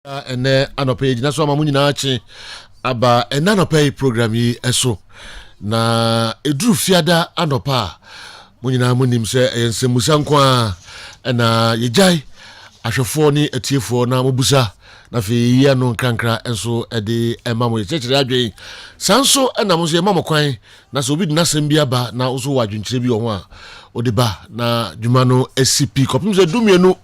ene anope na so mamu nyina achi aba ene anope program yi eso na eduru fiada anopa munyina munim se ensemusa nkwa na yejai ahwefo ni atiefo na mobusa na fe ya no krankra enso ede emamo yechire adwen sanso na mo so emamo kwan na so obi dinasem bi aba na oso wadwenkyire bi ho a odiba na dwuma no SCP kopim se dumienu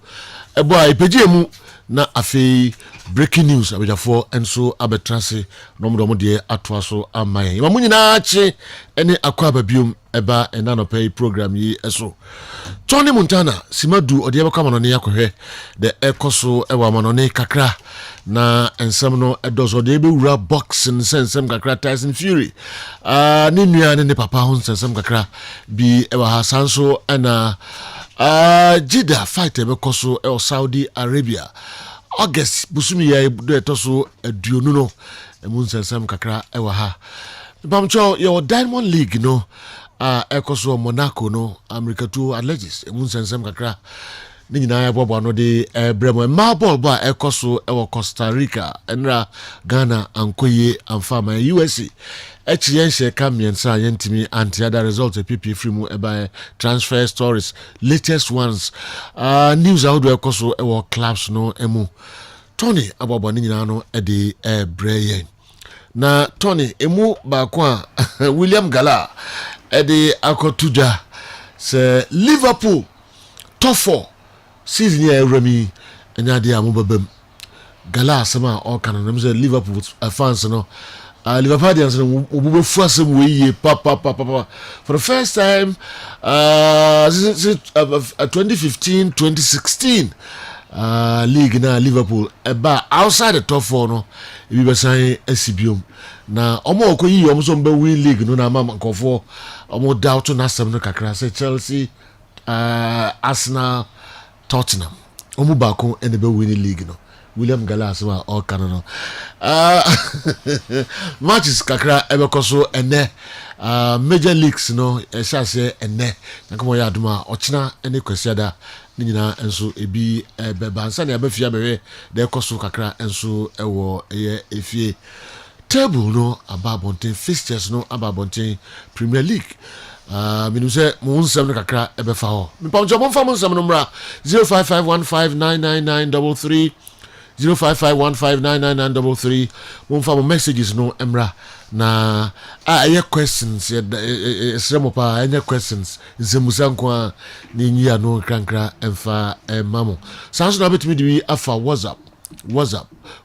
ebo a ipegiemu na afi breaking news abejafo enso abetrase nomdo de atoaso amaye ma munyina achi ene akwa babium eba enanope program yi eso Tony Montana simadu ode ebekwa manone yakohwe de ekoso ewa manone kakra na ensem no edozo de ebewura boxing sensem kakra Tyson Fury ni nua ne papa ho sensem kakra bi ewa hasanso ena Jida fight ebekoso el Saudi Arabia August busumi ya do etoso aduonu no emun sensem kakra ewa ha bamcho your Diamond League no ekoso Monaco no America to alleges emun sensem kakra ni nyina ya bobo no de bremo ma ball ba ekoso ewo Costa Rica enra Ghana ankoye amfama USA HNC Kamiensa yentimi anti other results PP free mu eba transfer stories latest ones news out do ekoso ewo clubs no emu Tony abobo ni nyina no e de breyen na Tony emu ba kwa William Gala e de akotuja se Liverpool top 4 season ya remi enya de amobabam Gala sama o kan no say Liverpool fans no Liverpoolians obubu fuasem we papa for the first time 2015 2016 league na Liverpool eba outside the top 4 no e be san asibium na omo okoyi omo so mbe win league no na ma nkofo omo doubt na asem no kakra say Chelsea Arsenal Tottenham omo ba ko ene be win league no William Gallas wa all canon matches kakra ebekoso ene major leagues no ehase ene nakomo ya aduma ochina ene kwasiada ni nyina enso ebi beba nsa na abafia bewe de ekoso kakra enso ewo eye efie table no ababonten fixtures no ababonten Premier League minu se mo nsem no kakra ebefa ho mipamjo mo fa mo nsem no mra 0551599933 0551599933 mumfa mo messages no emra na aye questions esremo pa aye questions nsemusa nko ni nyia no krankra emfa mamo sanso na betimi di afa WhatsApp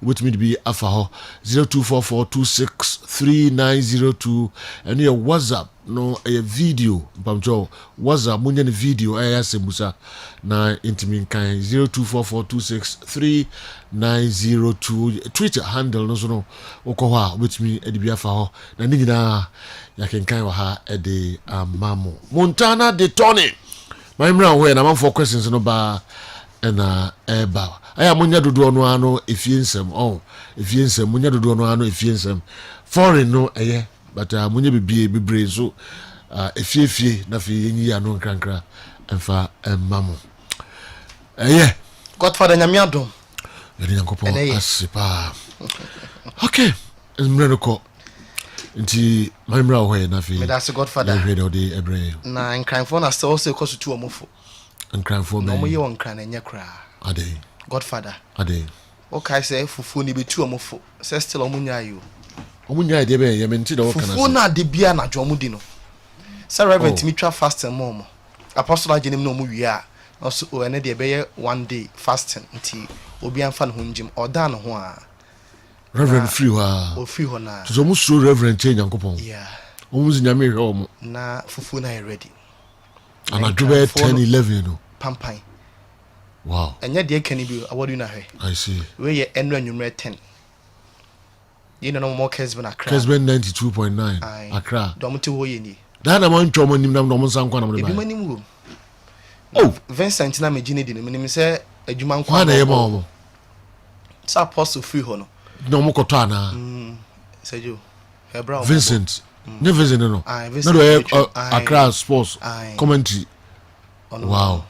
with me to be afa 0244263902 and your WhatsApp no a video pamjo WhatsApp munye ni video aya semusa na intimin kan 0244263902 Twitter handle no so no okoha with me e be afa na ni nyina yakenkan wa ha e de amamo Montana de Tony my mra we na man for questions no ba na eba aya munya dodo no ano efiensem efiensem munya dodo no ano efiensem foreign no eye but munya bebre so efiefie na fe yenyi ya no nkrankra emfa emmamo Godfather nyamiado yedi nyakopo asipa okay mre ko nti mamra ho na fe me that's Godfather na nkranfo na still also cause to omofo nkranfo me no mo ye won nkran enye kra ade Godfather ade okay say fufu ni betu omofo say still omunya yo omunya de be ye menti do kana fufu na de bia na dwo di no say reverend mi twa fasting mom apostle agenim no mu wi a also ene de be 1 day fasting nti obi anfa no honjim oda no ho a reverend free ha o free ho na so mu suro reverend change yankopon yeah omu zinyame hwe omu na fufu na ready and I do 10-11 no pampan wow enya de kani bi awadu na hwe I see we ye enra nwumre 10 you know more Kessben Accra Kessben 92.9 Accra domote ho ye ni da na man twa monim nam no mo nsan kwa na mo ba ebi manim wo oh Vincent na megine di no menim se adwuma nkwa na ye ma omo sa apostle free ho no no mo koto ana sejo hebra Vincent ne Vincent no no do Accra sports commentary wow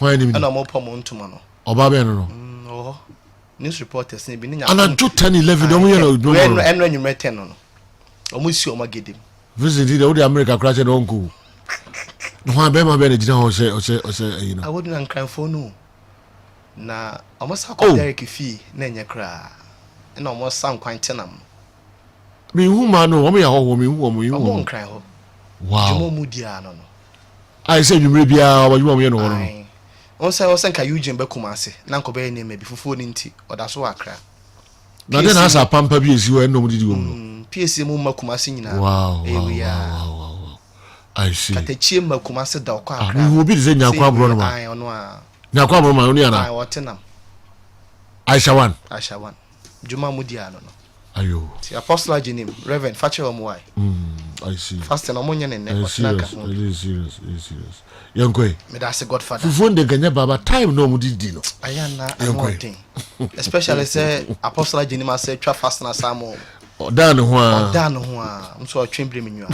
why ni ana mo pomo ntuma no oba be no oh news reporters ni bi ni nya ana do 10 11 no mo no enro nyumre 10 no omo si omo gedem visit the old America crash no uncle no ha be ma be na gina ho se you know awodu na nkranfo no na omo sa ko Derek fi na enye kra na omo sa nkwan tenam me hu ma no omo ya ho me hu omo nkran ho wow jumo mu dia no no I say nwumre bia wa jumo no no on say ka Eugene be kumase na nko be ne mebi fufuo ni nti oda so akra na den asa pampa bi esi wo ennom didi wo no PSC mu makumase nyina wow I see katachie makumase da okwa akra me hu bi de nyakwa abro no ma ono a nyakwa abro ma oni ana wotenam Aisha one juma mu dia no no ayo ti apostle aginim reverend fache omo I see fasting omo nye ne serious yankoi me da say godfather fufuo de ganya baba time no mu didi no ayana anointing especially say apostle aginim say twa fasting asamo odan ho a mso otwembre menwa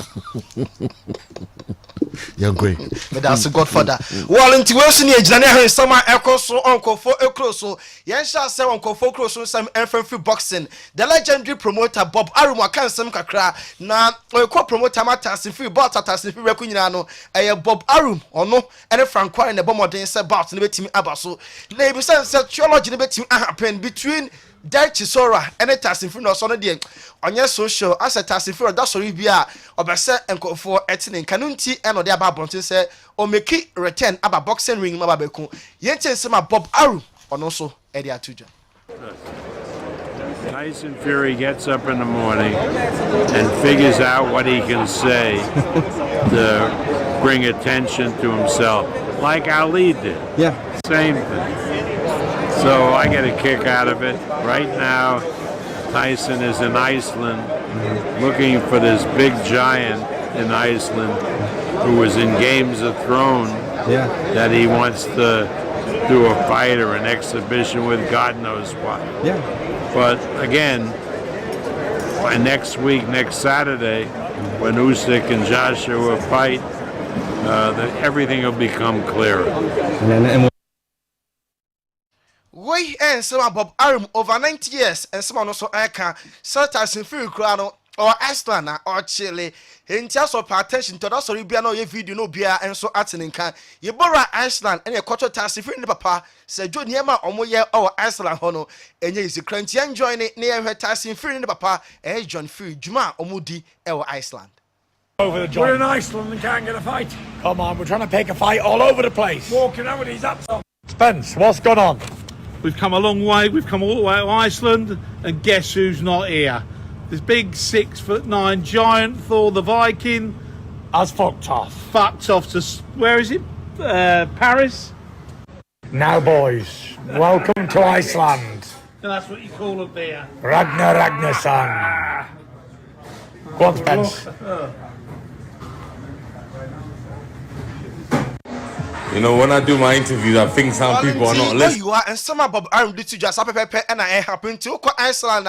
yankoi me da say godfather walenti we so ne agina ne ahwe sama ekoso onkofo ekroso yen sha say onkofo ekroso sam enfree boxing the legendary promoter Bob Arum akan sam kakra na oyeko promoter matase free bout atase free reku nyina no Bob Arum ono ene frankware ne bomoden say bout ne betimi abaso na ebi say theology ne betimi happen between Derek Chisora and a tassing no son de onye social as a tassing for that sorry bia obese enkofo etin kanunti and the ababontin say o make return about boxing ring mababeku yenten sema Bob Arum ono so e dia tuja Tyson Fury gets up in the morning and figures out what he can say to bring attention to himself, like Ali did. Yeah. Same thing. So I get a kick out of it. Right now, Tyson is in Iceland looking for this big giant in Iceland who was in Games of Thrones that he wants to do a fight or an exhibition with, God knows what. Yeah. But again, by next week, next Saturday, when Usyk and Joshua fight, everything will become clearer. We and some Bob Arum over 90 years and some also aka Tyson Fury Crano or Iceland or Chile. In terms of attention to that, sorry, be no video no beer and so attening can you borrow Iceland and a quarter Tyson Fury papa said Joe Niema or Moya or Iceland Hono and yes, the Crantian join it near her Tyson Fury papa and John Fury Juma or Moody or Iceland. Over the job. We're in Iceland and can't get a fight. Come on, we're trying to pick a fight all over the place. Walking out with these ups on. Spence, what's going on? We've come a long way. We've come all the way to Iceland, and guess who's not here? This big 6'9" giant Thor the Viking Has fucked off. fucked off to where is it? Paris. Now, boys, welcome to Iceland. And that's what you call it there. Ragnarsson. Go on, Spence. You know, when I do my interviews, I think some people are not listening. You are and some Bob Arum did to just pepe and I happen to Iceland.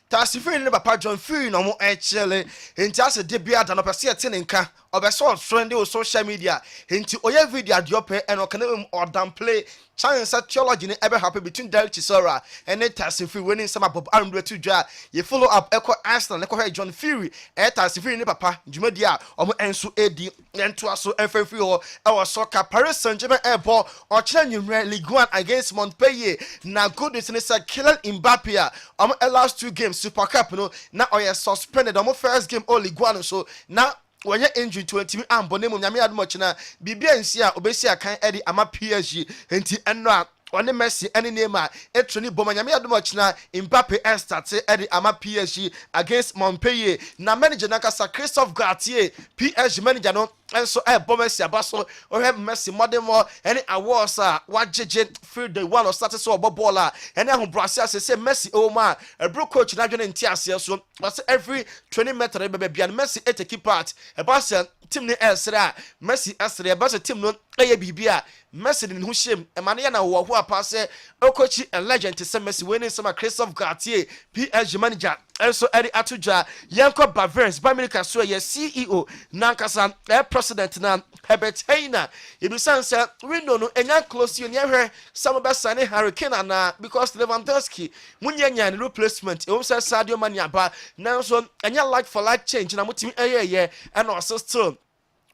Tyson Fury ne papa John Fury no mo Chile. Enti ase de bia da no pese etinenka. Obeso trend on social media. Enti oye video adiope and okane or downplay chance theology ne ebe happen between Derek Chisora and Tyson Fury winning some Bob Arum do to ja. You follow up Echo Iceland Echo John Fury. Tyson Fury ne papa Jumadia omo enso edi ento aso enfrefri ho e was soccer Paris Saint-Germain airport or Chelsea Ligue 1 against Montpellier. Na good is Kylian Mbappe last 2 games Super Cup no na oye suspended first game o Ligue 1 so na when you injury to a team and bonemu nyame admoch na bibia nsi a obesi akan edi ama PSG enti enno on Messi any name etroni boma nyame admoch na Mbappe start edi ama PSG against Montpellier na manager nakasa Christophe Galtier PSG manager no enso Messi abaso o have Messi modern more any awards wajeje free the one or started so bobola any ahun Brazil say Messi o ma a bro coach na dwene ntiase so but every 20 meter be bia Messi take part e Barca team ni Messi esre e Barca team no eye bibia Messi ni hu shem e mane na wo ho papa say Okochi and legend to send Messi winning some Christophe Gartier PSG manager also Eddie Atuja Yanko Bavers Bamilika so ye CEO Nankasa president na Herbert Heina you say we no enya close you near some of us Hurricane and because Lewandowski munya replacement e say Sadio Mane aba now so enya like for like change na mutimi and also still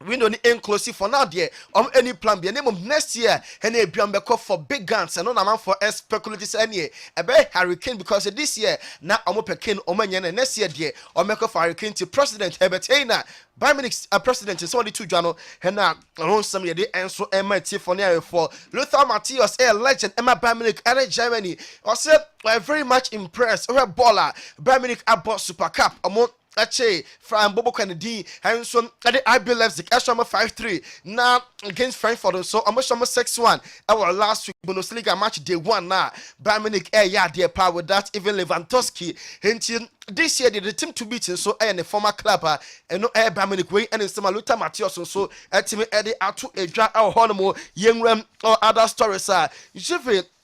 we don't inclusive for now there any plan be name of next year and a biambeko for big guns and no for speculatives any Hurricane because this year now pekin omanya next year there or make for Hurricane to President Herbert Heina by minutes a president is only 2 Jano and now around some year and so MIT for Luther Matthias a legend Emma Baminic and Germany or said I'm very much impressed over baller Baminic about Super Cup among Ache from Bobo Kennedy Hanson at the IB Leipzig extra 5-3 now against Frankfurt so almost 6-1 our last week Bundesliga match day 1 now Bayern Munich their power with that even Lewandowski hinting this year the team to beat so and the former club and no Bayern Munich way and some Luther Matthias so team Eddie Atu Edra or Honomo Yengrem or other stories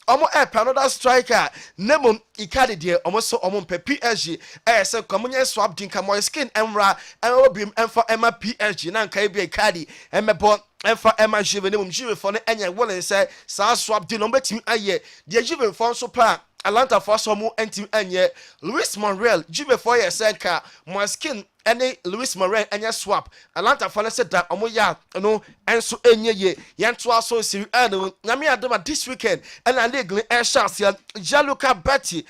Omo another striker Nemo Ikadi dear almost so pe PSG say communion swap dinka mo skin emra and obim for Emma PSG na nka be Ikadi emebo for Emma Juve nemo Juve for enya wollen say sa swap din no betimi aye de Juve for so pa Atlanta for so mo entim enye Luis Monreal Juve for ye say ka mo skin any Luis Moreira anya swap Atlanta for said that omo ya no enso enye ye yanto aso siri anu nyame adoma this weekend and a league air chance ya Gianluca Betti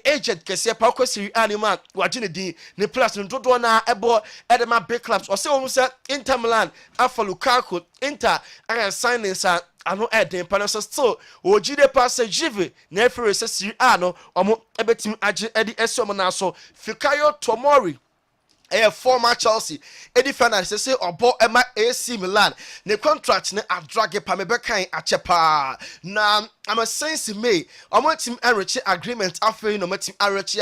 agent kese pa ko siri anima wagine di ne plus no dodo na ebo edema big clubs or say omo say Inter Milan afa Lukaku Inter and signing sa ano eden panel still ojide pass Juve na efere se siri ano omo ebetim age edi esomo na so Fikayo Tomori former Chelsea Eddie Fernandez say obo Emma AC Milan ne contract ne adrage pa mebekan achepa na am sense me omo team enrich agreement after no team enrich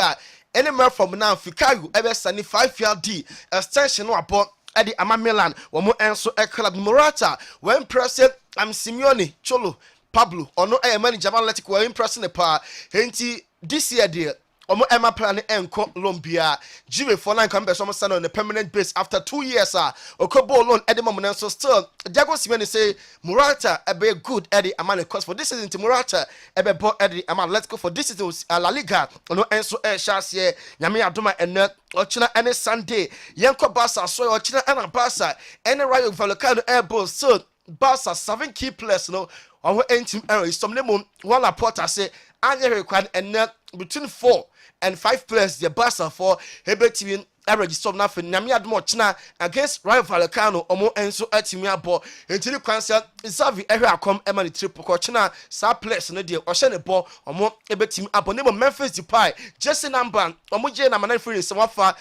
anywhere from now Fikayo ebe sani 5-year deal extension no abo Eddie Ama Milan womo enso club Morata when president Simeone Cholo Pablo ono manager Atletico we impressing the pa henti this year deal Omo Emma plan enko Lombia Juve for 9 come be some stand on a permanent base after 2 years Okobo loan Edema so still Diego Simeone say Morata be good Eddie Amane cause for this season to Morata be bo Eddie Amane let's go for this season La Liga no enso chance here nyame adoma ene ochina ene Sunday yenko Barca so ochina ena Barca ene Rayo Vallecano airballs so Barca 7 key players no our team error some name one Laporta say anya required and between 4 and 5 players the Barca for Hebetime register na fe nyame admo china against Rayo Vallecano omo enso atimi abo entiri kwanse Xavi ehwe akom emani trip ko china sa players no de ohye ne bo omo ebetimi abo ne Memphis Depay jersey number omo je na manan free se wafa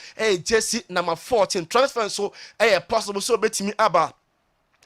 jersey number 14 transfer so possible so betimi aba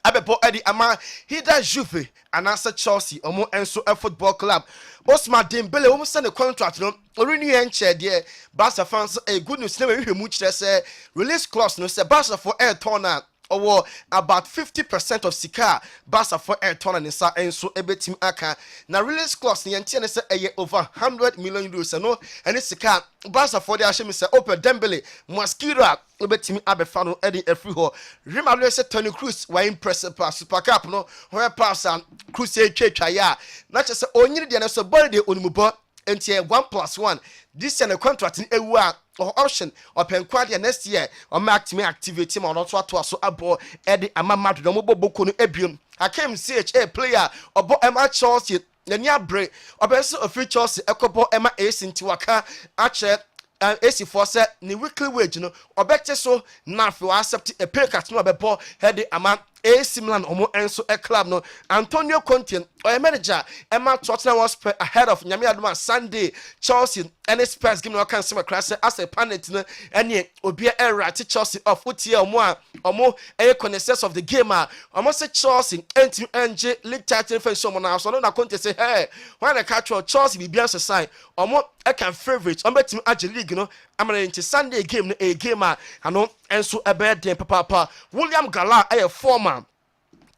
Abebo Eddie Ama Hida Juve and answer Chelsea omo enso football club Osman Dembele omo send a contract no renew enche there Barca fans good news na we hwemu kire say release clause no say Barca for air turner or about 50% of Sika Barca for air turner nisa enso ebetim aka na release clause ni ente ne say over 100 million euros no and Sika Barca for the ashemi say open Dembele Mosquera obetimi abefa no edi efri ho Real Madrid say Toni Kroos wa impress pass Super Cup no where pass and Kroos twetwa ya na che say onyiri de na so body de onimubo enti 1+1 this year contract in ewu or option or penquadia next year or mark me activate him or not to so abo Eddie Ama Madrid no boko no ebium Hakim CHA player obo Emma Chelsea nya break obeso of Chelsea ekobo Emma AC ntiwaka ache AC for say ni weekly wage no obekte so na fi accept a pay cut no obebo Eddie Ama AC Milan omo enso club no Antonio Conte or manager Emma Tottenham was ahead of Nyame Adoma Sunday Chelsea and Spurs game no kan sema class as a panel no ene obi era to Chelsea of utie omo consensus of the game omo say Chelsea enti NJ league title for so na so na Conte say hey when the catch Chelsea be bian sign omo can favorite omo team age league no amana into Sunday game no a game ano enso ebe den papa William Gala former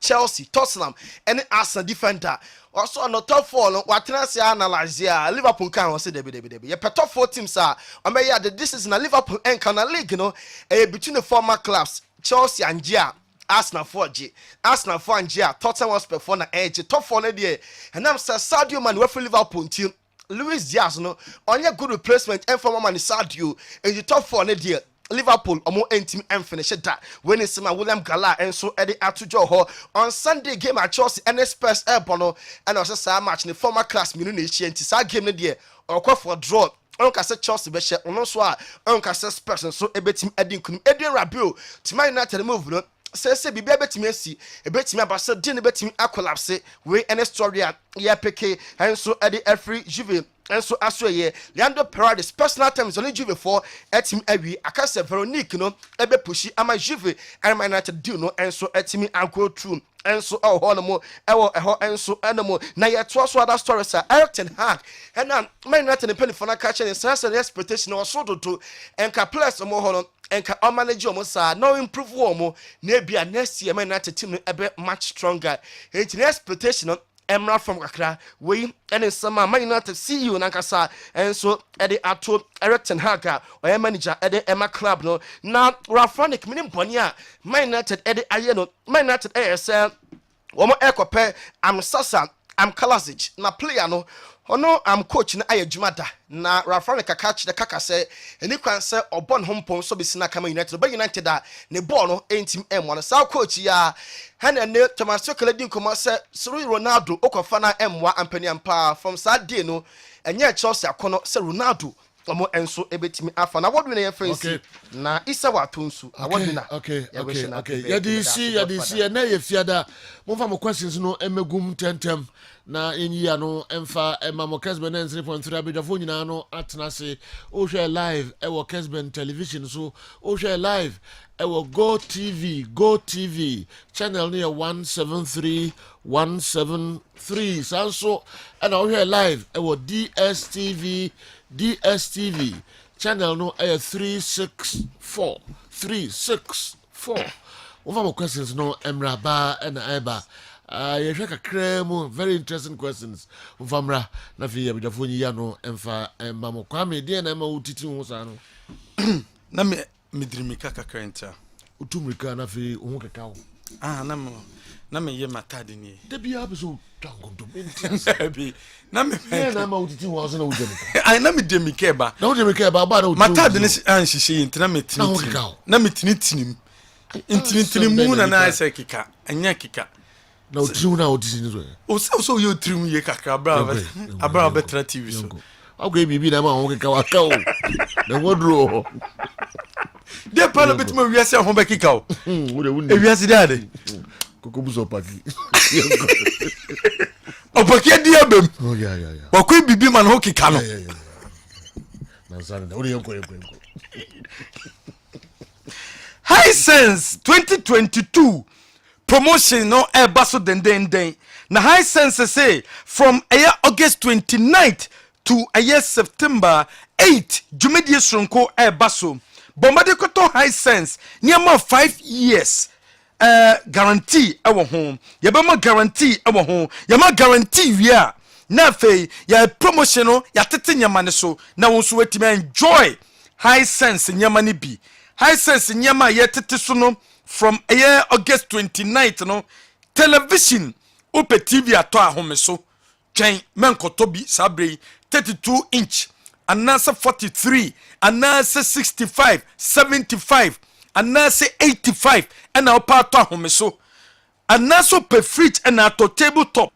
Chelsea, Tottenham, and Arsenal defender. Also on the top 4 no watena se analyze ya Liverpool kan say debi ye top 4 teams are this is na Liverpool and Canada League no between the former clubs Chelsea and Gia Arsenal 4G Arsenal 4 and Gia Tottenham was perform na edge top 4 na there and I'm say Sadio Mane for Liverpool team Luis Diaz no onye good replacement and former man Sadio in the top 4 na there Liverpool omo team and finish that when it's William Gala and so Eddie Atujo ho on Sunday game at Chelsea and Spurs Bono and also say match in the former class minu na echi enti sa game na there or call for draw on ka say Chelsea be share on so a on ka say Spurs so ebetim Eddie Nkunu Adrian Rabiot to Man United move no say bibia betimi asi ebetimi abasa din betimi collapse we any story ya peke and so Eddie Every Juve and so asoye Leandro Paredes personal terms only Juve for etim awi akase Veronique no ebe pushi ama Juve and Man United do no and so etimi anko true and so honomo ewo and so animo na ye to so other stories sir Eric ten Hag and Man United penny for na catch and sense expectation or so to and ka players mo hono and ka manage omo sa no improve omo na bia next year Man United team ebe much stronger it expectation Emra from Kakra, we and some Man United see you Nankasa, and so Eddie Ato, Eric ten Hag, or manager Eddie Emma Club. No, now Rafronic, meaning Bonia, Man United Eddie Ayeno, Man United ASL, Omo Ekope, I'm Sasa, I'm Kalasic, na player no. Ono am coach na aye jumada na Rafronic catch the kaka say eni kwan say obon hompon so be sina kama United ba United da ne ball no entim M1 sa coach ya hana ne Thomas Tuchel din komo say Sir Ronaldo okofa na M1 ampani ampa from sad day no enye Chelsea akono say Ronaldo omo enso ebetimi afa na wodwe na ye friends na isa watonsu awodwe na okay yadi see na ye fiada mo fa mo questions no emegum tentem na enyi ya no emfa emamo Kessben 3.3 abedafo nyina no atena se o share live e wo Kessben television so o share live e wo Go TV channel near 173 sanso and o share live e wo DSTV channel no 364 over more questions no emraba and eba you shaka kremo very interesting questions ufamra na fi ya bidafoni ya no emfa mamo kwame de na ma utiti ho sa no na me midrimika kakrenta utumrika na fi ho keka ho na me ye matade ni de bia be so tangondo bi na me na ma utiti ho so na udemika ai na me demika ba na udemika ba ba na utiti matade ni anhihye ntina me tini na me tini mu na asa kika anya kika na utiri na odisi ni so o yo trim ye kakra abra betra TV so okay bibi na ma ho keka waka o na wodro de pala bitma wiase ho be kika o e wiase de ade kokobuso paki opaki di abem oh yeah wakoi bibi man ho kika no na sana na uri yanko Hisense 2022 promotion no baso den na Hisense say from August 29th to September 8 Jumedie Sonko baso bombade koto Hisense niama 5 years guarantee ewo ho yebema guarantee ewo ho yama guarantee wia na fe ya promotion no ya tete nyama ne so na wonso wetime enjoy Hisense nyama ne bi Hisense nyama ye tete so no from August 29th no television ope TV ato ahome so twen menkoto bi sabre 32 inch anasa 43 anasa 65 75 anasa 85 ana opa ato ahome so anasa ope fridge ana ato tabletop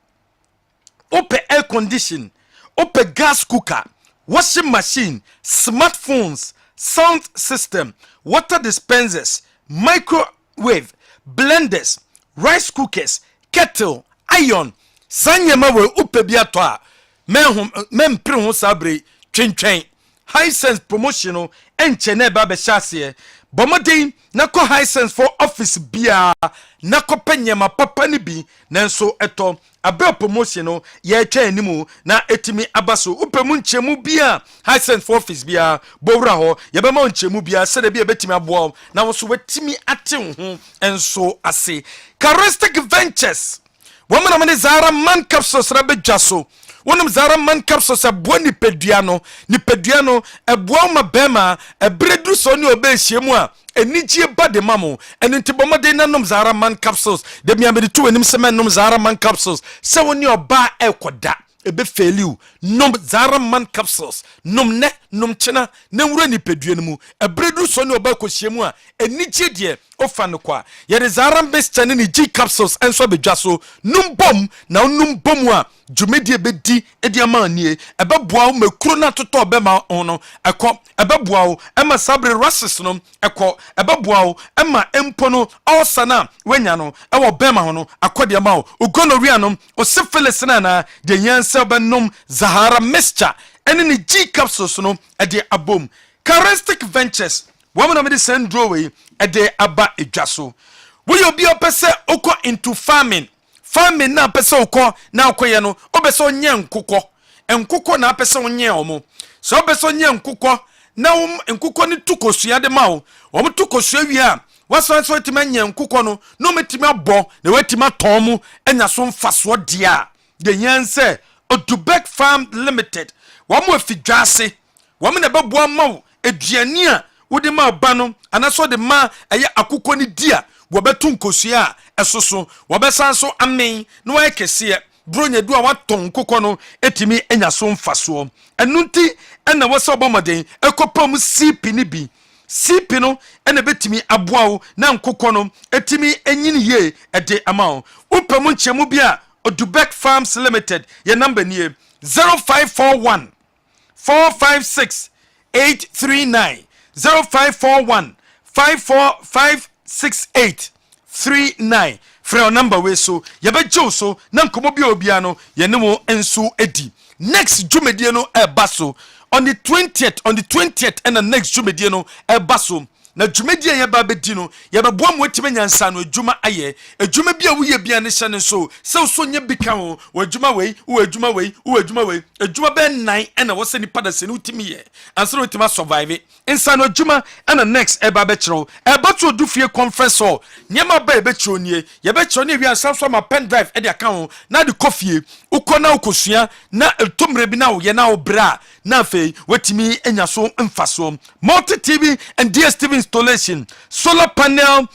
ope air condition ope gas cooker washing machine smartphones sound system water dispensers microwave blenders rice cookers kettle iron sanyama we upe biato a men pre ho sabre twentwen high sense promotion no enche na ba be hyase bomoden na kɔ high sense for office bia na kɔ penyema papa ni bi nanso eto abel promotion no ye twa animu na etimi abaso upemu nchemu bia high sense for office bia bowra ho ye be ma nchemu bia se de bia betimi aboa na wo so wetimi ate ho enso ase charistic ventures woman amene Zara man capsules na bedwa so wonum Zara man capsules aboa ni pedua no aboa ma bema ebredu so ni obehyiemu a enijie bade mamo eno ntibomode nanom Zara man capsules de bia me de to anim se menom Zara man capsules se woni oba ekoda ebe failiu nom Zara man capsules nom ne nom chena na nwura ni pedua no mu ebredu so ni oba kohyiemu a enijie de ofa no kwa ye de Zara mixture ni G capsules enso bedwa so num bom na num bom a dwumedie bedi ediamanie ebeboa wo makuro na toto obema ono ekọ ebeboa wo ema sabre rasis no ekọ ebeboa wo ema empo no osana wenya no ewo bema ho no akode ma wo ugonoria no o syphilis na de yanse obenom Zahara mixture ene ni G capsules no ede abom charistic ventures woman of the sendro we ede aba edwaso we obi opese okọ into farming na pese okọ na okoye no obese onye nkukọ na pese onye omo so obese onye nkukọ na nkukọ ni tukosua de ma o tukosua wi a waso tima nye nkukọ no metimi abo na wetima tomu enya so mfaso dia de yanse Odubek Farm Limited wamo afidwase wamo na beboa ma eduani a wode ma ba no anaso de ma eye akukọ ni dia wo betu nkosua esoso wo besanso amen no wa kese bronya du a waton kokọ no etimi enya so mfaso enunti ena wo se obomoden ekopam CP ni bi CP no ena betimi aboawo na nkokọ no etimi enyini ye ede amao upam nchemu bia Odubek Farms Limited ye number nie 0541 456 839 0541 5456839 free number we so ye be jo so na nkomo bia obia no ye ne mo enso edi next jumedie no ebaso on the 20th and the next jumedie no ebaso na dwumadi ye ba bedi no ye be boa mwetime nyansa no adwuma aye adwuma bia wo ye bia ne hye ne so se so nya bika ho adwuma wei adwuma be 9 ena wo se ni pada se ni utimi ye ansoro utima survive insa no adwuma ena next e ba be kiro e ba to dufie conference hall nyema ba e be kiro nie ye be kiro ne wi asanso ma pen drive e de aka ho na de kofie ukona ukosua na tomre bi na wo ye na wo bra na fei wetimi enya so mfaso multi TV and DSTV installation, solar panel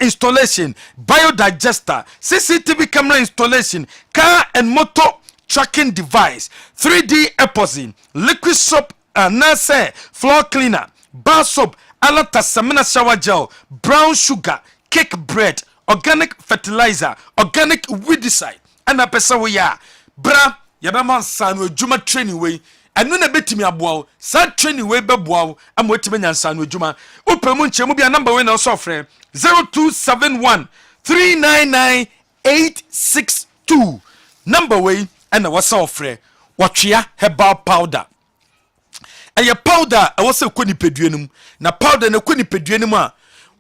installation, biodigester, CCTV camera installation, car and motor tracking device, 3D epoxy, liquid soap, nurse, floor cleaner, bar soap, alata samina shower gel, brown sugar, cake bread, organic fertilizer, organic weedicide, and a pesa we ya bra yabaman sanu juma training way. Enu na betimi aboa sa training we beboa am wetime nyansa no adwuma opemu nchemu bia number we na so frɛ 0271 399862 number we na wasa ofrɛ watwea herbal powder eye powder e wasa koni peduanum na powder na koni peduanum a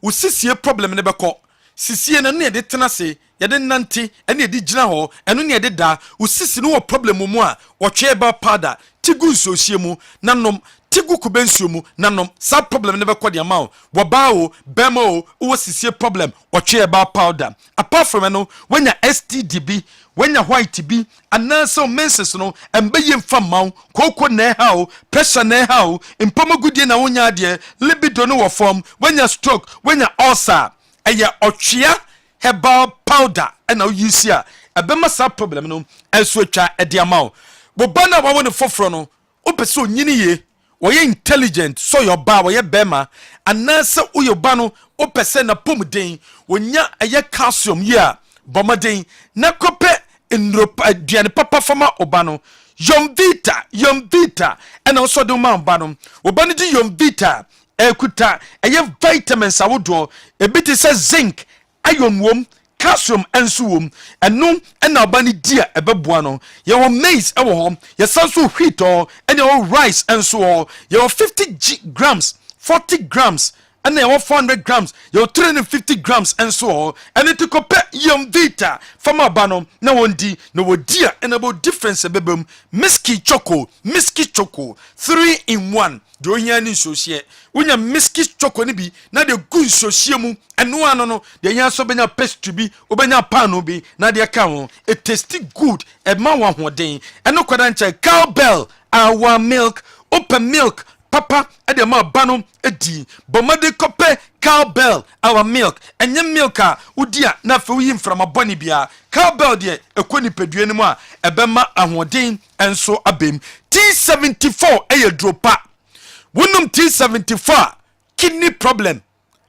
usisie problem ne bɛkɔ sisie na ne de tenase yede nante ene de gina ho eno ne de da usisi no problem mu a watwea herbal powder tigu nsosie mu nanom tigu kubensuo mu nanom sa problem ne bɛkɔ de ama wo ba o bema o wo sisie problem watwea herbal powder apart from no wenya STD wenya white bi ananso menses no embeye mfa maw koko na ha o pressure na ha o impomagudie na wonya de libido no wo form wenya stroke wenya ulcer eye otwea herbal powder and now you see ebema sa problem no enso atwa ede amawo bobana wa woni foforo no opese onyini ye wo ye intelligent so your ba wo ye bema anase uyoba no opese na pomden wonya eye calcium ye a bomaden na kope enropa duane papa fama oba no yom vita and also do man ba no oba no di yom vita ekuta eye vitamins awodo ebiti se zinc iron wom calcium enso wom eno na obani dia ebeboa no ye wo maize ewo ho ye sanso wheat o ene wo rice enso ho ye wo 50 grams 40 grams and then 400 grams, you're 350 grams and so on, and it took a pet yum vita from a banom, no one d, no dear, and about difference a bebum, Miski Choco, 3 in 1. Do you any associate? When you Miski Choco nibi, na the good sociamu, and no, the yaso benya pest to be, obenya panobi, na the account, it tasted good, a man one day, and no quadancha, cowbell, our milk, open milk. Papa ede ma bano edi bomade kope cowbell our milk enye milka udia na fe uyim from aboni bia cowbell de ekoni pedue ni mu a ebema ahoden enso abem T74 eye dropa wonum T74 kidney problem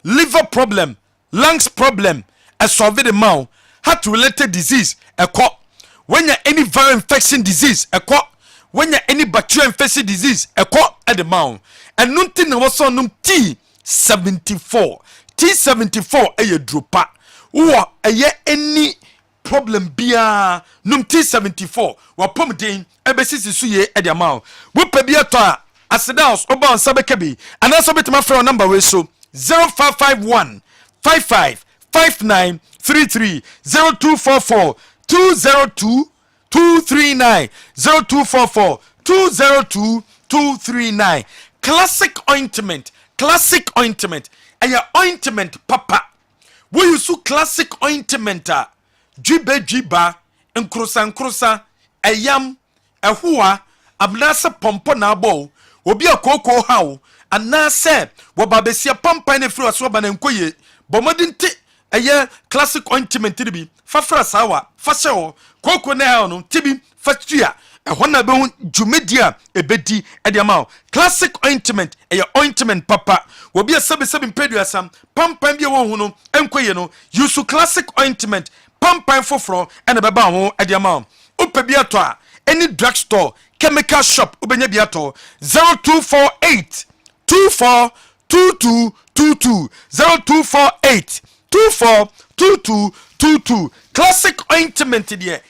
liver problem lungs problem a solve the mouth heart related disease ekọ when you any viral infection disease ekọ when you any bacterial infection disease ekọ at the mouth and nothing was on T74 a dropa or a ye any problem bia num T74 wa pomden ebesisi suye at the mouth we pebia to asidaus oba on sabekabi and also bit my phone number we so 0551 555933 0244 202 239 0244 202 239 classic ointment and your ointment papa we use classic ointment jiba nkrusa ayam ehua abnasa pompo na abo obi akoko hawo anase wo babesia pompa ne firi aso ba na nkoye bomodinti eye classic ointment bi fafra sawa fashewo koko na ha no tibi fatua ehona be jumedia ebedi ediamao classic ointment ointment papa obi asabe mpedu asam pampan bi wo hu no enkoye no use classic ointment pampan foforo ene beba ho ediamao upe bi ato a any drugstore chemical shop ubenya bi ato 0248 242222 0248 242222 classic ointment there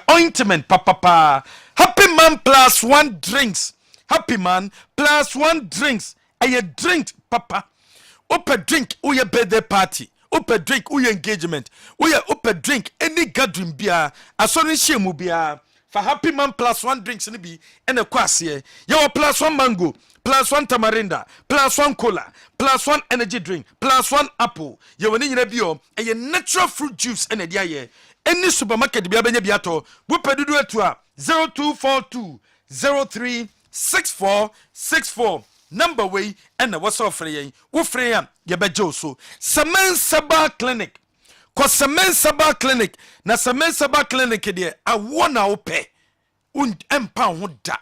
ointment papa happy man plus 1 drinks happy man plus 1 drinks drink papa open drink uye birthday party open drink uye engagement uye open drink any gathering bia asori shemu bia for happy man plus 1 drinks ni bi ene kwase ye plus 1 mango plus 1 tamarinda plus 1 cola plus 1 energy drink plus 1 apple ye woni nyina bio natural fruit juice ene dia ye any supermarket bia benya biato bu pedudu etu a 0242 036464 number way and what's offer ye wo free am ye bejo so Semen Saba clinic ko Semen Saba clinic na Semen Saba clinic de awona wo pe un empa ho da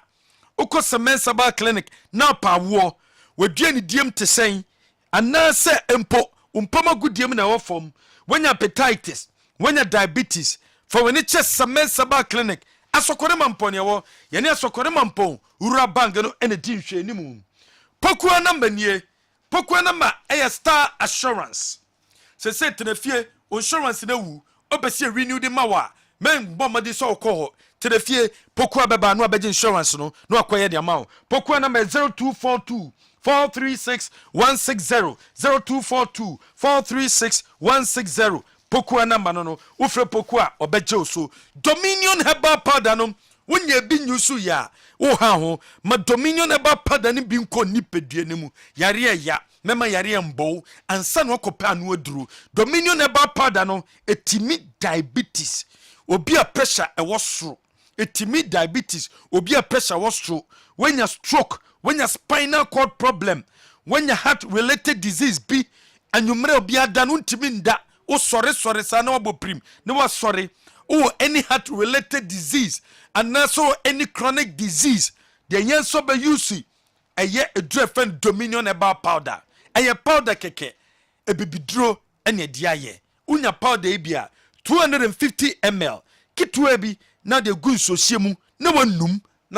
uko Semen Saba clinic na pa wo wadua ni diem te sen anase empo umpama gudiem na wo fom when hepatitis when diabetes for when it's Semen Saba clinic asokore mampon yewo ye ne asokore mampon ura bang no ene di hwe ni mu pokua number nie pokua number star assurance se tenefie insurance na wu obese renew the mawa men bomadi so ko tenefie pokua beba no abeje insurance no akoye de amount pokua number 0242 436 160 0242 436 160 pokua number no ufre pokua obeje oso Dominion Herbal Powder no wonye bi nyusu ya wo ha ho ma Dominion Herbal Powder ni bi nko nipedue ne mu yare ya mema yare mbo ansa no kopa anu aduru Dominion Herbal Powder no etimi diabetes obi a pressure e wo soro etimi diabetes obi a pressure wo soro when you stroke when you spinal cord problem when you heart related disease bi anyumre obi ada no ntimi nda o sorry sa na wo prim na wo sorry any heart related disease and also any chronic disease the yen so be use a different Dominion Herbal Powder powder keke e bibidro ene dia ye unya powder e bia 250 ml kitu ebi na de gun so hyemu na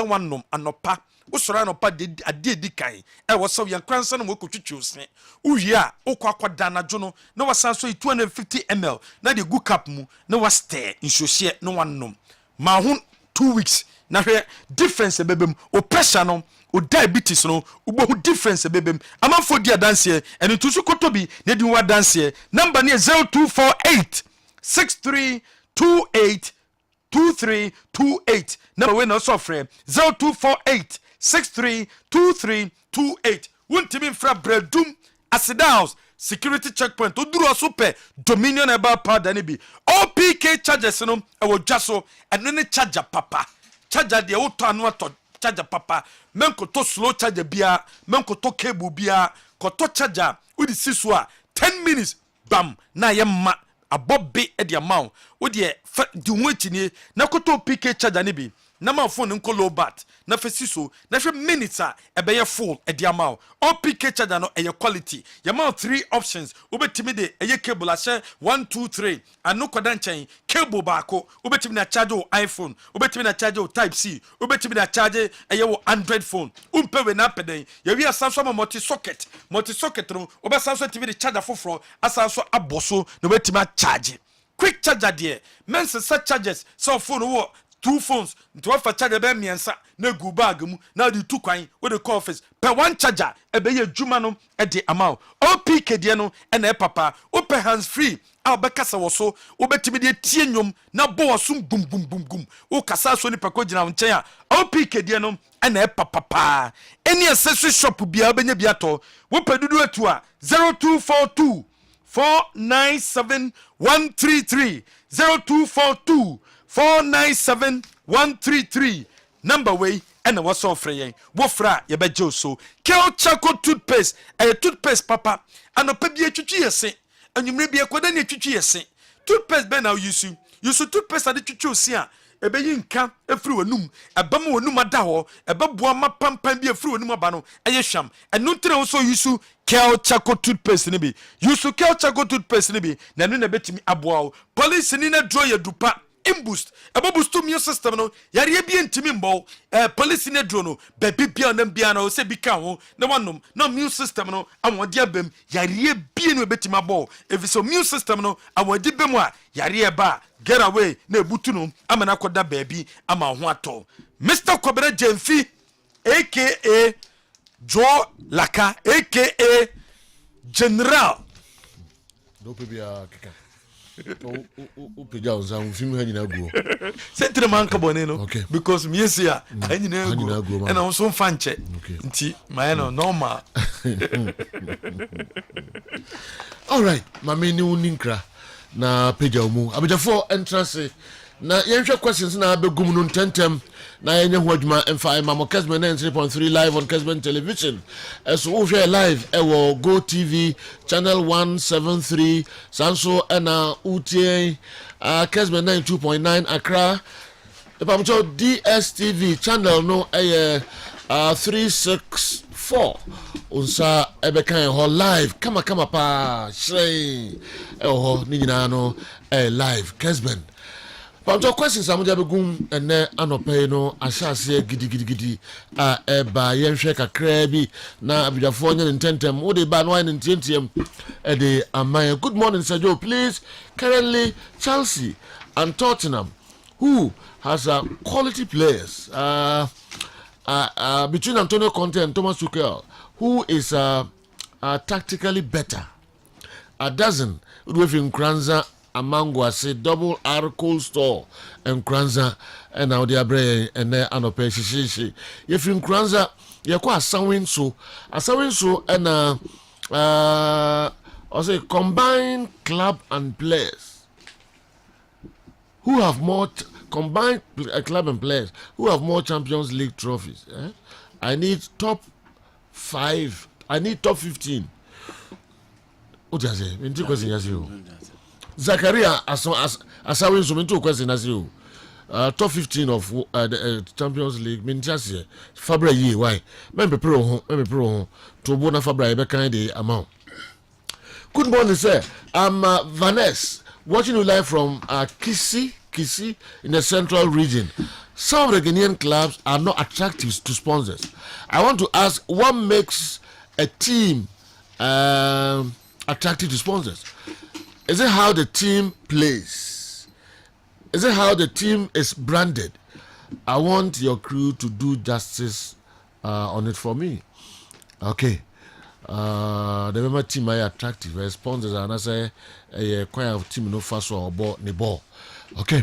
wanum anopa usora no pa de ade di kan e wo so yan kwansa no ko twetwe ose uwie a ukwa akwada na dwo no na wasan so 250 ml na de gu cup mu na wa stir nsohye no wanom ma ho 2 weeks na hwɛ difference bebem o pressure no o diabetes no ubo difference bebem amanfo dia dance eno tusu kotobi na di wa dance number ne 0248 6328 2328 number we no sofre 0248 632328 wontimi mfra bradum asidaus security checkpoint oduru osupe dominion eba powder ne bi OPK charges no e wo dwaso eno ne charger papa charger de wo to anu to charger papa menko to slow charger bia menko to cable bia ko to charger udi siso a 10 minutes bam na yemma abobbe e de amount wo de di nwetini na ko to PK charger ne bi na ma phone nko low bat na fesi so na hwe minutes a ebe full e de amount OPK charger no e quality ya ma 3 options obetimi de e cable a 1 2 3 anu koda nchen cable baako obetimi na charge o iPhone obetimi na charge o type C obetimi na charge e wo Android phone umpewe na peden ya wi asanso ma multi socket no obesanso TV de charger foforo asanso aboso na obetimi a charge quick charger there men set charges so phone wo 2 phones nti wa fa charger be miensa na gu bag mu na di 2 kwan we the call office per one charger e be ye djuma no e de amount OPK de no e na e papa open hands free a be kasa wo so obetimi de tie nwom na bo wo sum bum bum bum bum o kasa so ni pako gina nchen a OPK de no e na e papa any accessory shop bia obenya bia to wo pedudu atu a 0242 497 133 0242 497 133 number way and what's off free wofra ye bejo so kel chaco toothpaste toothpaste papa and no pebie twitwi yese anwumre bia koda ne twitwi yese toothpaste be now use toothpaste ade twitwi osi a ebe yi nka efiri wanum ebam wanum ada ho ebeboa mapampan bi efiri wanum aba no eye hwam enu ntere wo so use kel chaco toothpaste ne bi use kel chaco toothpaste ne bi na no na betimi aboa wo police ni na draw ye dupa imboost ebo boost immune system no yare bi ntimi mbo police ne draw no baby bia na bia na se bi ka ho na wanom na immune system no awode abam yare bi no betimi abo if so immune system no awode bem a yare ba get away na ebutu no amana koda baby ama ho ato Mr. Kobere Jemfi aka Joe Laka aka General no pebia kika o peja onza film ha nyina guo sentre man ka bone no okay. Because me sia ha nyina guo and also fanche nti my no normal all right mama ni uninkra na peja mu abejafo entrance na yenhwe questions na abegum no tentem na yenye ho adwuma emfa mama Kessben 93.3 live on Kessben television so wo hwe live ewo Go TV channel 173 sanso na utie Kessben 92.9 Accra epamcho DSTV channel no 364 unsa ebekan ho live kama pa shrei ho ni nyina no live Kessben. But your questions are begum and anope no ashase gidi eba yenhwe kakra na abidafonya intentem wo de ba no in intiem e de amaya. Good morning Sir Joe, please. Currently Chelsea and Tottenham, who has quality players between Antonio Conte and Thomas Tuchel, who is tactically better. A dozen with Nkranza Amangwa say double R cold store and Kranza and now they are bray and there anope shishi. If in Kranza you're quite sawing so and I say combined club and players who have more combined club and players who have more Champions League trophies. I need top 5. I need top 15. What does it mean? Question as you. Zakaria asawin so into question as you. Top 15 of the Champions League mean just here. Fabra ye why? Member pro to bona Fabra be kind the amount. Good morning, sir. I'm Vanessa watching you live from Kisi in the central region. some of the Ghanaian clubs are not attractive to sponsors. I want to ask, what makes a team attractive to sponsors? Is it how the team plays? Is it how the team is branded? I want your crew to do justice on it for me. Okay. The member team are attractive. Sponsors and I say a choir of team no fast or ball the ball. Okay.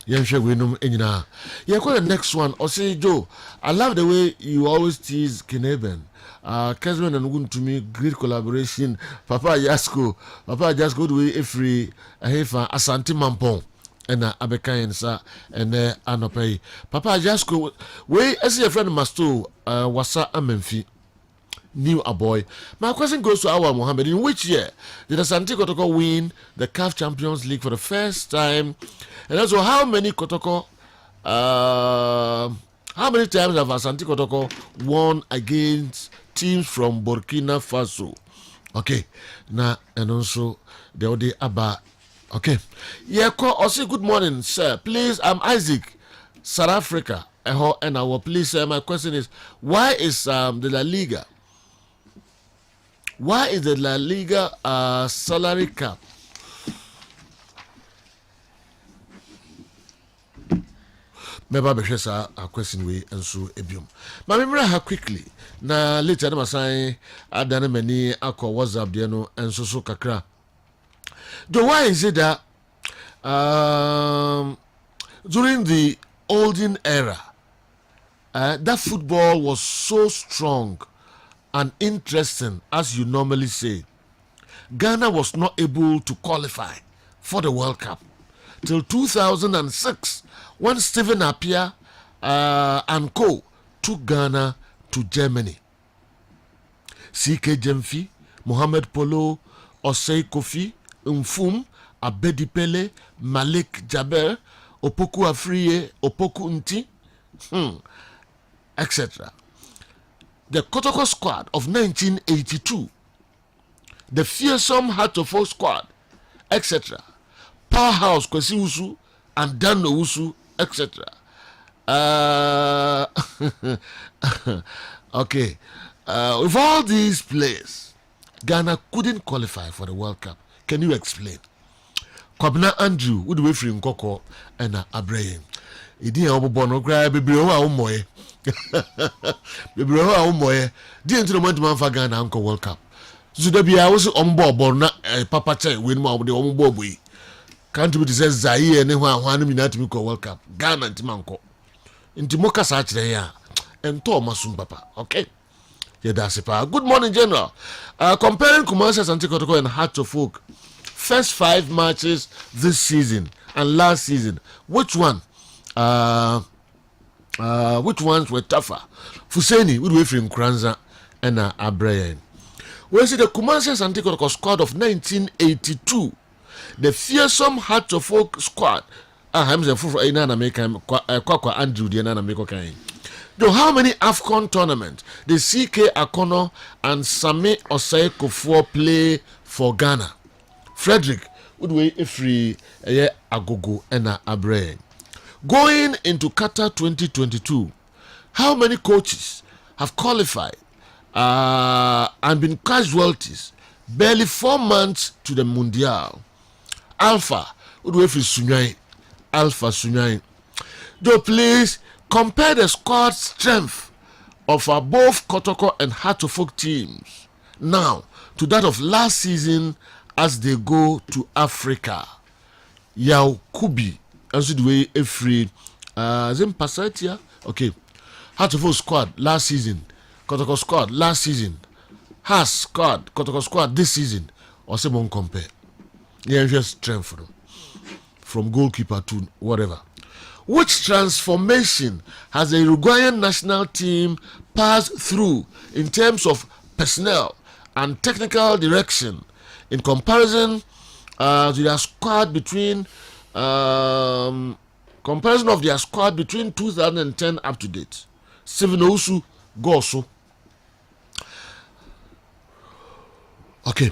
Yeah, sure we know anyhow. Yeah, the next one. Or say Joe, I love the way you always tease Kessben. Kessben and Woon to me, great collaboration. Papa Jasko the way every Hefa Asante Mampong. And Abeka sa and Anope. Papa Jasko, we as your friend Masto Wasa Amenfi. New a boy. My question goes to our Mohammed. In which year did Asante Kotoko win the CAF Champions League for the first time? And also, how many times have Asante Kotoko won against teams from Burkina Faso? Okay. Now, and also, the Ode Abba. Okay. Yeah, also, good morning, sir. Please, I'm Isaac, South Africa. And our please, my question is, why is the La Liga? Why is the La Liga salary cap Meba Beshesa a question we and so ebium. My memory ha quickly. Na later na sign adane many akọ WhatsApp there no and so kakra. The why is it that during the olden era that football was so strong and interesting, as you normally say, Ghana was not able to qualify for the World Cup till 2006 when Stephen Appiah and co took Ghana to Germany. C.K. Jemfi, Mohamed Polo, Osei Kofi, Mfum, Abedi Pele, Malik Jaber, Opoku Afriye, Opoku Nti, etc. The Kotoko squad of 1982, the fearsome Hatofo squad, etc. Powerhouse Kwesi Usu and Dan Usu, etc. Okay. With all these players, Ghana couldn't qualify for the World Cup. Can you explain? Kwabena Andrew, who do we free Nkoko and Abraham? Idi ya obobono gra bebre ho a umoye. Bebre ho a umoye. Di enti no man fa Ghana anko World Cup. So da bia wo se ombo na papa chai we no ma de ombo boyi. Can't be say Zaire ne ho ahwan mi na timi ko World Cup. Ghana ntimi anko. Nti mo kasa akire ya. Ento masum papa. Okay. Yeah, that's it. Good morning, General. Comparing Kumasi Asante Kotoko and Heart of Oak, first 5 matches this season and last season, which ones were tougher? Fuseni, we were from Kranza and Abraham. We see the Kumasi Asante Kotoko squad of 1982, the fearsome Heart of Oak squad. I'm the full American Kwakwa Andrew, the American. Though how many AFCON tournaments the CK Akono and Sami Osei Kofuor play for Ghana? Frederick Udwe Efri Agogo and Abre. Going into Qatar 2022, how many coaches have qualified and been casualties barely 4 months to the Mundial? Alpha Udwe Efri Sunyai. Alpha Sunyai. Though please compare the squad strength of both Kotoko and Heart of Oak teams now to that of last season as they go to Africa. Yao Kubi, as the way every Zimpasatia. Okay, Heart of Oak squad last season, Kotoko squad last season, Has squad, Kotoko squad this season. Or say won't compare. Yeah, just strength for them. From goalkeeper to whatever. Which transformation has the Uruguayan national team passed through in terms of personnel and technical direction in comparison to their squad between comparison of their squad between 2010 up to date? Steven Owusu Goso. Okay.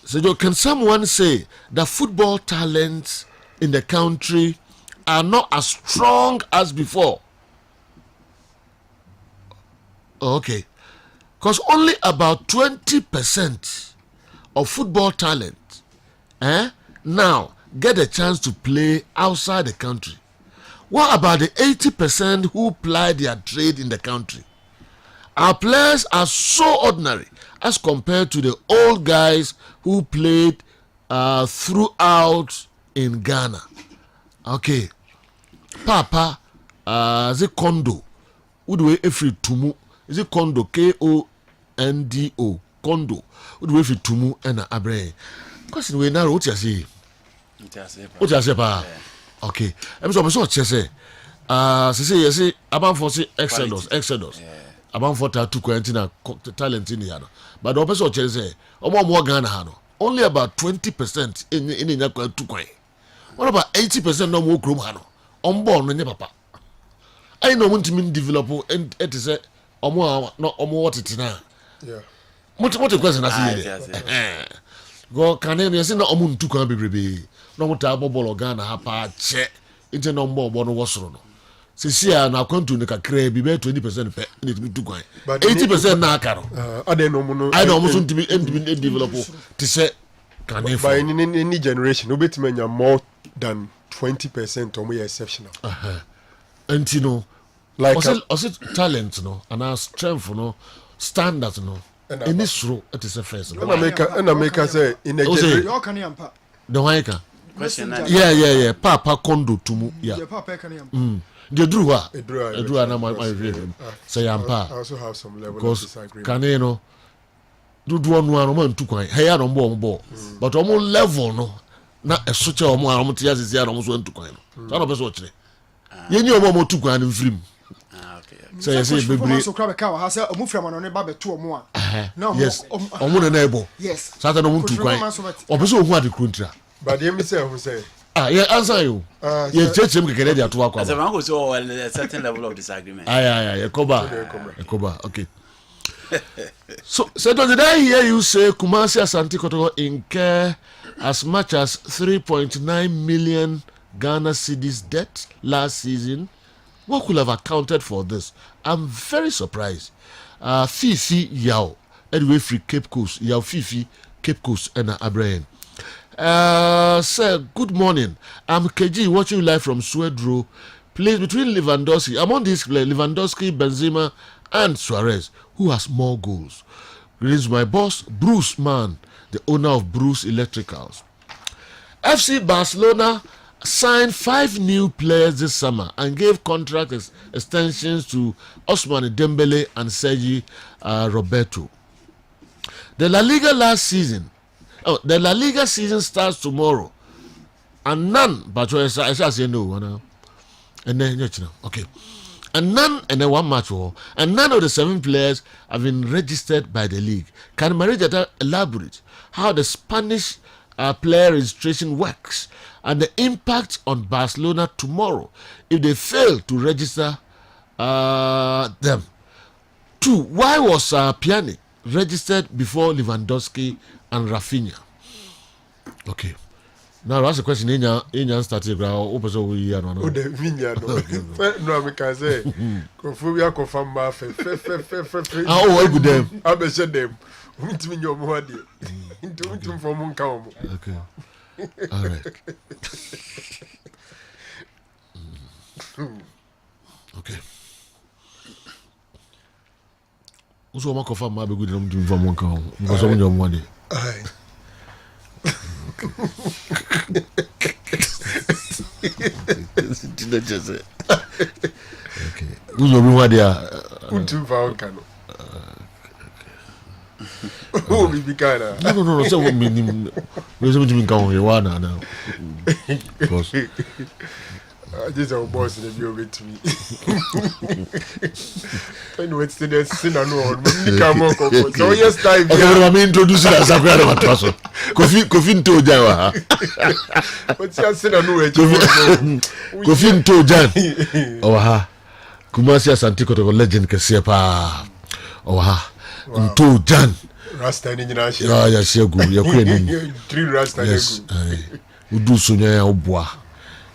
So can someone say that football talents in the country are not as strong as before. Okay. Because only about 20% of football talent now get a chance to play outside the country. What about the 80% who ply their trade in the country? Our players are so ordinary as compared to the old guys who played throughout in Ghana. Okay. Papa, the condo. Udwe efri tumu. Is it condo? Kondo. Condo. Udwe efri tumu ena abre. Because we now what you say. What you say pa? Okay. I'm so chese. Say about for Exodus. About for two quarantine talent in here. But the person chese. More Ghana hano. Only about 20% in that two coin. What about 80% no more group hano? Unborn no papa. I know want to mean develop and it is a more what it now. Yeah. What the question I say? Go can you say no omun two can be no more table ball Ghana hapa check into no more bono was no. See na kontu ne kakra bi be 20% pe ne tumi two coin. 80% na akaro. I don't know musun to be develop to say can you by any generation obetime more than 20% or more exceptional. And you know, like also talent, no, and our strength, no, standards, no. In this row, it is a first. And America say in a generation. The Waika. Yeah. Papa Kondo to mu. Yeah. The drew na my reading. Say ampa. I also have some level of disagreement. Can you know? Do one man to coin. Hey, I don't ball. But almost level, no. Na a such a more almost as I almost went to coin. None of us watch it. You knew more to coin in film. So you say, baby, so crab a cow has a move from on a baby 2 or more. No, yes, on one enable. Yes, Saturday won't to coin. Or person who had the country. But the say who say, yeah, answer you. You church him get ready to work. As a man who's all a certain level of disagreement. Koba, okay. So did I hear you say Kumasi Asante Kotoko incur as much as 3.9 million Ghana cedis debt last season? What could have accounted for this? I'm very surprised. Fifi Yao, anyway, free Cape Coast, Yao Fifi, Cape Coast, and Abraham. Sir, good morning. I'm KG watching live from Swedro. Please, between Lewandowski, among these players, Lewandowski, Benzema, and Suarez, who has more goals? Greetings, my boss, Bruce Mann, the owner of Bruce Electricals. FC Barcelona signed 5 new players this summer and gave contract extensions to Ousmane Dembele and Sergi Roberto. The La Liga season starts tomorrow, and none. But I shall say no. And then okay, and none. And then one match and none of the 7 players have been registered by the league. Can Marijata elaborate how the Spanish player registration works and the impact on Barcelona tomorrow if they fail to register them? 2. Why was Pjanic registered before Lewandowski and Rafinha? Okay. Now that's a question. In started. Also, we are no. No, I can say. Confirm. Oh, good them. I be said them. Into your body. Into from Monkau. Okay. All right. Okay. Also, I confirm my good them from Monkau because of your money. Okay. Who's your reward there? Unto Valcano. Oh, we kind of. No. So what mean? We're supposed to be going here now. Because this is our boss in the view with me. Anyway, it's the sin I know. So yes, time. Okay, I'm introducing as a grand matter. Kofi to Jawa. What's your sin I know? Kofi to Jan. Oh, Kumasi Asante Kotoko legend Kesepa. Oh, to Jan. Rasta in International. Yeah, good. You're 3 Rasta. Yes. We do Sunya Obwa.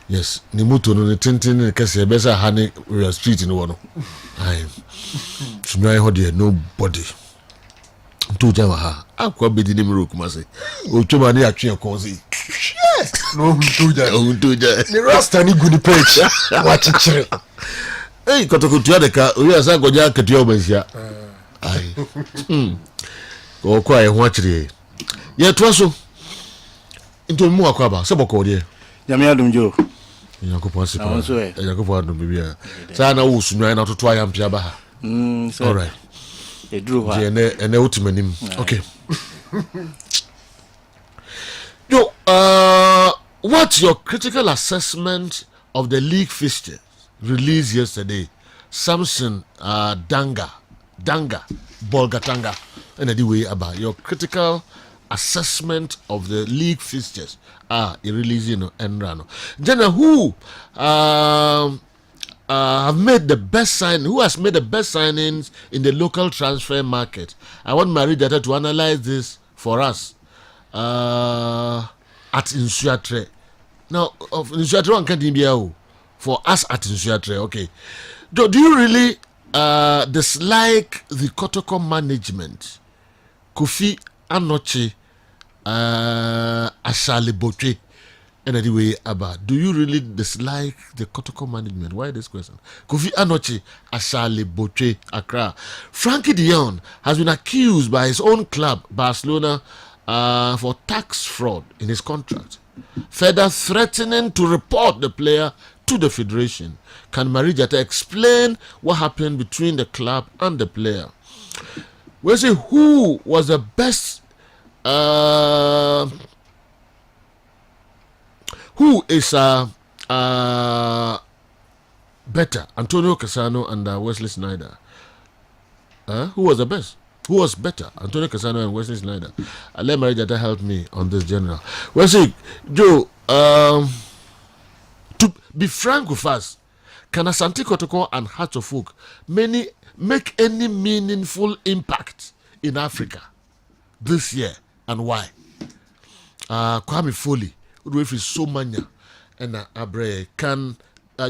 Yes, ni moto no ne tenten ne kese be sa ha ne real street ni wo no. Ai. Sunwai ho de nobody. To jawa ha. Akwa bedi ne mro kuma se. O twoma ne atwe kon se. No Tuja. O Tuja. Ni rasta ni guni page. Wachichire. Hey, kotokutua de ka, oya sa goja ketua obansia. Ai. O kwa e ho akire. Ye to so. Into mu akwa ba, se boko de. Nyame adom jo. Yakopon se pa. Awon so e. Yakopon adom bibia. Sa na wo sunwan na toto ayampia ba ha. So. All right. E duru ha. Je ene utimanim. Okay. Yo, what's your critical assessment of the league fixture released yesterday? Samson Danga, Bolgatanga, and anyway about your critical assessment of the league fixtures. It released, and Rano. Jenna, who have made the best who has made the best signings in the local transfer market? I want Marie Data to analyze this for us. At Insuatre. Now, of Insuatre one can't be for us at Insuatre. Okay. Do you really dislike the Kotoko management? Kofi Anoche Ashali Botre. And anyway, Abba, do you really dislike the Kotoko management? Why this question? Kofi Anoche Ashali Botre Accra. Frankie de Jong has been accused by his own club, Barcelona, for tax fraud in his contract, further threatening to report the player to the federation. Can Marijata explain what happened between the club and the player? We'll see who was the best, who is better, Antonio Cassano and Wesley Sneijder. Who was the best? Who was better, Antonio Cassano and Wesley Sneijder? Let Marijata help me on this general. Well, see, Joe, to be frank with us, can Asante Kotoko and Hearts of Oak make any meaningful impact in Africa this year, and why? Kwame Foley, Udwefi Somanya, and Abre, can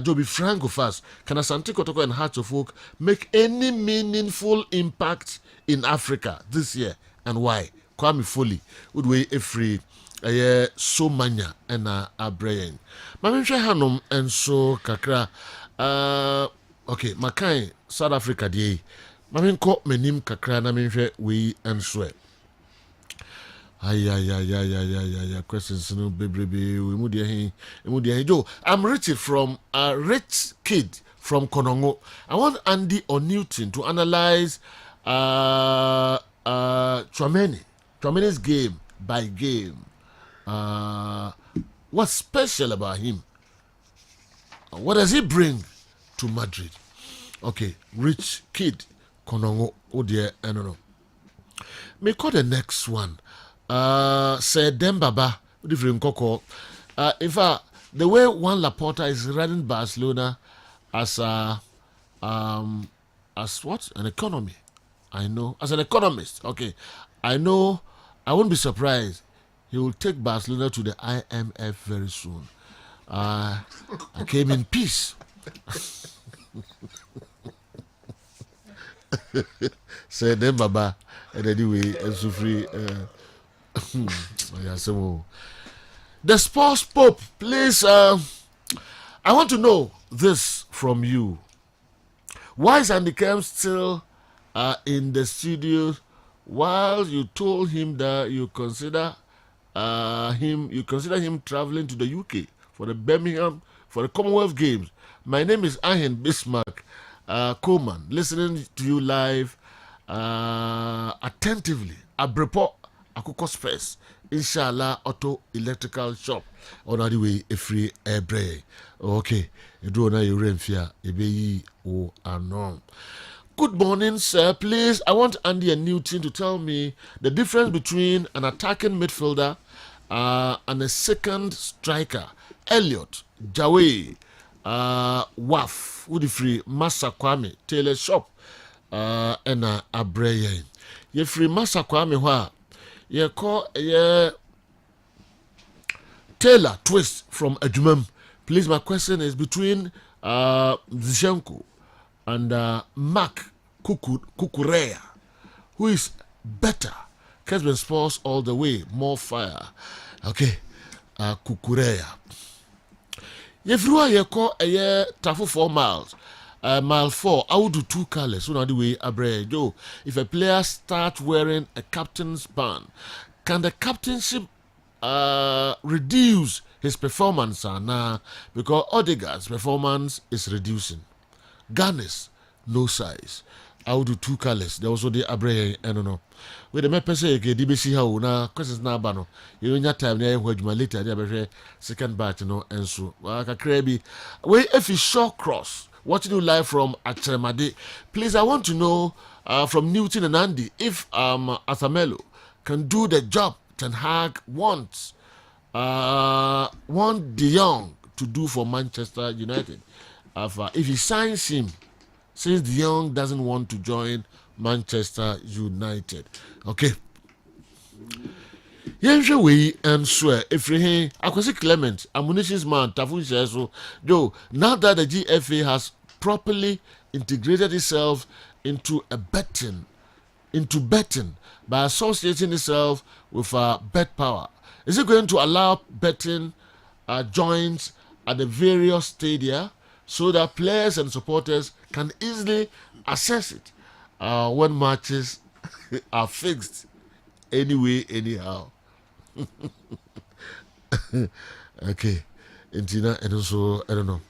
Joe, be frank with us, can Asante Kotoko and Hearts of Oak make any meaningful impact in Africa this year, and why? Kwame Foley, Udwe Efri, Somanya, and Abre. Mamisha Hanum, and so Kakra. Okay, Makai, South Africa, de. Mamin ko menim kakra na menhwe we and swear. Ay, questions no bebrebe we mu de Joe, I'm Richard from Rich Kid from Konongo. I want Andy or Newton to analyze Chouameni's game by game. What's special about him? What does he bring to Madrid? Okay, Rich Kid Konongo. Oh dear, I don't know. May call the next one. Say Dembaba, different Coco. In fact, the way Juan Laporta is running Barcelona as what? An economy. I know. As an economist, okay. I know. I won't be surprised. He will take Barcelona to the IMF very soon. I came in peace. Say them Baba, and anyway, and so free. The sports pope, please. I want to know this from you. Why is Andy Kemp still in the studio while you told him that you consider him traveling to the UK for the Birmingham, for the Commonwealth Games? My name is Ahen Bismarck Coleman, listening to you live attentively. Abrepo Akoko Space, Inshallah Auto Electrical Shop, on the way a free air bray. Okay, you do na you renfia, ebe o anon. Good morning, sir. Please, I want Andy and Newton to tell me the difference between an attacking midfielder and a second striker. Elliot, Jawe, Waf, Udifree, Massa Kwame, Taylor Shop, and Abreye. Ye free Massa Kwame wa ye call ye Taylor Twist from Adjumam. Please, my question is between Zichenko and Mark Kukurea. Who is better? Kessben Sports all the way, more fire. Okay, Kukurea. Yefruwa yeko eye tafu 4 miles. Mile 4, I would do 2 colors. So now the way Abre Joe. If a player starts wearing a captain's band, can the captainship reduce his performance now? Because Odegaard's performance is reducing. Garnis, no size. I would do 2 colors. There also the Abre, I don't know. With the map say DBC how na questions na bano. You know time na ehwe juma later dey second batch no enso. Wa kakra bi. We if you short cross watching you live from Atremade. Please, I want to know from Newton and Andy if Athamelo can do the job Ten Hag wants want De Jong to do for Manchester United. If he signs him, since De Jong doesn't want to join Manchester United. Okay. Yenhwe we and swear if he Akwasi Clement, ammunitions man, Tafu so Joe, now that the GFA has properly integrated itself into betting by associating itself with bet power, is it going to allow betting joints at the various stadia so that players and supporters can easily access it when matches are fixed anyway, anyhow? Okay, Intina, and also I don't know.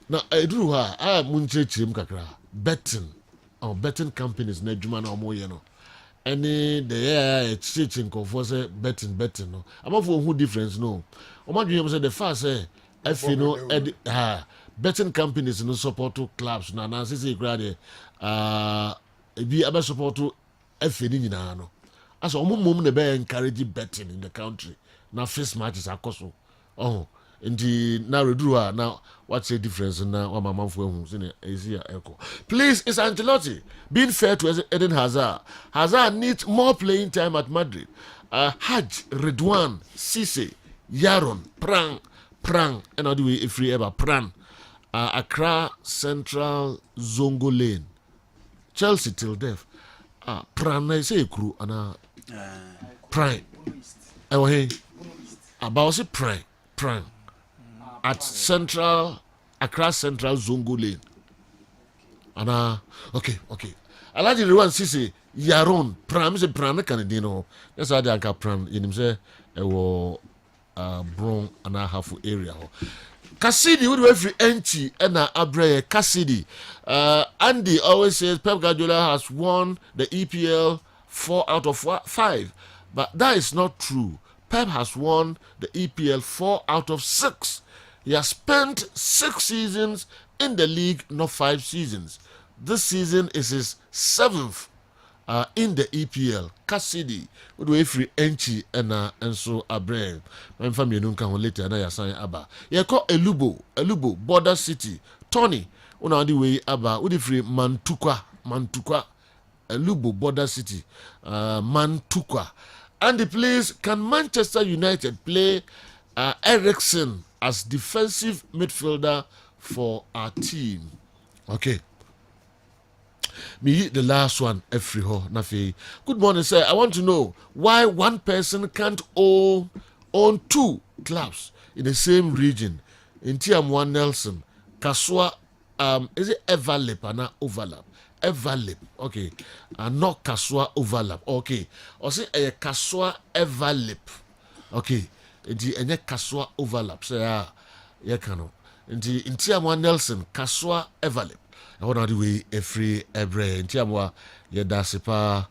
Now I do I am munchechim kakra betting or betting companies na juma na omo ye no. Any the teaching for say betting no. I'm not for who difference no. Omo dwen say the first say if you know betting companies no support to clubs na say grade bi aba support to if ni nyina no. As mum na be encourage betting in the country. Now first matches are so. Oh, in the now redua now what's the difference now? What my mom for who's in Asia echo. Please, it's Ancelotti being fair to Eden Hazard. Hazard needs more playing time at Madrid. Haj, Redwan, Cisse, Yaron, Prang, and how do we if we ever Pran, Accra Central Zongo Lane, Chelsea till death. Pran I say crew and Prime. Hey, about say Prime at Central Accra Central Zongo Lane. And okay. I like the one see Yaron Pram is a Pran Canadino. That's how they are Pran. You know say Bron and a half area. Cassidy would every empty and Abre Cassidy. Andy always says Pep Guardiola has won the EPL 4 out of 5. But that is not true. Pep has won the EPL 4 out of 6. He has spent 6 seasons in the league, not 5 seasons. This season is his 7th in the EPL. Cassidy would do every entry and so Abraham. My family nunca later and I assign Abba. You call Elubo, Border City. Tony, on the way Abba, would free Mantukwa, Elubo, Border City, Mantukwa. And the place, can Manchester United play Eriksen as defensive midfielder for our team? Okay. Me the last one, Efriho Nafi. Good morning, sir. I want to know why one person can't own 2 clubs in the same region. In TM1 Nelson, Kaswa, is it Everlap and not overlap? Everlap, okay. Not Kaswa overlap, okay. Or say a Kaswa Everlap, okay. And Kaswa overlap, so yeah, cano. In TM1 Nelson, Kaswa Everlap. I want to do every in Tiamwa Yadasipa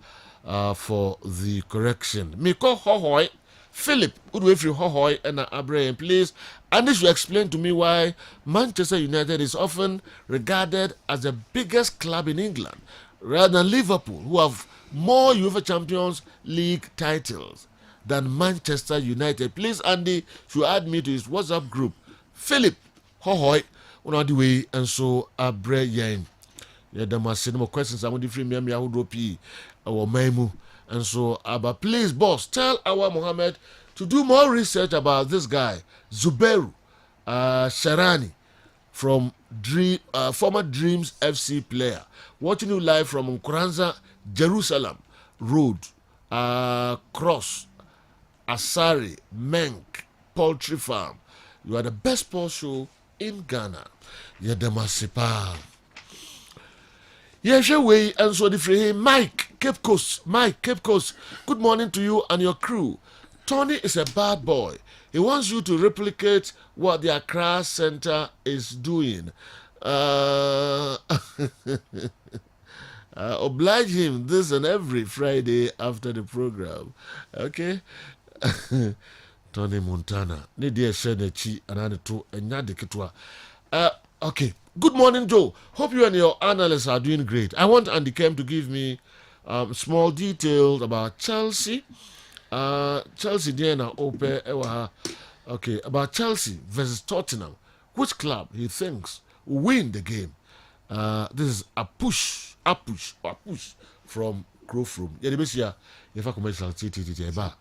for the correction. Miko Hohoy, Philip, would do every Hohoy and Abraham, please. And this will explain to me why Manchester United is often regarded as the biggest club in England, rather than Liverpool, who have more UEFA Champions League titles than Manchester United. Please, Andy, should add me to his WhatsApp group. Philip Hohoy. On the way and so Abre Yen. Yeah, there must be more questions. I want to free me I would rope our memu. And so but please, boss, tell our Mohammed to do more research about this guy, Zubairu. Sharani from former Dreams FC player. Watching you live from Nkuranza, Jerusalem Road, Cross, Asari, Menk, Poultry Farm. You are the best sports show in Ghana. You're the Masipa. Yes, way and so the free Mike, Cape Coast. Mike, Cape Coast. Good morning to you and your crew. Tony is a bad boy. He wants you to replicate what the Accra Center is doing. Oblige him this and every Friday after the program. Okay? Tony Montana. Okay. Good morning, Joe. Hope you and your analysts are doing great. I want Andy Kem to give me small details about Chelsea. Chelsea Diana Ope Ewaha. Okay, about Chelsea versus Tottenham. Which club he thinks will win the game? This is a push from Grove Room. Yeah, the best year if I commercial TTT ba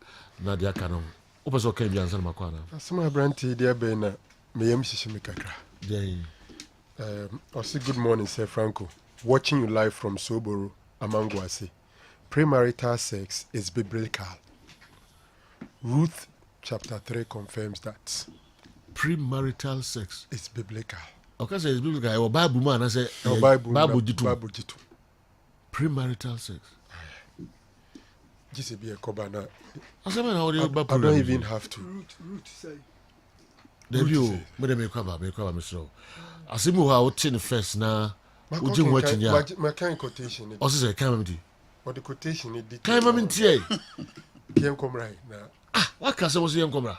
na dia kanom. Opa so kan bi ansa na makwana. Asema branti dia be na meyam shishimi kakra. Also good morning, Sir Franco. Watching you live from Soboro, Amangwasi. Premarital sex is biblical. Ruth chapter 3 confirms that. Premarital sex is biblical. Okay, so it's biblical. Your Bible man, I say Bible jitu. Premarital sex. Just be a kobana. I don't even have to. Root say. Debut, but me kwaba so. Asimu ha wotin first na ujin watching ya. My kind quotation. Also say kan mamdi. What the quotation it did. Kan mamdi Kem kom right now. What can say was yen komra?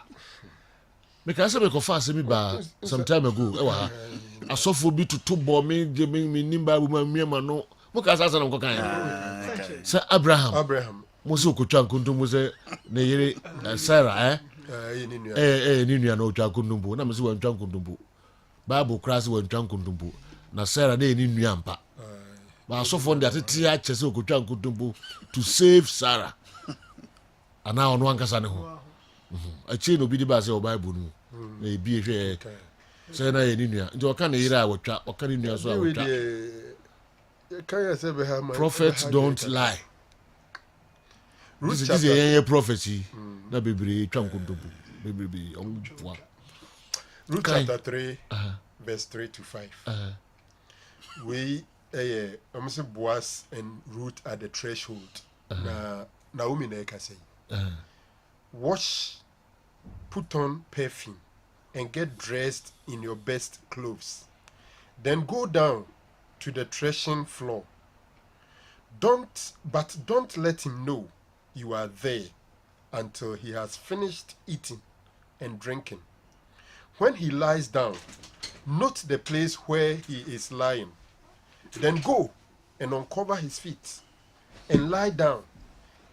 Me can say me ko fa me ba some time ago. E wa ha. Asofo bi to bo me nimba bu ma no. Mo ka sa na ko kan. Say Abraham. Mo se okotwa nkonto mo se ne yere Sarah ni nua na otwa nkonto na me se wantwa nkonto. Bible class wantwa nkonto. Na Sarah na ni nua mpa. Ba asofo ndi atete a chese okotwa nkonto to save Sarah. Ana ono ankasa ne ho. Achi no bi di ba se o Bible nu. Na ebi ehwe say na ye ni nua. Nti o ka na yere a wotwa, o ka ni nua so a wotwa. Prophets don't lie. This is a prophecy. Na bebre twa nkontompo. Bebre on. Ruth chapter 3 verse 3 to 5. We almost Boaz and Ruth at the threshold. Na Naomi na ka say. Wash, put on perfume and get dressed in your best clothes. Then go down to the threshing floor. Don't let him know you are there until he has finished eating and drinking. When he lies down, note the place where he is lying. Then go and uncover his feet and lie down.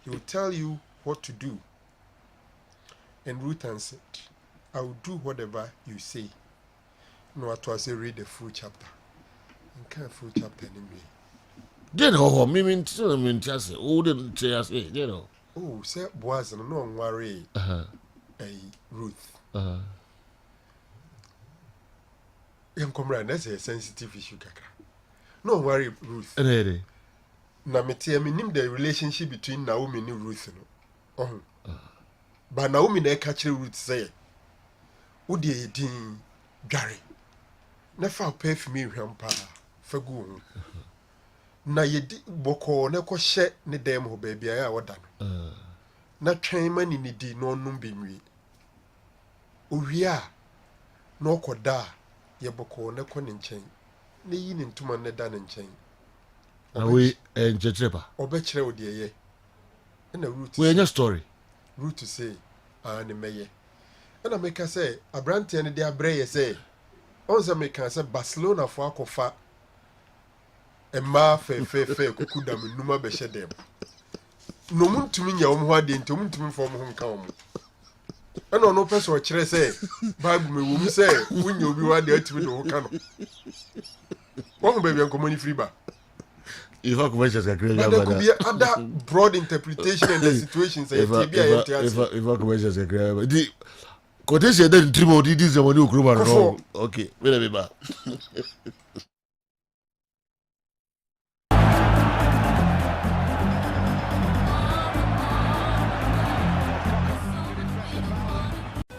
He will tell you what to do. And Ruth answered, I will do whatever you say. No, I was read the full chapter. And can't full chapter anyway. Just Oh, say Boaz no worry. Ruth. Young comrade, that's a sensitive issue, kaka. No worry, Ruth. Na metie me nim the relationship between Naomi and Ruth no. But Naomi na catch Ruth say, "Udi edin dware. Na fa perfume hwam pa fagu." Na yedi boko na ko hye ne dem ho ba bia ya woda no. Na twen mani ni di no num benwi. Ohia na okoda ye boko na ko ne nchen. Ne yi ne ntuma ne da ne nchen. We enjetreba. Obekire odi eye. Na Ruth. We enya story. Ruth to say, ne meye. And I make her say, a branty and the abre say, also make her say Barcelona for akofa. E ma fe kukudam numa beshe dem. No mun to me ya omwade nti mun to me for mo nka omo. And no person o kire say, Bible me wo mu say, wunya obi wade atimi do ka no. One baby and community free ba. If I could just agree, there could be other broad interpretation in the situation. If I could just agree, Quotation then Trimo did this when you grew wrong. Okay, wait a minute.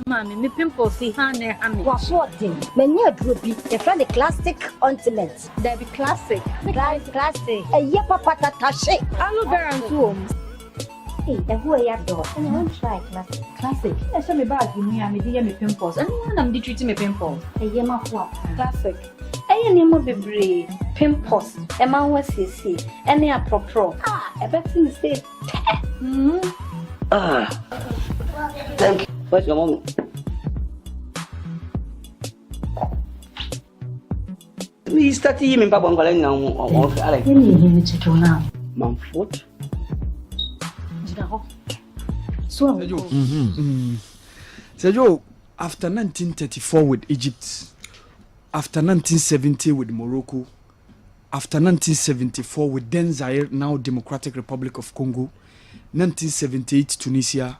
Mommy, me pimples see honey. What's what thing? Many a group be a friend classic ointment. They be classic. Classic. A yepa patatache. Aloe vera and home. Hey, and who are you door? And I won't try classic. I show me bag in me and me pimples. And I'm treating me pimples. A yema what? Classic. I name of be pimples. A man was see. And they are pro. A better thing say. Thank you. Where's your mom? We started him in Papa Ngalen now. Let me hear you to now. Mumford. So, Sergio, after 1934 with Egypt, after 1970 with Morocco, after 1974 with then Zaire, now Democratic Republic of Congo, 1978 Tunisia,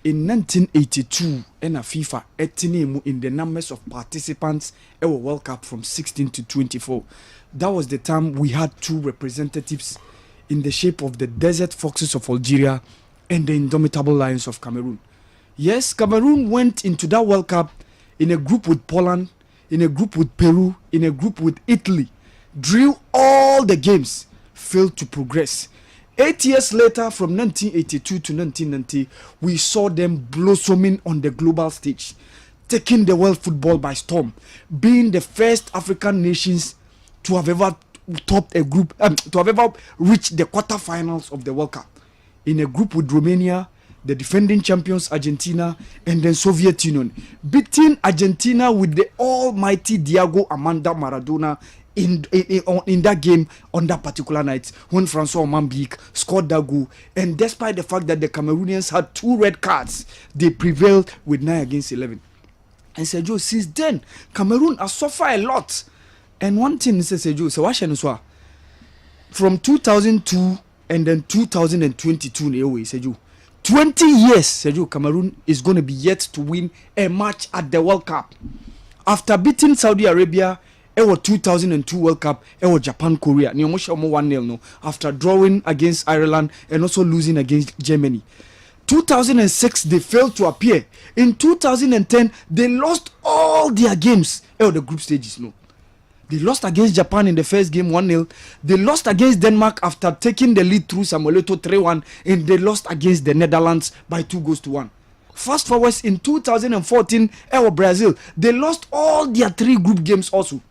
in 1982, FIFA etini in the numbers of participants at World Cup from 16 to 24. That was the time we had two representatives in the shape of the Desert Foxes of Algeria and the Indomitable Lions of Cameroon. Yes, Cameroon went into that World Cup in a group with Poland, in a group with Peru, in a group with Italy, drew all the games, failed to progress. 8 years later, from 1982 to 1990, we saw them blossoming on the global stage, taking the world football by storm, being the first African nations to have ever topped a group, to have ever reached the quarterfinals of the World Cup, in a group with Romania, the defending champions Argentina, and then Soviet Union, beating Argentina with the almighty Diego Armando Maradona in that game on that particular night when Francois Mambique scored that goal. And despite the fact that the Cameroonians had 2 red cards, they prevailed with 9 against 11. And Sergio, since then, Cameroon has suffered a lot. And one thing is, Sergio, so what from 2002 and then 2022, Sergio, 20 years, Sergio, Cameroon is going to be yet to win a match at the World Cup. After beating Saudi Arabia, it was 2002 World Cup, it was Japan, Korea. 1-0 no, after drawing against Ireland and also losing against Germany. 2006, they failed to appear. In 2010, they lost all their games. The group stages, no. They lost against Japan in the first game 1-0. They lost against Denmark after taking the lead through Samuel Eto'o 3-1. And they lost against the Netherlands by 2-1. Fast forward in 2014, Brazil. They lost all their 3 group games also.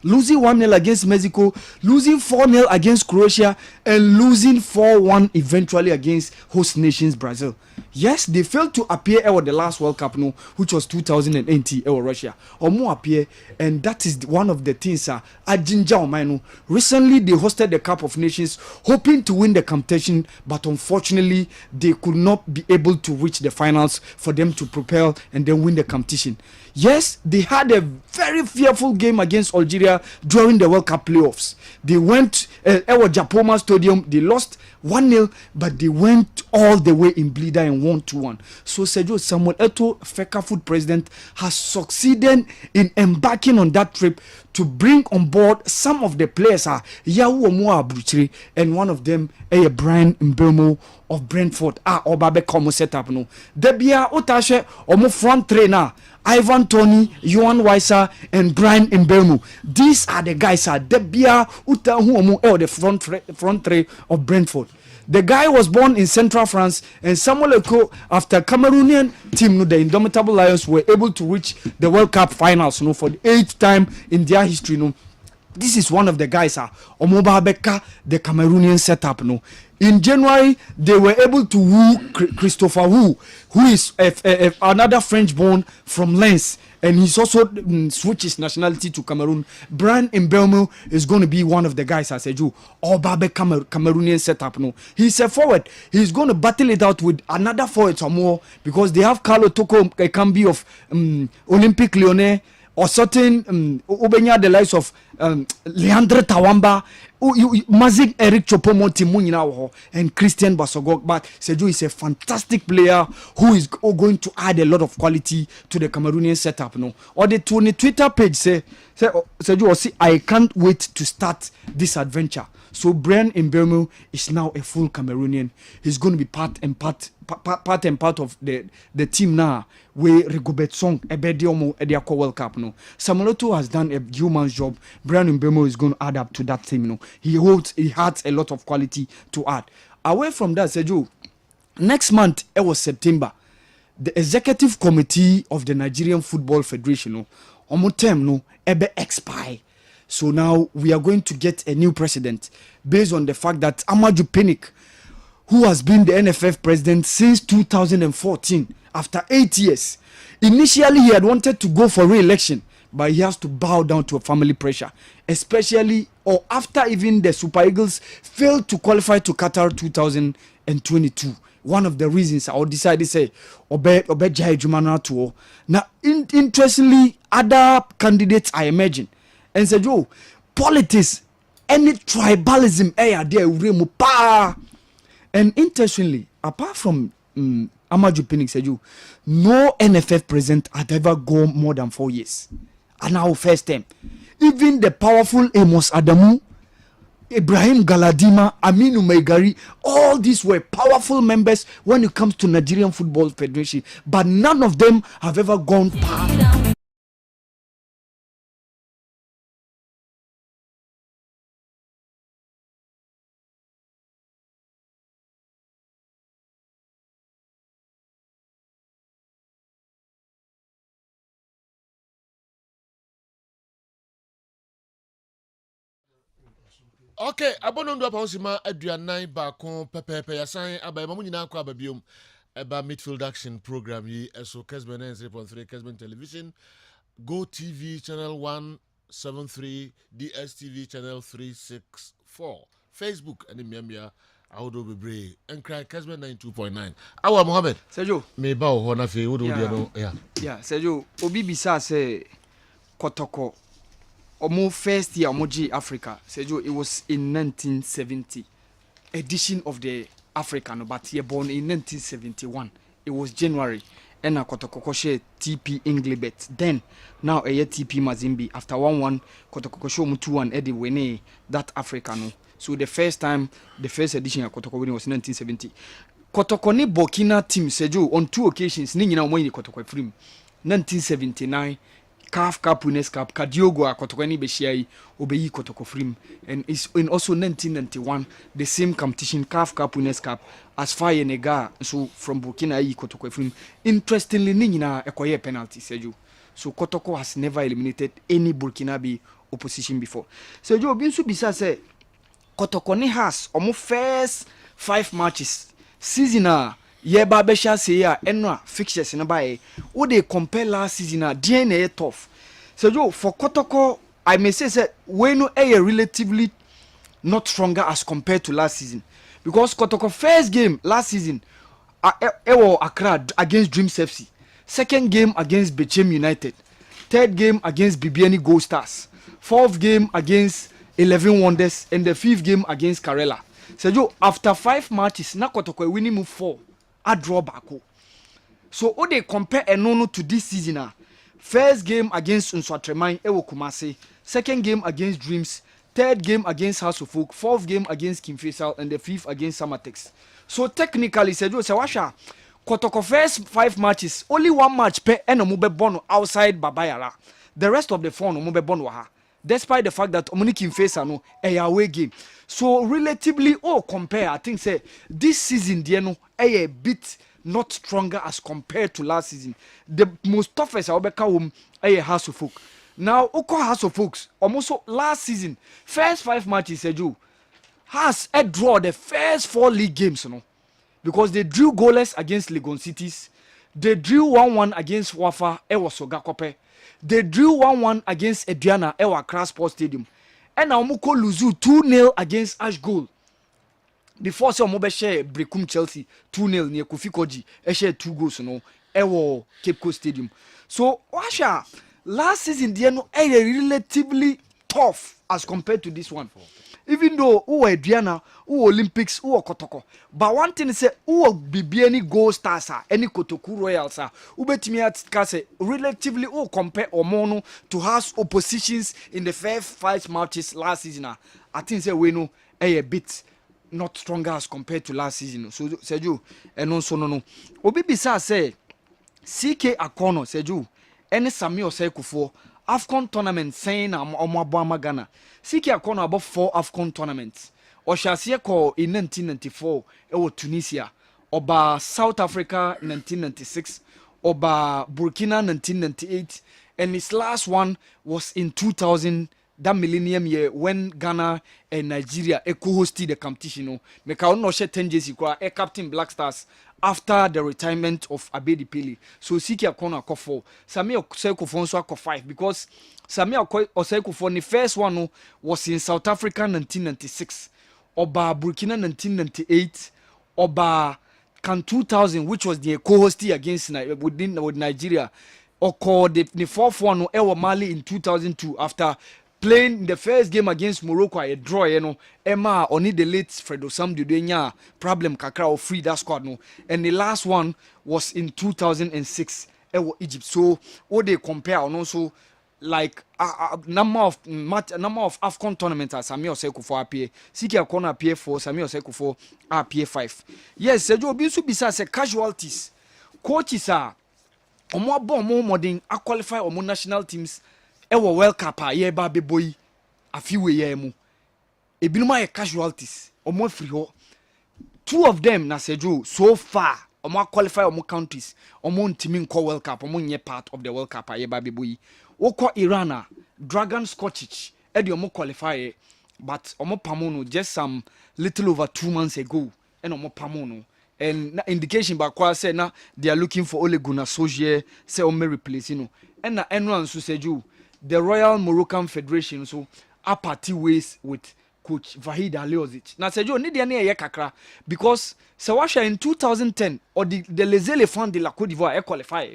Losing 1-0 against Mexico, losing 4-0 against Croatia, and losing 4-1 eventually against host nations Brazil. Yes, they failed to appear at the last World Cup, no, which was 2018 Russia. Or more appear, and that is one of the things. Recently, they hosted the Cup of Nations, hoping to win the competition, but unfortunately, they could not be able to reach the finals for them to propel and then win the competition. Yes, they had a very fearful game against Algeria during the World Cup playoffs. They went Japoma Stadium, they lost 1-0, but they went all the way in Bleeder and won 2-1. So Sergio, Samuel Eto'o, FECAFOOT president, has succeeded in embarking on that trip to bring on board some of the players, and one of them, Brian Mbeumo of Brentford, Obabe Komo setup no. Debia Otashe, Omo front trainer, Ivan Toney, Johan Weiser, and Brian Mbeumo. These are the guys. Debia Utahu Omo, the front three of Brentford. The guy was born in Central France, and Samuel Eto'o, after Cameroonian team, the Indomitable Lions, were able to reach the World Cup finals, for the 8th time in their history. This is one of the guys, Omoba Beka, the Cameroonian setup. In January, they were able to woo Christopher Wu, who is another French born from Lens, and he's also switched his nationality to Cameroon. Brian Mbeumo is going to be one of the guys, I said, Obabe Cameroonian setup. He's a forward. He's going to battle it out with another forward some more, because they have Carlo Toko Ekambi of Olympique Lyonnais, or certain Ubenya, the likes of Leandre Tawamba, Mazik Eric Choupo-Moting mu nyina wo ho and Christian Basogog, but Sergio is a fantastic player who is going to add a lot of quality to the Cameroonian setup no. Or the Twitter page say Sergio say I can't wait to start this adventure. So Brian Mbeumo is now a full Cameroonian. He's going to be part and part of the team now. Where Rigobert Song Ebediomo Ediako World Cup no. Samaloto has done a human job. Brian Mbeumo is going to add up to that team no. He has a lot of quality to add. Away from that, Sergio, next month it was September. The executive committee of the Nigerian Football Federation no, omo term no ebe expire. So now we are going to get a new president based on the fact that Amaju Pinnick, who has been the NFF president since 2014, after 8 years. Initially, he had wanted to go for re-election, but he has to bow down to a family pressure, especially or after even the Super Eagles failed to qualify to Qatar 2022. One of the reasons I decided to say, Obe Jai Jumana to. Now, interestingly, other candidates are emerging. And said, "Yo, politics, any tribalism, there, and interestingly, apart from Amaju Pinnick said, "You, no NFF president had ever gone more than 4 years, and now first time. Even the powerful Amos Adamu, Ibrahim Galadima, Aminu Meigari, all these were powerful members when it comes to Nigerian Football Federation, but none of them have ever gone past." Okay, abono ndo apa onsima aduanan ba kon pepepe yasan aba mamu nyina akwa ababiom eba midfield action program yi eso Kessben 3.3 Kessben television, Go TV channel 173, DSTV channel 364, Facebook and miamia ahodo bebre enkra Kessben 92.9. Awa Mohammed Sergio me ba ho na fe wodo dia no yeah Sergio obi bisa say Kotoko Omo first year Omoji Africa, Sergio, it was in 1970 edition of the African, but he born in 1971. It was January. And a Kotokokoshe TP Englibet. Then now a TP Mazimbi. After 1-1, Kotokokosho Mutu Eddie Wene that African. So the first time, the first edition of Kotoko was 1970. Kotokoni Burkina team Sergio on 2 occasions. Nina Moini Kotoko Frim 1979. CAF Cup Winners Cup Kadiogo Kotokoni Beshiai Obeyi Kotoko Frim, and it's in also 1991 the same competition CAF Cup Winners Cup as far Nega so from Burkina Kotoko Frim. Interestingly Nina acquire penalty Sergio. So Kotoko has never eliminated any Burkinabe opposition before. Sergio Binsu Bisa say Kotokoni has almost first 5 matches season Yeba Besha say enra fixtures in a would they compare last season DNA tough. So for Kotoko, I may say we no a relatively not stronger as compared to last season. Because Kotoko first game last season Accra against Dreams FC. Second game against Bechem United. Third game against Bibiani Gold Stars. Fourth game against 11 Wonders, and the 5th game against Karela. So after 5 matches, na Kotoko winning move 4. A draw back. So when they compare Enono to this season, first game against Nswatremai Ewo Kumasi, second game against Dreams, third game against House of Folk, 4th game against Kim Faisal, and the 5th against Samatex. So technically, Sergio Sawasha, Kotoko first 5 matches, only 1 match per Enomube Bono outside Babayara. The rest of the 4 no Mube Bono ha. Despite the fact that Omuni Kim Faisal no a away game. So relatively compare, I think say this season no a bit not stronger as compared to last season. The most toughest Obeka a House of Folk. Now Oko House of Folks almost last season first 5 matches Sergio has a draw the first 4 league games because they drew goalless against Legon Cities. They drew 1-1 against Wafa Ewa Sogakope. They drew 1-1 against Ediana Ewa Accra Sports Stadium. And now Muko Luzu 2-0 against Ash Goal. Before so Mobe share Brekum Chelsea 2-0 near Kofi Koji. Share 2 goals Ewa Cape Coast Stadium. So Washa last season they are relatively tough as compared to this one. even though who Adriana, who Olympics, who Kotoko. But one thing is say who be any gold stars any Kotoku Royals who bet me at say relatively who compare Omono to has oppositions in the first 5 matches last season. I think say we know a bit not stronger as compared to last season. So Sergio and also no. Obi bisa say CK Akono Sergio any Sami Osei AFCON tournament saying Omwabama Ghana. CK Akono about 4 AFCON tournaments. Oshasiye ko in 1994 ewo Tunisia. Oba South Africa 1996. Oba Burkina 1998. And his last one was in 2000. That millennium year when Ghana and Nigeria co-hosted the competition. Meka no share 10 years a captain Black Stars after the retirement of Abedi Pele. So Siki Akono ako 4. Sami Osei so ako 5 because Sami Osei the first one was in South Africa 1996. Oba Burkina 1998. Oba Can 2000 which was the co-hosting against with Nigeria. Oko the 4th one Ewa Mali in 2002 after playing the first game against Morocco, a draw, Emma only the late Fredo Sam Dudenya problem kakra or free that squad and the last one was in 2006 Egypt. So what they compare and also like number of AFCON tournaments as Sami Osei Kufuor appear, Siki Akono appear 4, Sami Osei Kufuor appear 5. Yes, Sergio Obisu bisa say casualties, coaches are omo bon mo modern a qualify omo national teams. Ewo World Cup ye ba be boy afiwe ye mu ebinuma ye casualties omo free ho 2 of them na Sergio so far omo qualify omo countries omo ntimi nko World Cup omo nye part of the World Cup ye ba be boy woko Iran Dragon Scottish e de omo qualify but omo pamono just some little over 2 months ago and omo pamono and indication ba kwa say na they are looking for Ole Gunnar Solskjaer say omo replace and na enwan so Sergio the Royal Moroccan Federation so a party ways with coach Vahid Aliozic. Now Sergio need any kakra because Sawasha in 2010 or the Les Elephants de la Côte d'Ivoire qualify.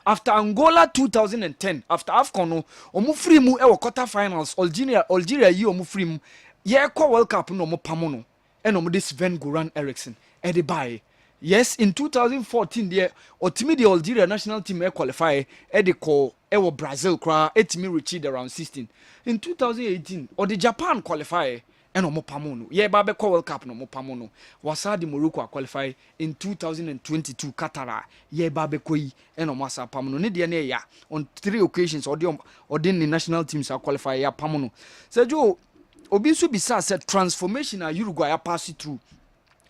After Angola 2010 after AFCON omu free mu e quarter finals Algeria yi omu free mu ye ko World Cup no mo pamono e no mo this Sven Goran Eriksson e de buy. Yes, in 2014 there otimi the Algeria national team qualify e de call ewo Brazil kra etimi reached around 16. In 2018 or the Japan qualify and omo pamono ye ba be call World Cup no mo pamono wasa the Morocco qualify in 2022 Qatar ye ba be koi and omo asa pamono ne de na ya on 3 occasions or the national teams are qualify ya pamono. Sergio obi so bisa said transformation Uruguay pass through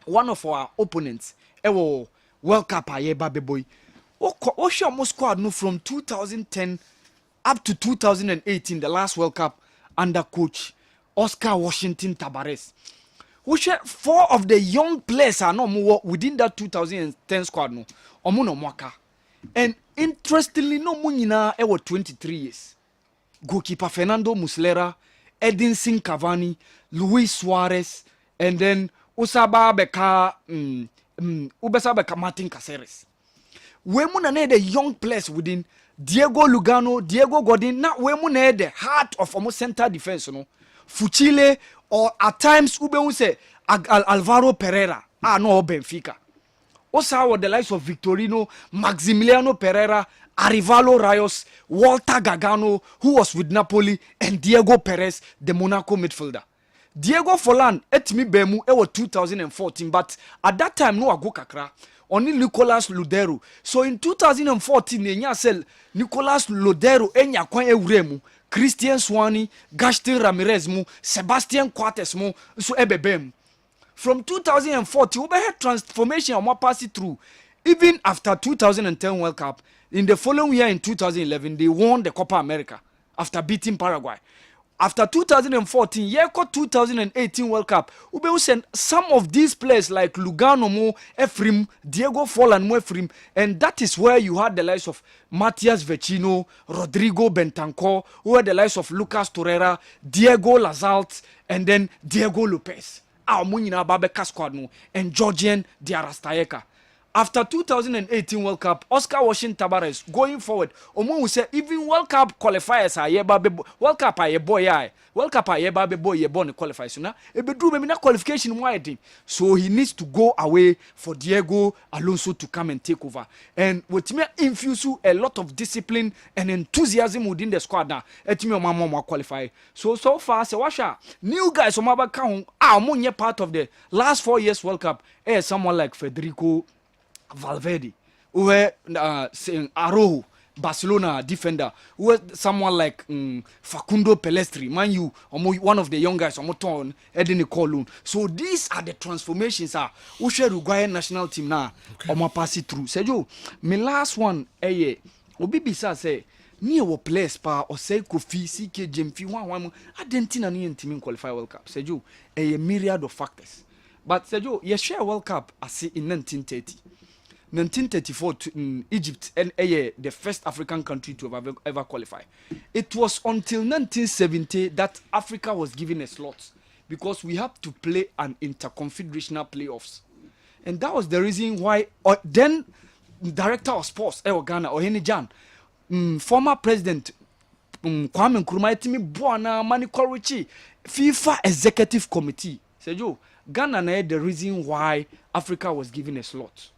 one of our opponents ewo World Cup ye ba be boy o show mo squad no from 2010 up to 2018 the last World Cup under coach Oscar Washington Tabares. We share 4 of the young players are no more within that 2010 squad no omo no mwaka. And interestingly no mo nyina ewo 23 years. Goalkeeper Fernando Muslera, Edinson Cavani, Luis Suarez, and then Usaba Beka Martin Caceres. We muna ne the young players within Diego Lugano, Diego Godin, na we muna the heart of almost center defense, Fuchile, or at times ube say Alvaro Pereira, no Benfica. Also the likes of Victorino, Maximiliano Pereira, Arivalo Rayos, Walter Gargano, who was with Napoli, and Diego Perez, the Monaco midfielder. Diego Forlan etimi bemu ewo 2014, but at that time no ago kakra. Only Nicolas Lodero. So in 2014, enya sel Nicolas Lodero enya kwan ewuremu, Christian Swani, Gaston Ramirez mu, Sebastian Coates mu, so ebebem. From 2014, we had transformation on what pass it through. Even after 2010 World Cup, in the following year in 2011, they won the Copa America after beating Paraguay. After 2014, year 2018 World Cup, we send some of these players like Lugano Mo, Ephraim, Diego Forlan Mo Ephraim, and that is where you had the likes of Matias Vecino, Rodrigo Bentancur, who had the likes of Lucas Torreira, Diego Lazalt, and then Diego Lopez. Our Munina Babeka squad no, and Georgian Diarastayeka. after 2018 World Cup, Oscar Washington Tabares going forward, Omo will say even World Cup qualifiers are yeba World Cup are boy World Cup are yeba boy born qualifiers na e be do me na qualification wide. So he needs to go away for Diego Alonso to come and take over. And with me infuse a lot of discipline and enthusiasm within the squad now. Etimi o mama qualify. So far say washa new guys o maba kan omo part of the last 4 years World Cup. Someone like Federico Valverde, who were Arojo, Barcelona defender, who were someone like Facundo Pelestri, man you, one of the young guys, Omoton, Edini Kolun. So these are the transformations. Ushe Uruguayan national team now, Oma pass it through. Sejo, my last one, Obi Bisa say, ni wo players pa or say Kofi, CK, Jemfi, one, Argentina ni team qualify World Cup. Sejo, a myriad of factors. But Sejo, you share World Cup as in 1930. 1934 in Egypt and the first African country to have ever qualify. It was until 1970 that Africa was given a slot because we have to play an interconfederational playoffs. And that was the reason why then director of sports Ghana Ohene Jan, former president Kwame Nkrumah etimi Bwana Mani Korichi, FIFA executive committee. Sejo, Ghana na the reason why Africa was given a slot.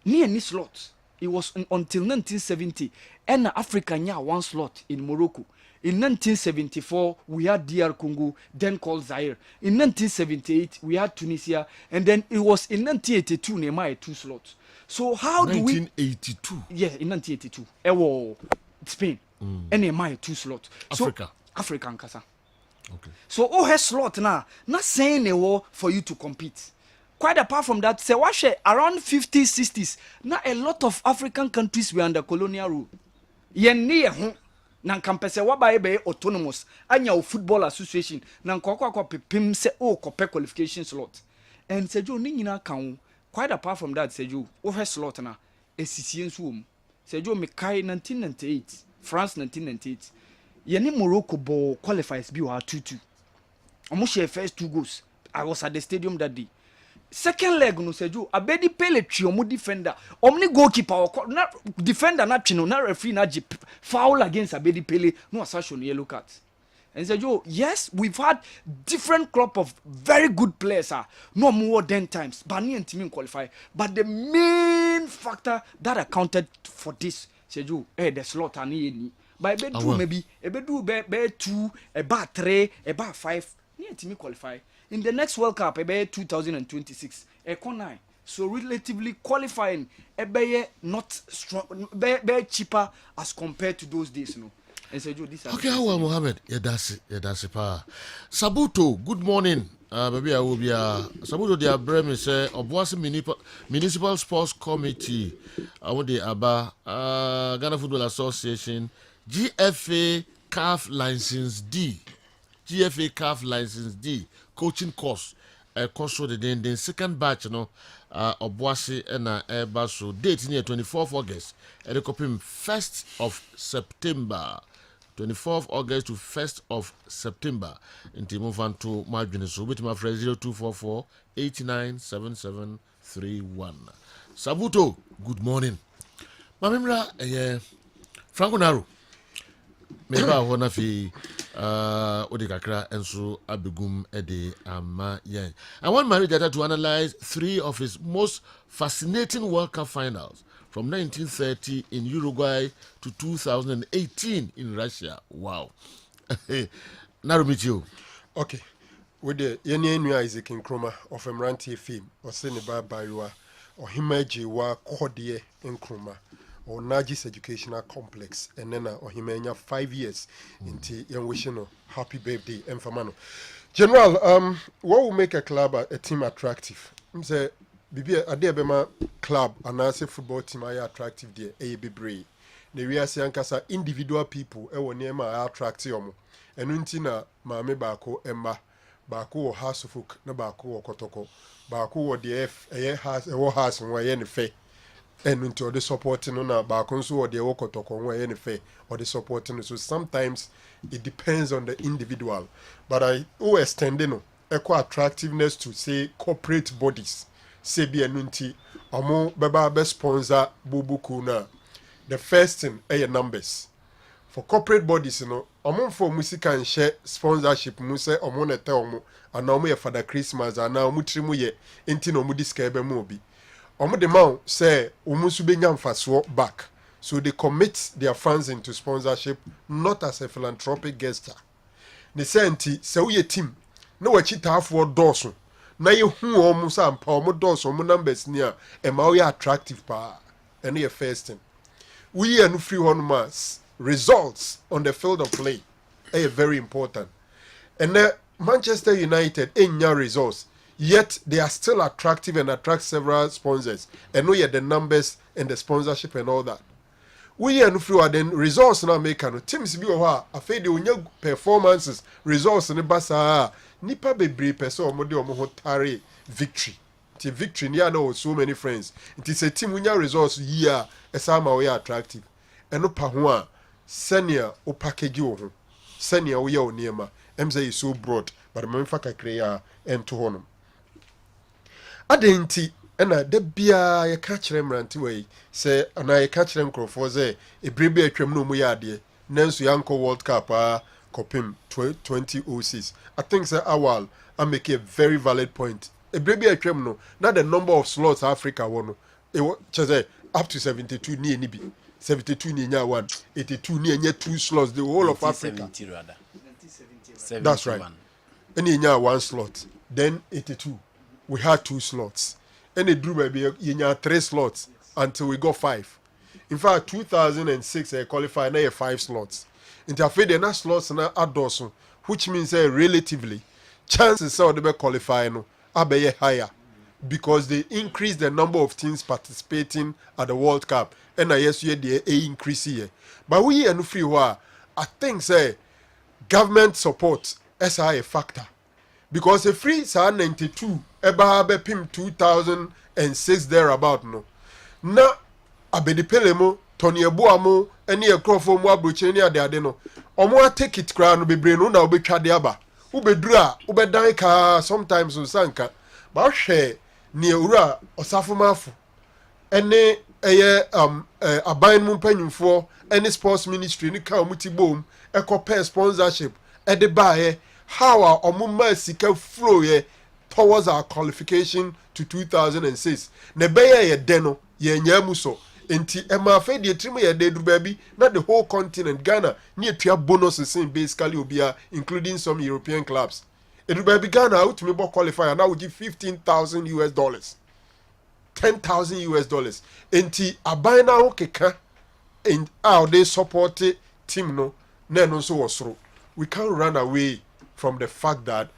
Ni any slot. It was until 1970 and Africa nya one slot in Morocco. In 1974 we had DR Congo, then called Zaire. In 1978 we had Tunisia, and then it was in 1982 Neymar 2 slots. So how do we 1982? Yeah, in 1982. Ewo Spain. And Neymar 2 slots. Africa. So, African kasa. Okay. So her slot now, not saying a war for you to compete. Quite apart from that, say what around 50s, 60s, now a lot of African countries were under colonial rule. Yen near home, nan campese wabaye autonomous, anya football association, nan kwa pim se o kope qualification slot. And Sejo nina kan quite apart from that, Sejo, her slot na a CCN swum. Sejo Mekai 1998, France 1998. Yeni Morocco ball qualifies be 2-2. Almost share first 2 goals. I was at the stadium that day. Second leg no Seju abedi pele twi omo defender omni goalkeeper na defender na twi no na referee na je foul against abedi pele no asasho no yellow card. And Seju, yes, we've had different crop of very good players no more than times but ni team qualify, but the main factor that accounted for this Seju the slot ani by bedu maybe ebedu be 2 about 3 about 5 ni team qualify. In the next World Cup, 2026, Econ so relatively qualifying, not strong, cheaper as compared to those days, no. And so this. Okay, how Mohammed? Yeah, that's it. Sabuto, good morning. Baby, I will be Sabuto. They are Bremen say Obuasi Municipal Sports Committee. I want the ABA, Ghana Football Association, GFA CAF License D. GFA CAF License D. Coaching course course the second batch Obuasi and Basu date near 24th August and the copy 1st of September 24th August to 1st of September in Timofan to margin so with my friend 0244 897731 Sabuto, good morning. Mamimra Franco Naru Meba wana fi odikakra enso abegum ede ama yen. I want Marie to analyze 3 of his most fascinating World Cup finals from 1930 in Uruguay to 2018 in Russia. Wow. Narumichio. Okay. With the Yeni Isaac Nkrumah of Emranti fame or Seneba Baywa or Himaji wa Kodie Nkrumah. Or Najis Educational Complex, and then or Himenya 5 years into young wishing happy birthday and famano. General, what will make a club a team attractive? Say Bibi Adebema club and I say football team are attractive there, a be brave. The we are saying kasa individual people near my attractive and untina mame bako emba bako or house of folk na bako or kotoko bako or the F a house a house and why any fe. And into the supporting on our back or the Okotoko or any fair or the supporting. So sometimes it depends on the individual. But I extend eco attractiveness to say corporate bodies, say be anunti ɔmo bɛba bɛ sponsor bubuku na the first thing numbers for corporate bodies no ɔmo mfo ɔmo sika nhyɛ sponsorship mu sɛ ɔmo na ɛtɛ ɔmo ana ɔmo yɛ Father Christmas ana ɔmo tiri mu yɛ enti na ɔmo di sika ɛbɛ mu obi ɔmo de ma sɛ ɔmo nso bɛnya mfasoɔ back so they commit their funds into sponsorship not as a philanthropic gesture ne sɛ nti sɛ woyɛ team na wakyi taafoɔ dɔɔso na yɛhu ɔmo sɛ ampa ɔmo dɔɔso ɔmo numbers ni a ɛma woyɛ attractive paa ɛno yɛ first thing woyi ɛno firi hɔ nom a results on the field of play very important and Manchester United enya results yet they are still attractive and attract several sponsors and know the numbers and the sponsorship and all that we and through then results na make no teams bi ho a afei de onya performances results ne basa nipa bebre pese omo de omo ho tare victory the victory near no so many friends it is a team unya results year esama we attractive eno pa ho a senior o package wo ho senior wo ye oniema em say is so broad but memfa kakre ya ento ho no adenti ena da bia ye ka kire mranti wei se ana ye ka kire nkrofo ze ebrebe atwam no mu ya ade nanso yanko world cup kopim 2006 I think say awal I make a very valid point ebrebe atwam no na the number of slots Africa won no e up to 72 ni eni bi 72 ni nya 1 82 ni nya 2 slots the whole of Africa 70 rather 1971 that's right any nya 1 slot then 82 we had 2 slots and it drew baby you 3 slots until we got 5 in fact 2006 I qualified na 5 slots interfere na slots na adoso which means relatively chances of the qualify no abeye higher because they increase the number of teams participating at the World Cup and yes you the increase here but we and free I think say government support is a factor because the free 92 eba be pim 2006 thereabout no na abedipele mo Tony Ebuamo eni ekrofo mu abroche ni ade no omo take it kra no bebre no na obetwa de aba ubeduru a ubedan ka sometimes unsanka ba hwe ni ewura osafomafo ene eye aban mu mpanyimfo ene sports ministry ni ka omuti bom ekopɛ sponsorship ede baaye how our omuma sika flow ye towards our qualification to 2006 ne beye ye deno ye nyamu so enti ema fe de trimu ye de du baby not the whole continent Ghana ni atua bonuses in basically obia including some European clubs edu baby Ghana out me qualifier now we give $15,000 $10,000 enti abana ho keka and how they support team no no so wasro we can't run away from the fact that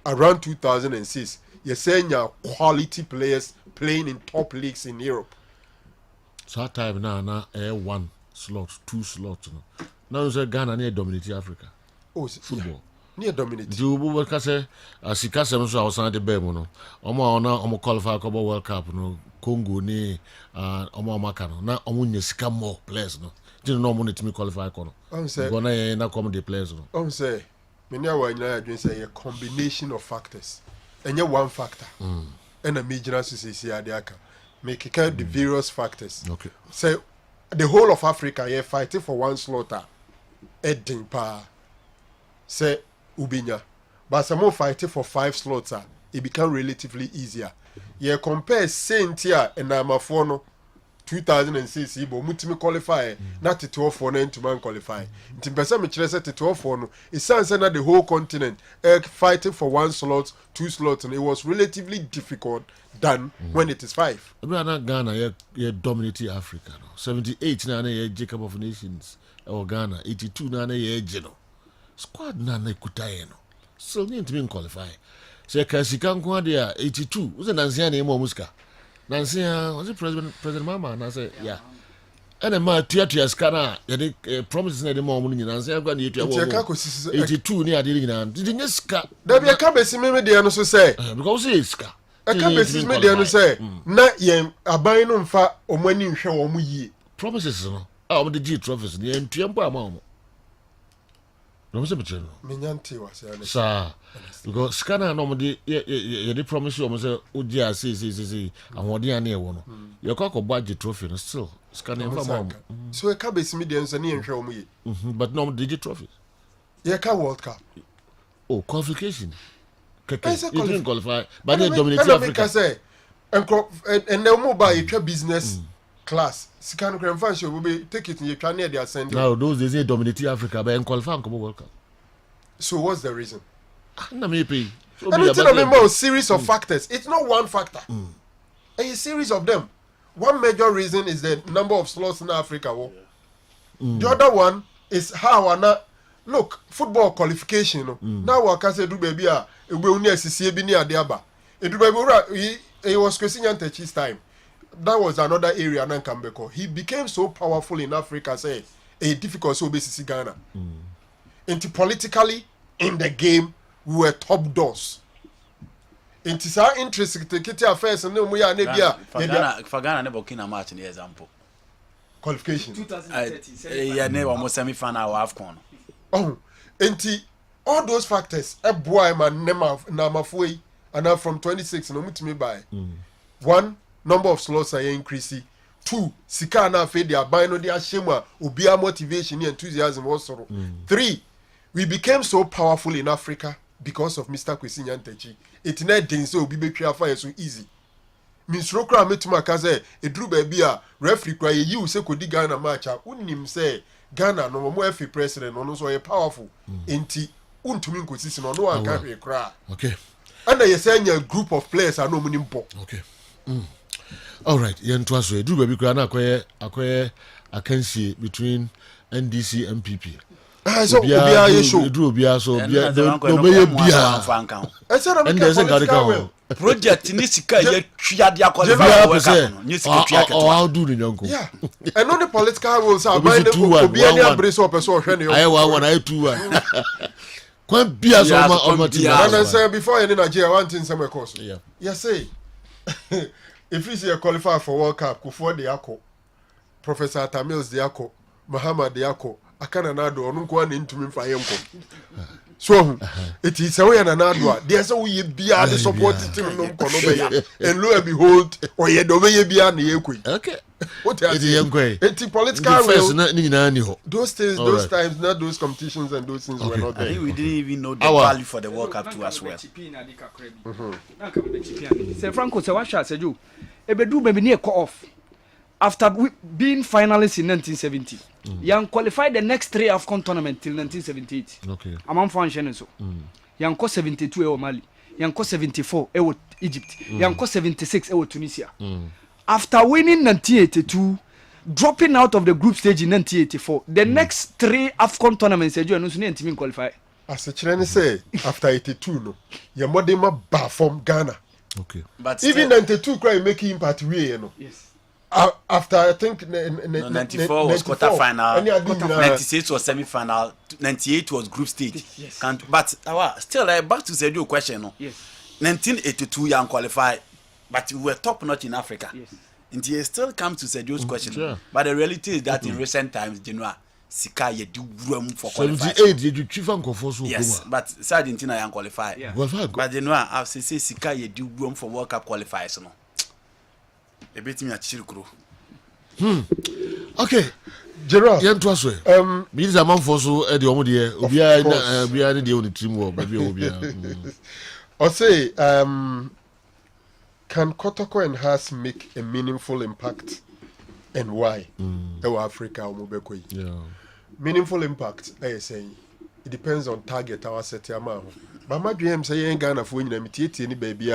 around 2006 you're saying your quality players playing in top leagues in Europe. So that time now 1 slot, 2 slots. Now you say Ghana near dominate Africa. Oh, football. Near dominate. Do you work as a Sikasa was outside the Bemono? Omo qualify for World Cup no Congo ni Omo Makano. Now Omunya Sika more players no. Didn't know money to me qualify kono. Gonna na come the players no. Say many are say a combination of factors. And you one factor. And a major society adiaka. Make it count the various factors. Okay. Say the whole of Africa you're fighting for 1 slaughter. Edding pa. Say Ubinya. But some more fighting for 5 slaughter. It become relatively easier. You compare Saint here and Amafono 2006 Ibo mutimi qualify not to 12 for to man qualify. Nti pesa me kire say to 12 for no it sounds that the whole continent fighting for 1 slot 2 slots and it was relatively difficult than when it is 5. Ghana you dominate Africa no 78 na ye Jacob of Nations or Ghana 82 na ye Geno squad na kutaye no so need to be qualify say kasika nko ade a 82 uze nansia na emo muska nansia was it president mama na say yeah and ma tuatua ska na ye promises na de ma omu nyina nansia gwa na yetua wo 82 ni ade nyina did nye ska da bia ka besi me de no so say because say ska ka besi me de no say na ye aban no mfa omani nhwe wo mu yie promises no omu de G trophies ni entua mpo ama omu No se betre no. Menyanti was ya. Sa because scanner no mo de promise you mo say oji see ahode ane e wo no. Ye kwa budget trophy no still scanner for mom. So e ka be simi de nso ne nhwe omo ye. But no digit trophy. Ye ka World Cup. Oh, qualification. Okay. You didn't qualify. But But they dominate Africa. And now mobile you business class. Scan grand show will be take it in your channel they are sending. Now those days they dominate Africa but qualify and come World Cup. So what's the reason? Na me pay. So I'm telling you a series of factors. It's not one factor. A series of them. One major reason is the number of slots in Africa. The other one is how look, football qualification. Now what can say do baby we only see bi ni ade aba. It was Christian Techi's time. That was another area nan Kambeko. He became so powerful in Africa say a difficult so be Ghana. Into politically in the game we were top doors. It is our interest to get affairs and no we are for Ghana never kin a match in the example. Qualification. 2030. Yeah, never almost semi-final or AFCON. Oh, enti all those factors a boy man namafui and now from 26 no mutimi by. One, number of slots are increasing. Two, sika na fe dia buy no dia shema obia motivation and enthusiasm also. Three, we became so powerful in Africa because of Mr. Kwesi Nyantakyi. It na den so obi betwa fa so easy. Minsro kra metuma ka say edru ba bia referee kra ye you say kodi Ghana match a unim say Ghana no mo FA president no so ye powerful. Enti untumi nkosisi no no anka hwe kra. Okay. And you say a group of players are no money mpo. Okay. All right, yen to aso edru ba bi kra na akoye akansi between NDC and PP. So obia ye show edru obia so obia no be ye bia. And there's a Garika project ni sika ye twia dia qualify World Cup. Ni sika twia keto. How do ni nyanko? Yeah. And on the political rules are by the obia ni abrace up so hwe ni. I 1-1 I 2-1. Kwan bia so ma team. And I say before in Nigeria one thing some course. Yeah. You say if you see a qualify for World Cup, Kufuor de Yako, Professor Tamils de Yako, Muhammad de Yako, Akana Nado, Onunko and into me for Yemko. So it is a way and another. There's a way be the support team and lo and behold, or ye do be be an yequi. Okay. What is the it's political will. Those things, those times, not those competitions and those things were not there. I think we didn't even know the value for the World Cup too as well. Say Franco, say what shall say you? Ebedu maybe near cut off. After being finalists in 1970, Young qualified the next 3 AFCON tournament till 1978. Okay. Among function so. Young co 72 ewo Mali. Young co 74 ewo Egypt. Young co 76 ewo Tunisia. After winning 1982, dropping out of the group stage in 1984, the next 3 AFCON tournaments you and no team qualify. As a Chinese say, after 82 no, your modema bar from Ghana. Okay. But even 92 cry making impact we you know. Yes. After I think 94 was quarter final, 96 was semi final, 98 was group stage. Yes. But still back to the question no. Yes. 1982 young qualified, but we were top notch in Africa. Yes. And he still comes to Sergio's question. Sure. But the reality is that in recent times, Genoa, Sika ye do room for qualify. 78 you chief and so. Yes, but Sargentina young qualify. Yeah. But Genoa, I've say Sika ye do room for World Cup qualifiers no. A bit me at Chirukro. Okay. Gerald. Yen to aso. Means a man for so e de omo de obia ne de on team work baby obia. Or say can Kotoko and Haas make a meaningful impact and why? Africa or Mobekoi. Yeah. Meaningful impact, I say it depends on target our set amount. But my dream say Ghana for you imitate any baby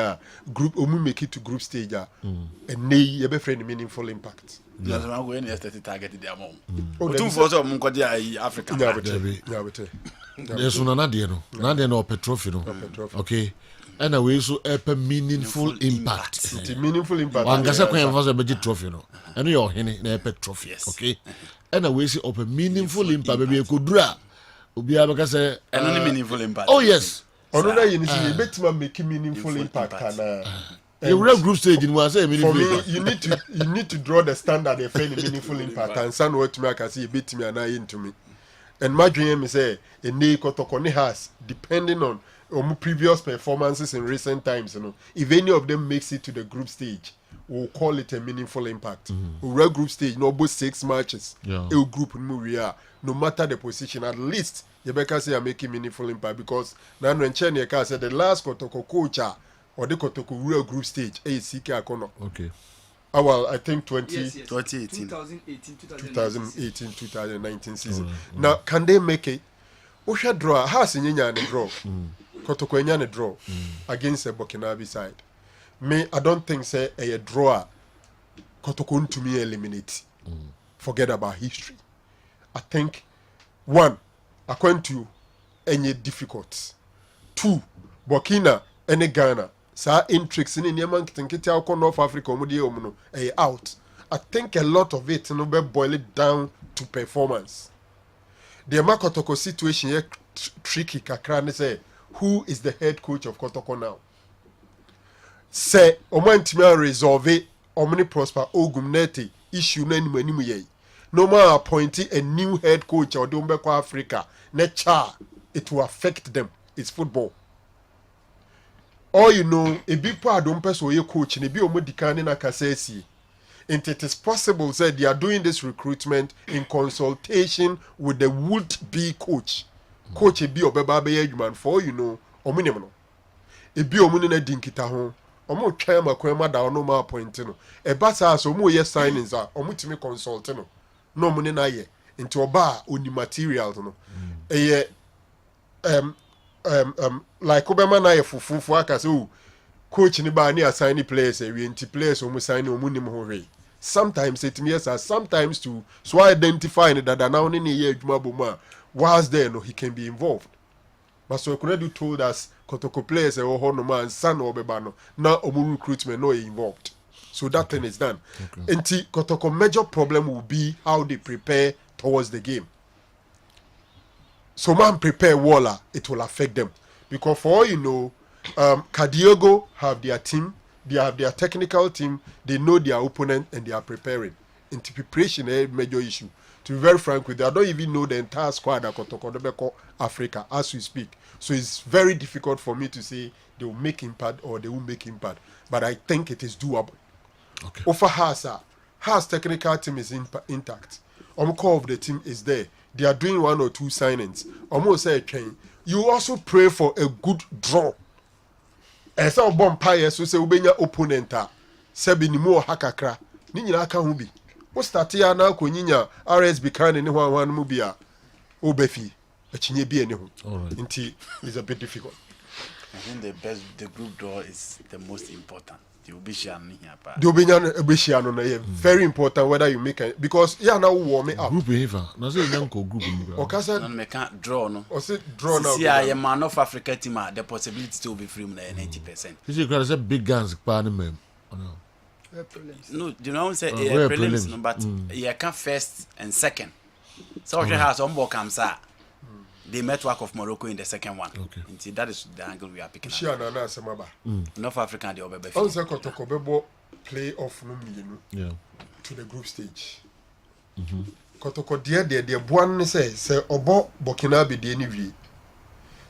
group or make it to group stage and nay you be friend meaningful impact. That's why we need to target their mom. Two for some Africa. There's one another no Petrophy no. Okay. And away so a meaningful impact. It's a meaningful impact. One gasa kwen was a budget trophy no. And you hene na pet trophy. Okay. And away so a meaningful impact baby kudura. Obi abaka say and meaningful impact. Oh yes. Another you need betima make meaningful impact and you real group stage in one say meaningful impact. You need to draw the standard of any meaningful impact and send what to me I can see beat me and I into me. and my dream is a Kotoko has, depending on previous performances in recent times, you know, if any of them makes it to the group stage, we'll call it a meaningful impact. We'll group stage, no about 6 matches. Yeah. A group we are, no matter the position, at least Yebeka say are making meaningful impact because now when Chenyeka said the last Kotoko coach or the Kotoko real group stage, CK Akono. Okay. Well, I think 2018, 2019 season. Now, can they make it? We should draw. Has in a draw. Kotoko a draw against a Burkinabe side. Me, I don't think say a draw. Kotoko to me eliminate. Forget about history. I think 1, according to any difficult. 2, Burkina any Ghana. Sa intrigues in Yemen Kinkiti North Africa out. I think a lot of it no be boil it down to performance. The Makotoko situation here tricky kakra say who is the head coach of Kotoko now? Say Omantima resolve it Omni Prosper Ogumneti issue nanimu ye. No more appointing a new head coach or Dombeko Africa. Necha it will affect them. It's football. Or you know, a big part don't pass away coach and a bit of Modicani Nakasesi. And it is possible that they are doing this recruitment in consultation with the would-be coach. Coach a be obebabe man for you know, or minimum. A be omunina dinkita home. Omo chama kwema da no ma appointino. E basa so mo ye signings are omutimi consultino. No money na ye into oba oni materials no. Eye like Obama na ye fufu aka say oh coach ni ba ni assign players e we anti players o mo sign o mo nim ho hwe. Sometimes it means sometimes to so identify that now ni ye adwuma boma whilst there no he can be involved. But so Kuredu told us Kotoko players or Honoma and San Obebano now omu recruitment no involved. So that thing is done. And Kotoko major problem will be how they prepare towards the game. So man prepare Waller, it will affect them. Because for all you know, Kadiogo have their team, they have their technical team, they know their opponent and they are preparing. Into preparation is a major issue. To be very frank with you, I don't even know the entire squad at Kotoko Africa as we speak. So it's very difficult for me to say they will make impact or they won't make impact. But I think it is doable. Okay. Over Haas technical team is intact. Core of the team is there. They are doing 1 or 2 signings. Almost say train. You also pray for a good draw. As our bonfire, so say ubenya opponent. Sebi ni mo hakakra. Ni nyina ka hu bi. O start ya na konyinya RSB kan ni hwan mu bia. Obefi. Achinye bi eni ho. Nti is a bit difficult. I think the group draw is the most important. The Obishian here, the Obishian very important whether you make it because now warm me up. Group even. No say yanko group. Okasa no me can't draw no. Or say draw now. See I am man of Africa team the possibility to be free 90%. You see say big guns pa ni mem. No, you know say prelims no but you can first and second. So what has on board comes the network of Morocco in the second one. Okay. And that is the angle we are picking up. North Africa and the Obebe. Also, Kotoko play-off to the group stage. Kotoko dear, one say Obo Burkinabe de anyway.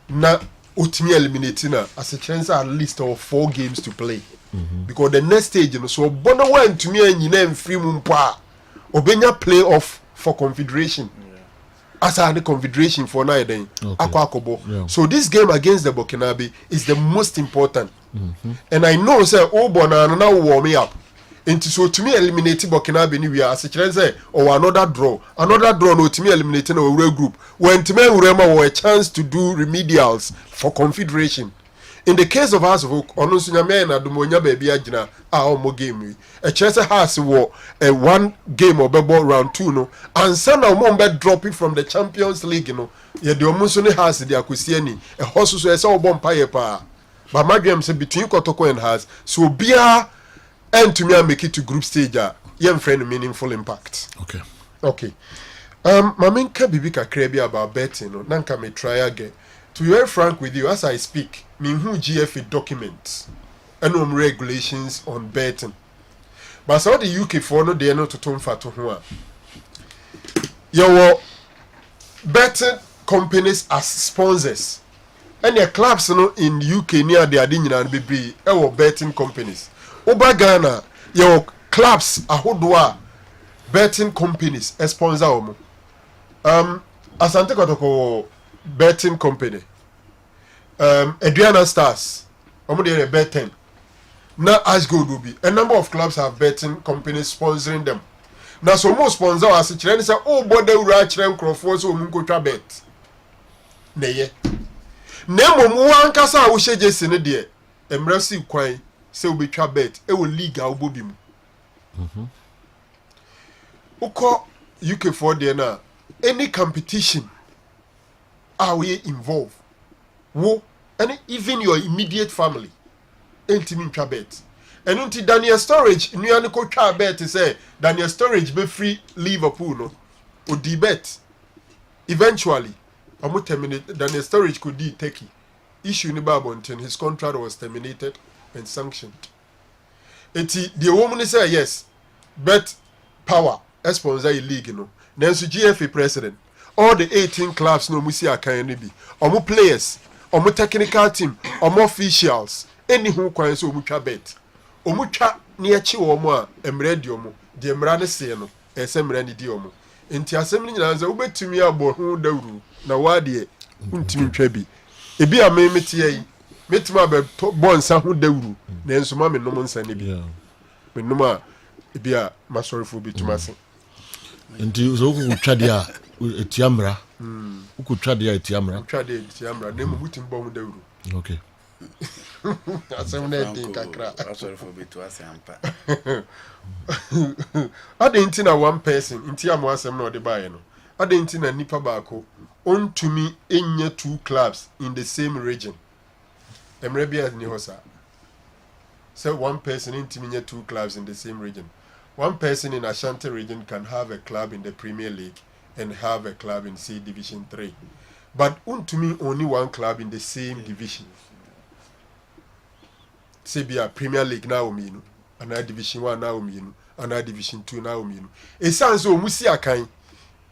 Na ultimately eliminating as a chance at least of 4 games to play. Because the next stage, so Bono went to me and you name free mumpa. Obenya play-off for confederation. As the confederation for now then so this game against the Burkinabe is the most important and I know say Obona now warm me up into so to me eliminating Burkinabe anywhere as a chance or another draw no to me eliminating a real group when to me Urema were a chance to do remedials for confederation. In the case of House of Onusunyame na Dumonya baby agina mo game a chance has a 1 game or bebo round 2 no and some of dropping from the Champions League ye the Omusuni has the Akusieni a horse so e bomb paye pa but my game say between Kotoko and has so bia and to me make it to group stage yem friend meaningful impact. Okay mamin ka bibi kakra bi about betting no nanka me try again. To be very frank with you, as I speak, who GFA documents and regulations on betting. But some of the UK for no they are not to turn for to who. betting companies as sponsors. And your clubs no in UK near the Adinian BB, our betting companies. Oba Ghana, your clubs ahodwa betting companies sponsor omo. Asante Kotoko betting company. Adriana Stars, omo dey bet 10. Now as gold will be. A number of clubs have betting companies sponsoring them. Now so most sponsor as a trend say, oh body ura trend Crawford so mungo try bet. Neye. Nemo mu ankasa wo hye jesi ne de. Emrasi kwan say we try bet. E wo league a wo bobi mu. Uko UK for there na any competition are we involved. Wo and even your immediate family. Intimi twa bet. And unti Daniel Sturridge nuane ko twa bet say Daniel Sturridge be free Liverpool no. O di bet. Eventually, omo terminate Daniel Sturridge could di Turkey. Issue ni babonten his contract was terminated and sanctioned. Eti the woman say yes. Bet power sponsor a league no. Nanso GFA president all the 18 clubs no musi akan ni bi. Omo players, omo technical team, omo officials any who kwan so omutwa bet omutwa ne echi wo mo a emre di omo de emra ne se no ese emra ne di omo enti asem ni nyina nza ubetumi abo ho dawru na wade untimi twa bi ebi a me metie yi metuma be bo nsa ho dawru na enso ma me nom nsa ne bi me nom a ebi a masorifo bituma se enti so ku twa dia etiamra ku twa dia etiamra na mo mutim bo ho dawru okay asem na dey kakra masorifo bitu asampa adenti na one person nti am asem na ode baaye no adenti na nipa baako ontumi enya two clubs in the same region emre bia ni hosa say one person intimi enya two clubs in the same region. One person in Ashanti region can have a club in the Premier League and have a club in C Division 3, but untumi only one club in the same division. Say be a Premier League now uminu, another Division 1 now uminu, another Division 2 now uminu. E sounds so musi akan.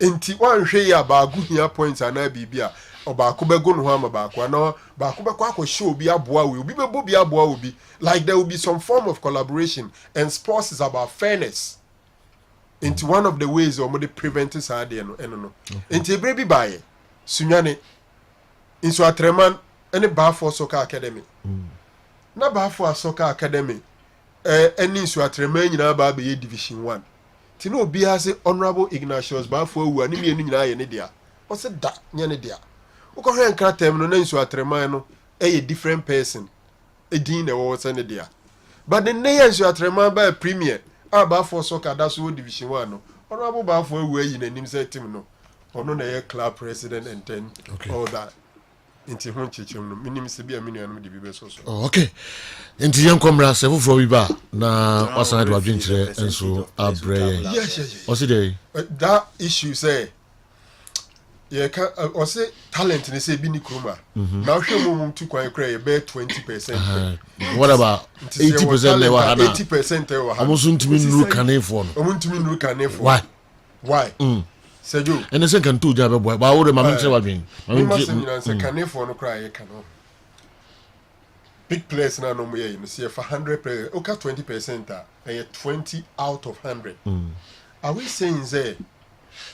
Enti wan hwe ya ba gu hia points ana bibia obaako bego no ama baako ana baako beko akosho obi aboa we obi bebo bi aboa obi, like there will be some form of collaboration, and sports is about fairness. Into one of the ways or more prevent side no enti ebre bi baye sunwane inso atreman ene ba for soccer academy na ba for soccer academy eni inso atreman nyina ba be division 1 ti no obi ha se honorable Ignatius ba for awu ani mienu nyina ye ne dia o se da nya ne dia uko hwe nkra tem no na inso atreman no different person edin na wo se ne dia but the name inso atreman ba premier aba for soccer that's what division 1 no honorable ba for awu ayi na nim se team no ono na ye club president and then all that inti hon chechim no minim se bia menu anum de bi be so okay inti yen komra se foforo bi ba na wasan de wadwen kire enso abre yes o se dey that issue say ye ka o se talent ni se bi ni kroma na hwe mum tu kwan kra ye be 20%. What about 80% le wa hana 80% wa hana amusun timi nuru kanefo no omuntimi nuru kanefo why Sejo and the second two job boy ba wo de ma mense wadwen ma mense kanefo no kra ye ka no big players na no mo ye no se for 100 players oka 20% a 20 out of 100. Are we saying say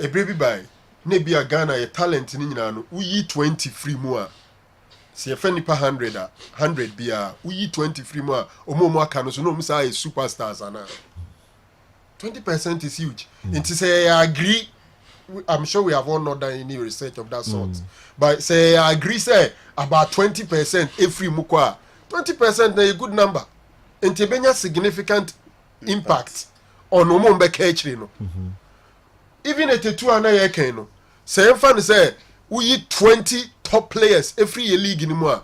e brebi by na bia Ghana ye talent ni nyina no uyi 20 free mu a se fa nipa 100 bia uyi 20 free mu a omo aka no so no musa e superstars ana 20% is huge. It say I agree. I'm sure we have all not done any research of that sort. But say I agree say about 20% every mukwa. 20% is a good number. And tebenya significant impact on omombe kechri no. Even at the 200 year no. Say fan say we 20 top players every year league in more.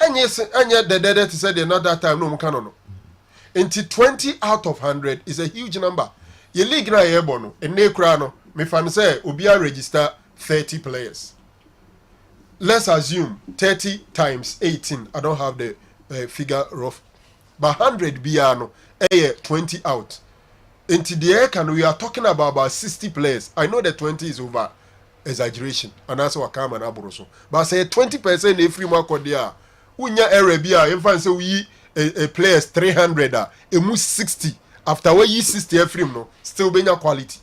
And yes, and yet the dead to say they not that time no mukano no. Into 20 out of 100 is a huge number. Your league na yebono and ne kra no me fan say obia register 30 players. Let's assume 30 times 18. I don't have the figure rough. But 100 biano 20 out. Into the air can we are talking about 60 players. I know the 20 is over exaggeration and that's what come and abroso but say 20% every mark or there unya error bia in fact say we a players 300 a mu 60 after we 60 every no still being quality.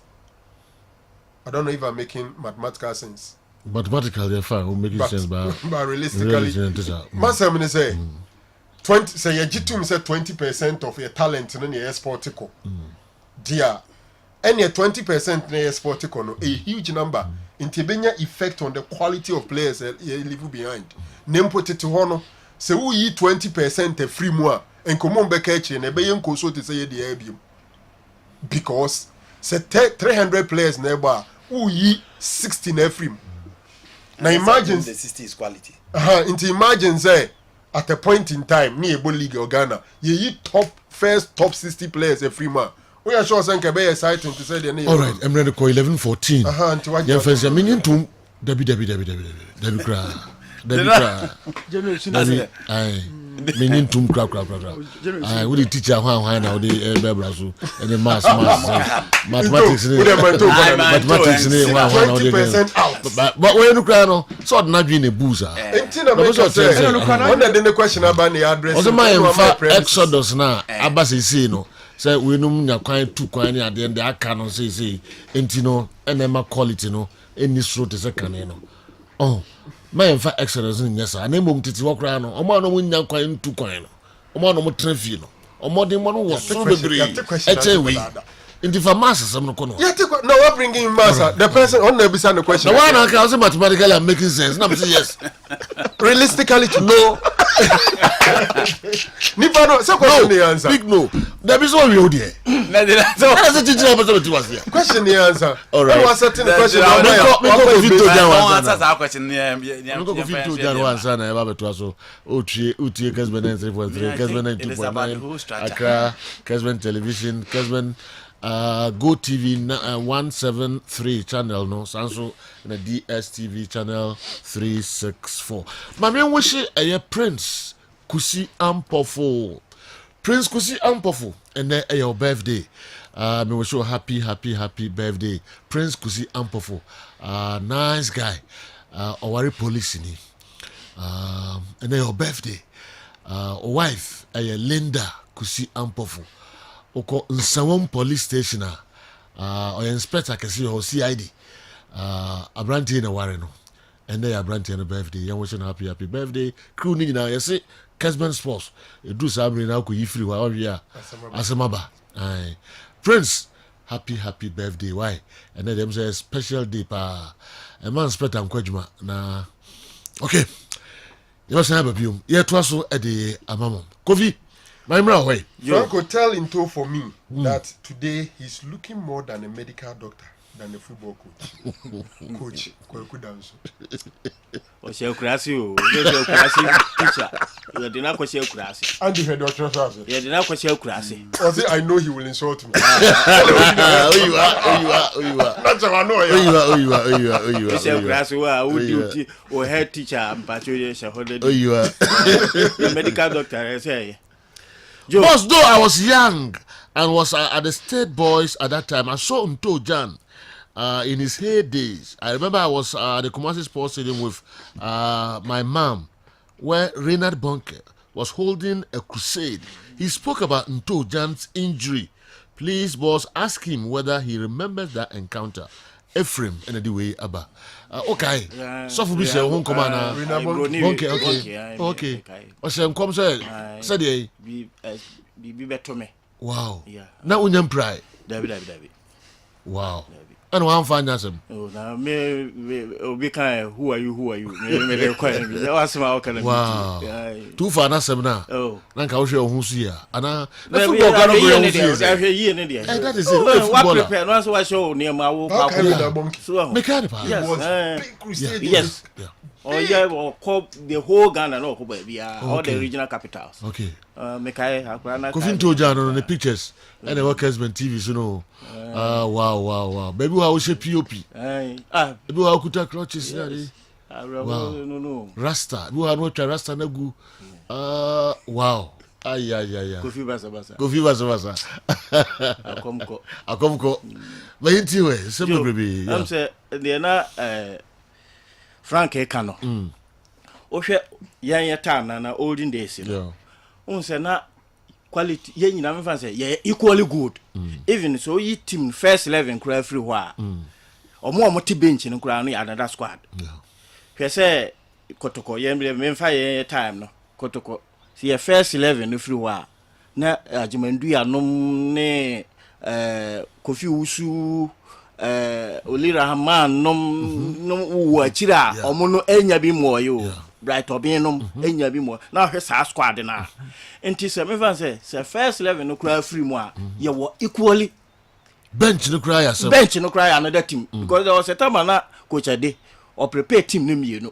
I don't know if I'm making mathematical sense. Mathematically, will make sense, but realistically, Master say 20. Say you G2 say 20% of your talent in your sportico. Dear, and your 20% in your sportico no a huge number. Intibenya effect on the quality of players you leave behind. Name put it to honor. Say who ye 20% a free more and come on back and a bayan koso to say the ABM. Because say 300 players nearby who ye 16 every. Now imagine the 60 is quality. Into imagine say at a point in time near Ebo League or Ghana, ye top 60 players every man. We are sure Sanka be exciting to say the name. All right, I'm ready to call 11-14. Yeah, first I'm meaning to Debbie cry. Meaning to crap. I would teach her how now the Bebrazu and the mathematics. Mathematics 20% out. But when you cry, no, so not being a boozer. The question about the address. Also, my Exodus now, Abbas is saying, no, say we know quite too quiet at the end. I cannot say, no, and then my quality, no, any sort is a canino. Oh. My infa excellence in yes, and name titi walk around. Omo no munya kwan tu kwan no. Omo no mo trefi no. Omo de mo no was so bebre. Echewe. In the farmers some no kono. Yeah, no, we're bringing master. The person on the beside the question. The one I can say mathematically I'm making sense. Now say yes. Realistically to no. Nipa no, so question the answer. Big no. There is one we hold here. That's the teacher person to was here. Question the answer. All right. I was certain the question. Go Victor Jan answer that question. Go Victor Jan answer na eba beto aso. Utie Kessben 3.3, Kessben 2.9. Accra, Kessben television, Kessben Go TV 173 channel no sanso na DSTV channel 364. Mami wish a Prince Kusi Ampofo. Prince Kusi Ampofo and then your birthday. Me wish you happy birthday. Prince Kusi Ampofo. Nice guy. Owari police ni. And then your birthday. Wife Linda Kusi Ampofo. Oko Nsawam police station or inspector can see or CID abranti na ware no and they abranti na birthday you wish happy birthday crew ni na yesi Kessben Sports edu sabri na ko yifiri wa owia asemaba ai Prince happy birthday why and then them say special day pa a man inspector Nkwadjuma na okay you must have a biom ye to aso e de amamom Kofi way. Franco, tell Into for me that today he's looking more than a medical doctor than a football coach. Coach, What's your crassy? Teacher. You did not question crassy. And you had your trousers. You did not question crassy. I know he will insult me. You are. That's how I know you are. You say crassy, who duty or head teacher and patriotism. You are. The medical doctor, I say. Boss, though I was young and was at the State Boys at that time, I saw Nto Jan in his heydays. I remember I was at the Kumasi Sports Stadium with my mom, where Reinhard Bonke was holding a crusade. He spoke about Nto Jan's injury. Please, boss, ask him whether he remembers that encounter. Ephraim and the way Abba. Okay. So for me, say won't come on. Okay. O say come say dey. Be better me. Wow. Yeah. Now unyam pride. David. Wow. And one find us. Oh, now me obi kan who are you? Me dey require me. That was my kind of. Wow. Too far na sem na. Oh. Na ka wo hwe ohun su ya. Ana na football kan go ohun su ya. That is it. What prepare no so show near my wo pa ko. So. Me can pa. Yes. Yeah. Oh yeah, or the whole Ghana no ko ba bia all the regional capitals. Okay. Me kai akwana. Kofi Nto Jan on the pictures. And the Kessben TV so no. Wow. Baby how she POP. Baby how kuta clutches na dey. No. Rasta. You are not Rasta na gu. Wow. Ay. Kofi Basa. Akomko. But anyway, some baby. I'm say the na Frank Ekano. Ohwe yan time na olden days no. Un say na quality yen nyina me fan say yeah equally good. Even so you team first 11 kura everywhere. Omo ti bench no kura no another squad. Hwe say Kotoko yen me fa yen time no. Kotoko see first 11 everywhere. Na ajimandu ya nom ne Kofi Usu Olira Haman nom uachira omono enya bi moyo bright obin nom enya bi mo na hwe sa squad na enti se me fan say first 11 no kura free mu a ye wo equally bench no cry another team because there was a time na coach Ade or prepare team no mienu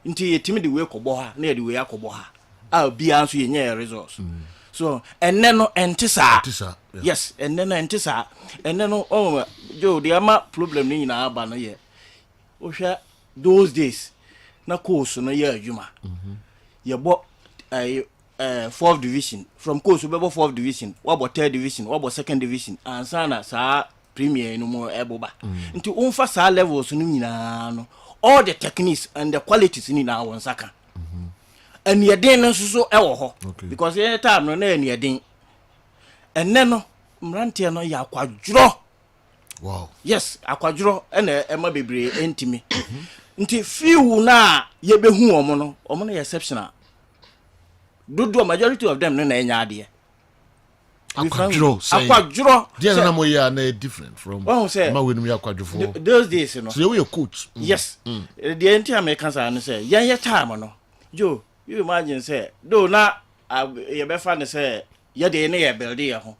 enti ye team the way kobo ha na ye the way akobo ha a bi anso ye nya results so and then no entisa yes and then entisa and then no Joe the ama problem ni na aba no ye o hwa those days na course no ye adwuma ye bo 4th division from course we bo 4th division we bo 3rd division we bo 2nd division and sana sa premier no mo eboba nti unfa sa levels no nyina no all the techniques and the qualities ni na won saka and ye den no so e wo ho because ye time no na ye den enne no mrantie no ya kwadworo wow yes akwadworo ena ema bebre entimi nti few na ye behu omo no ye exceptional do majority of them no na enya ade akwadworo there na mo ya na different from ma wenum ya akwadwofo those days no so you your coach yes the entire American say no say ye time no Joe you imagine say do na ye be fa ne say ye de ne ye build ye ho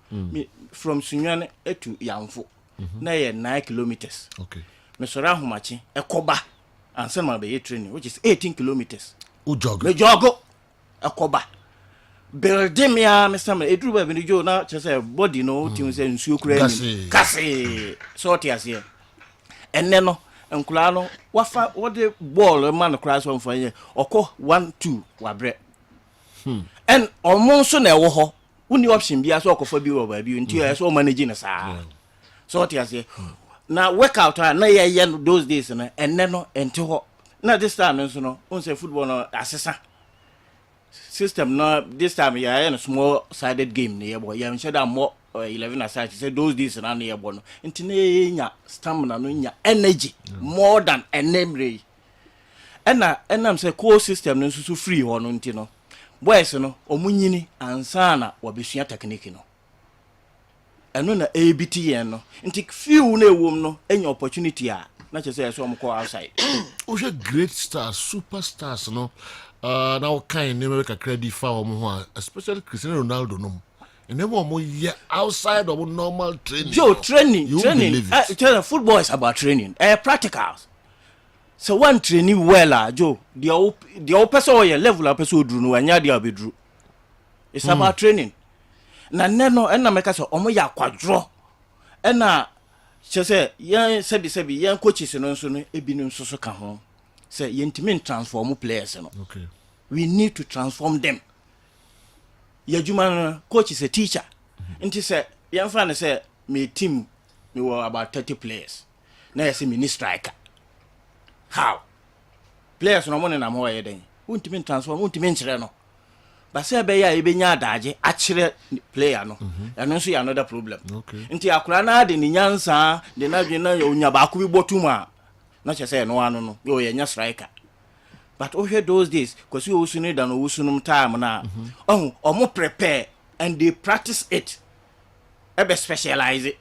from Sunyan to Yamfo na ye 9 kilometers okay me sora homachi ekoba ansa ma be training which is 18 kilometers u jog me jogo ekoba build me ya me sam edru ba bi jo na che say body no tin say nsuo kura ni kasi so ti ase enne no nkula no wafa wode ball man kura so mfa ye okọ 1-2 wabre and omo so na ewo ho uni option bia so okofa bi wo ba bi nti e so manage na saa so ti ase na workout na ye those days na enne no enti ho na this time nso no on say football no asesa system no this time ya no small sided game na ye boy ya nche da more 11 aside say those days na ye boy no enti na ye nya stamina no nya energy more than enemre enam say core system no so free ho no enti no boys no omunyini ansana wabesua technique no eno na ABT yen no nti few na ewom no enya opportunity a na che say so omko outside o je great stars superstars no na o kan ne make credit fa om ho especially Cristiano Ronaldo no and then mo ye outside of normal training Joe training football is about training practicals. So one training well Joe the person or level of person dru no anya dia bedru it's about training na neno na make say omo ya kwadro na che say yan sebi yan coaches no nso no ebi no nso so ka ho say yentimi transform players no okay we need to transform them yajuma coach is a teacher nti say yan fa ne say me team me were about 30 players na yes me striker how players no money na mo ye den untimi transform untimi nchire no ba say be ya ebenya adaje achire player no eno so ya another problem okay nti akura na de ni nyansa de na dwe na onya ba ko bi botuma na che say no anu no yo ye nya striker but over those days because you also need an usunum time na omo prepare and they practice it ebe specialize it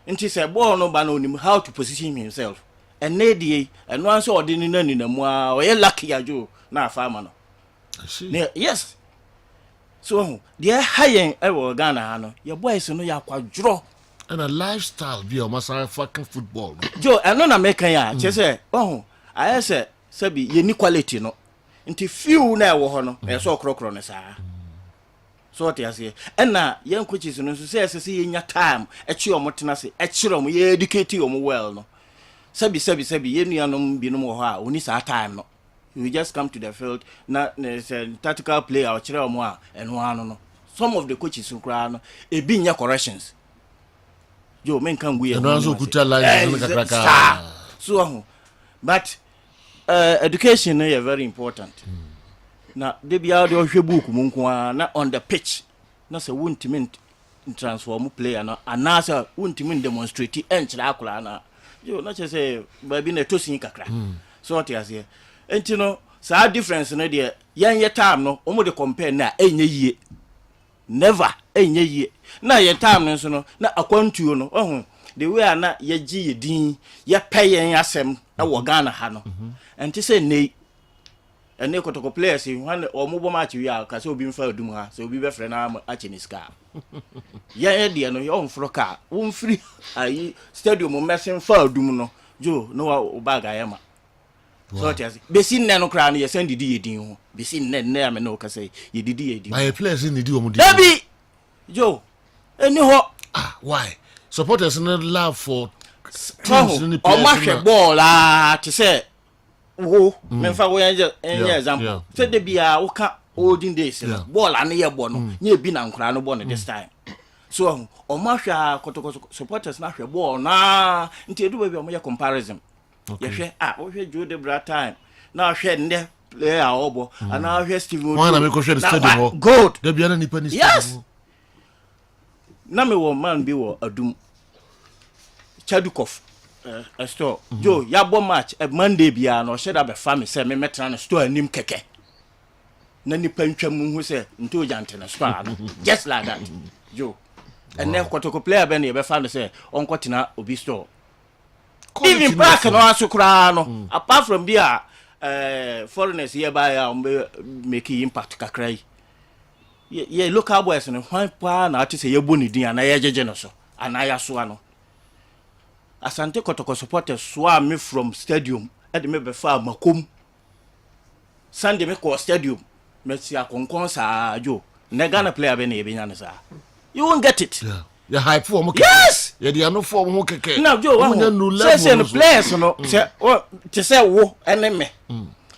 nti say ball no ba no nim how to position himself and nedie and once ordinary nani na mu a o ye lucky ajo na farmer no I see yes so the high ewo Ghana ha no your boys no ya kwadworo and a lifestyle be o masa fucking football no jo eno na make ya che say I say sabi ye ni quality no nti few na ewo ho no e so okrokro ne saa so what you say na yen coaches no so say ye nya time e chi omotena se e chire om ye educate om well no sabi ye nuanom binom ho a oni saa time no You just come to the field. Now there's a tactical player or chira and one no. Some of the coaches who cry a be your corrections. Yo, men can we also kuta lines so but education is very important. Now they be out there book na on the pitch. Na say won't mean transform player na anasa won't mean demonstrate enchira akula na. Yo, not just say baby na tosin kakra. So what you say? And you know, so difference no there. Yan time no, omo de compare na enye yie. Never enye yie. Na ye time no so no na akwantuo no ohun the way na ye gi ye din ye pay yen asem na wo Ghana ha no enti say nei ene kotoko players when omubo match wi a ka se obi mfa adum ha se obi be frɛ na achiniska ye de no ye onfro ka won free ayi stadium mesin fa adum no jo no wa bag ayema so tias be sin ne no kra no ye send di ye din ho be sin ne na me no ka say ye didi ye din my players in di omo di Dabi jo anyhow why supporters no love for teams in the players ball to say wo me fa wo example say de bia wo ka olden days ball an ye ball no nye bi na nkura no ball no this time so o ma hwa kotoko supporters na hwe ball na nti edu ba bi o mo ye comparison ye hwe wo hwe Joe de bra time na hwe nde player obo ana hwe Steven one na me ko hwe the stadium good de bia na nipa ni yes na me wo man bi wo adum Chadukov store jo ya bo match Monday bia no she da be fa me say me metra na store anim keke na nipa ntwam hu say nto jante na store no just like that jo and then kotoko player be na be fa no say onkotina obi store even back no asukura no apart from bia foreigners here by make impact kakrai ye local boys no hwan pa na ati say ye boni din ana ye jeje no so ana ya so ano Asante Kotoko supporters swa me from stadium e de me be fa makom Sunday me ko stadium me si akonkon sa jo na Ghana player be na e benya no sa you won't get it ya hype for mo yes ye de ano for mo keke now jo say no players no say o te say wo ene me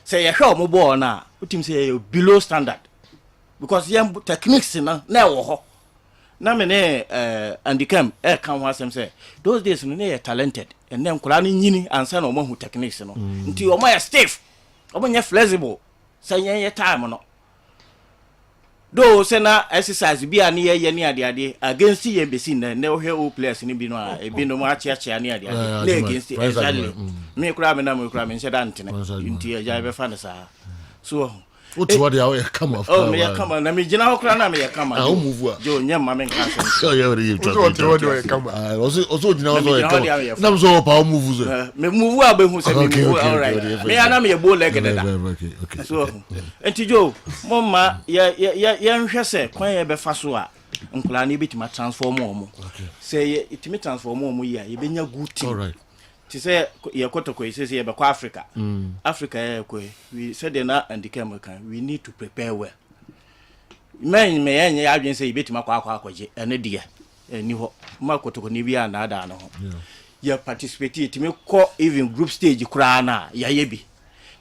say ye hwe mo ball na utim say below standard because yam techniques na wo ho na me ne andicam kan ho asem say those days no ne talented and then kula ni nyini ansa na omo hu techniques no nti omo ya stiff omo nya flexible say ye time no do say na exercise bi ani ye ni ade against ye besi na ne ohwe o players ni bi no a ebi no ma chia ni ade na against exactly me kura me na me kura me nsheda ntene nti ya be fa na sa so what what they come off oh me come na me gina okra na me come ah move jo nyam ma me nka so you already what come also gina come na so pa move so me move abe hu se me move all right me ana me bow leg na okay so enti jo mama ya nhwe se kwan ye be fa so a nkula na bitima transform omo say itimi transform omo ya ye benya good team all right ti say ye kotoko ye say ye be kwa Africa Africa ye ko we said na and the we need to prepare well men me yenye adwen say betima kwa akwaje ene de eni ho ma kotoko ni bia na ada no ho ye participate itimi ko even group stage kura na ya ye bi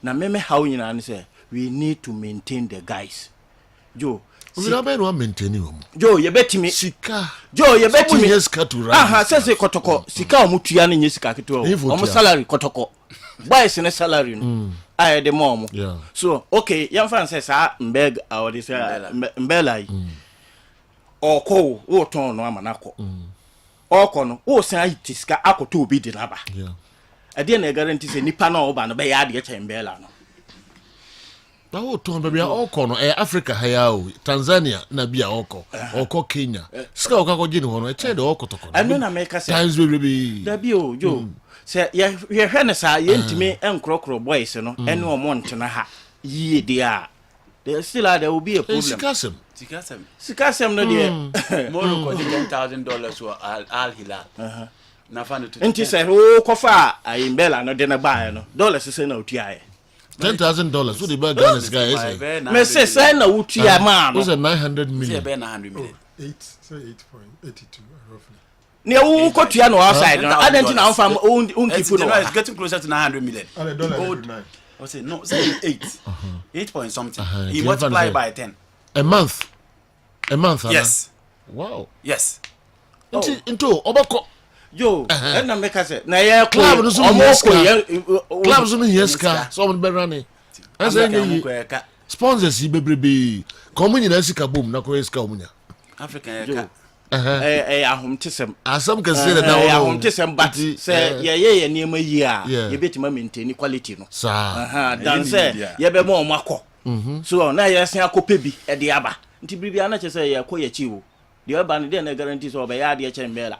na meme how nyina ne say we need to maintain the guys jo we na be no maintain wo jo ye betimi sika jo ye betimi yes ka to run aha say kotoko sika omutua na nye sika keto omu salary kotoko boys ne salary no I the mom so okay yan fan say sa mbeg or this mbelai oko o ton no amanako oko no o san itiska akoto obi di naba e dey na guarantee say nipa na oba no be ya de che mbela no na o ton be bia oko no Africa haya o Tanzania na bia oko Kenya sika okako gini ho no e che de oko toko anu na make say times be da bi o jo say ye hwe ne sa ye ntimi enkrokro boys no ene o monte na ha yie dia there still there will be a problem sikasem no dia Morocco $10,000 for Al Hilal na fa no to enti say o kofa ayimbela no de na ba no dollars say na otua $10,000 so the bag Ghana guy me say na otua ma no was a 900 million say be 900 million 8.82 roughly ne wo kotua no outside no adanti na on keep no it's getting closer to 900 million $1.99 I say no, say 8. 8 point something. He multiplied by 10. A month. Yes. Wow. Yes. Into obako. Yo, and I make us say, na ya club no so club so no yes ka so mo be run. I say sponsors yi bebrebe. Komu nyina sika bom na ko sika omunya. African ka. Ahom tesem. Asam can say that now. Ahom tesem but say ye niema yi a ye betima maintain quality no. Sa. Dan say ye be mo makọ. So na ye sen akope bi e de aba. Nti bibia na che say ye ko ye chi wo. De aba ne de na guarantee so be ya de che mbela.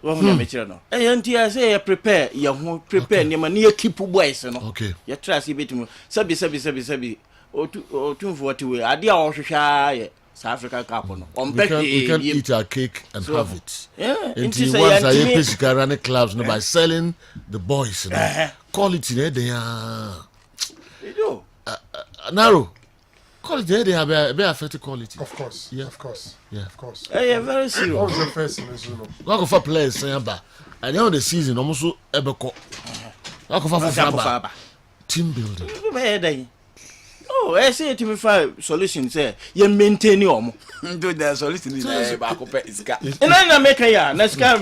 Wo hu me kire no. Nti I say ye prepare ye ho prepare niema ne ye keep boys no. Okay. Ye try say betima. Sabi. Otu for we ade a ohwehwa ye South Africa Cup no. We can eat our cake and so, have it. Yeah. Until once I basically running clubs no by selling the boys. Quality there they are. You narrow. Quality they are be affected quality. Of course. Yeah. Of course. Yeah. Of course. Yeah, very serious. What was the first in the zone? What go for players say ba. At the end of the season almost ebeko. What go for team building. Oh, I say to me five solutions say you maintain your do the solution is back up iska. And I make ya na ska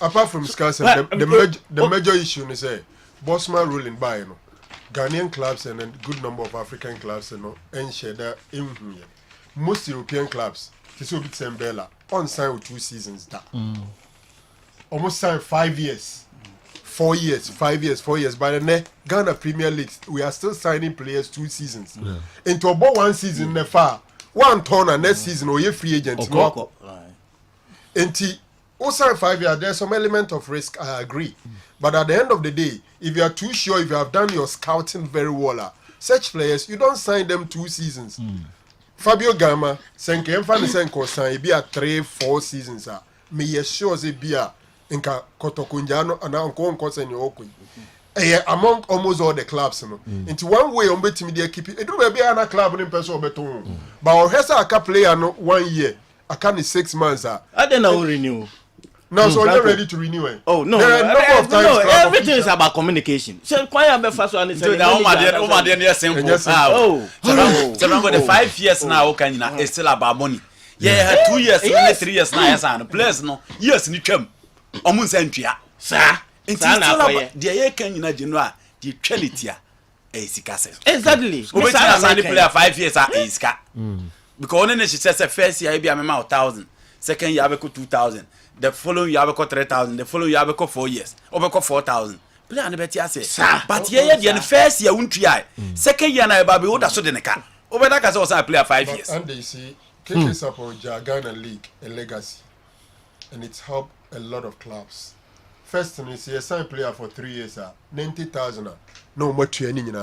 apart from scars the major issue is say Bosman ruling by you know Ghanaian clubs and a good number of African clubs you know and share that in here. Most European clubs this will be Sembela on sign with 2 seasons that almost signed 5 years 4 years, 5 years, 4 years. By the Ghana Premier League, we are still signing players 2 seasons. Yeah. Into about 1 season, never 1 turn and next season, or you free agent. Into sign 5 years, there's some element of risk. I agree, but at the end of the day, if you are too sure, if you have done your scouting very well, such players you don't sign them 2 seasons. Fabio Gama, Senke, Mfani Senko sign be a 3-4 seasons. Me sure say be a Inka Kotokunjano and Uncle Kosen Yoku. Among almost all the clubs, into one way on betting media keep it. It will be another club in person beton. But Hesa a player no 1 year. I can't 6 months. I don't know renew. Now so you're ready to renew it. Oh no, there are a number of times everything is about communication. So why am I first one? So now the simple. The 5 years now can it's still about money. Yeah, 2 years, 3 years now. Yes, players no years ni twam. Omun sentua sa intistala de ye kan nyina genua de twalitia sika se exactly we tell sign player 5 years sika because one she says first year be am 1000 second year be 2000 the following year be 3000 the following year be 4 years obeko 4000 player na betia say but ye the first year untua second year na be oda so de neka obeda ka say o sign player 5 years and they see KK support Ghana League a legacy and it's helped a lot of clubs. First thing is a sign player for 3 years 90,000 no more training in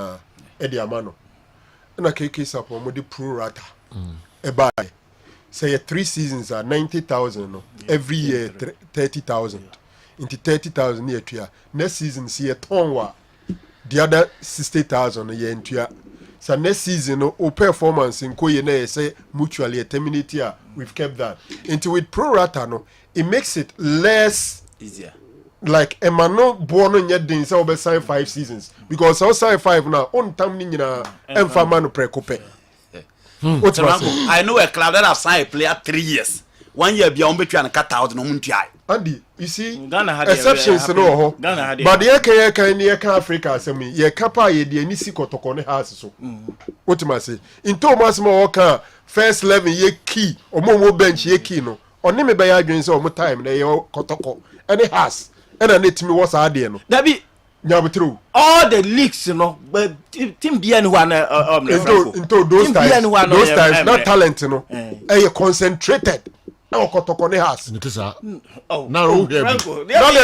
Eddie Amano. And a KK support modi pro rata. A buy. Say 3 seasons 90,000 every year 30,000. Into 30,000 year to year. Next season see a tonwa. The other 60,000 a year into year. So next season no performance in Koye say mutually terminate here. We've kept that. Into with pro rata no it makes it less easier. Like Emmanuel born on yet didn't say sign 5 seasons because I'll sign 5 now. On time in Enfamano precope. I know a club that have signed a player 3 years. 1 year beyond between and cut out no muntia. Andy, you see, exceptions no. But the Eka in Africa, say me, ye capa ye the Nisi Kotokone house so. What must say? In Thomas Moka, first 11 ye key or more bench ye key no. Oni me buy against all more time na yo kotoko and it has and I need to me what's idea no that be true all the leagues you know but team bien one into those times not talent you know concentrated now kotoko ne has now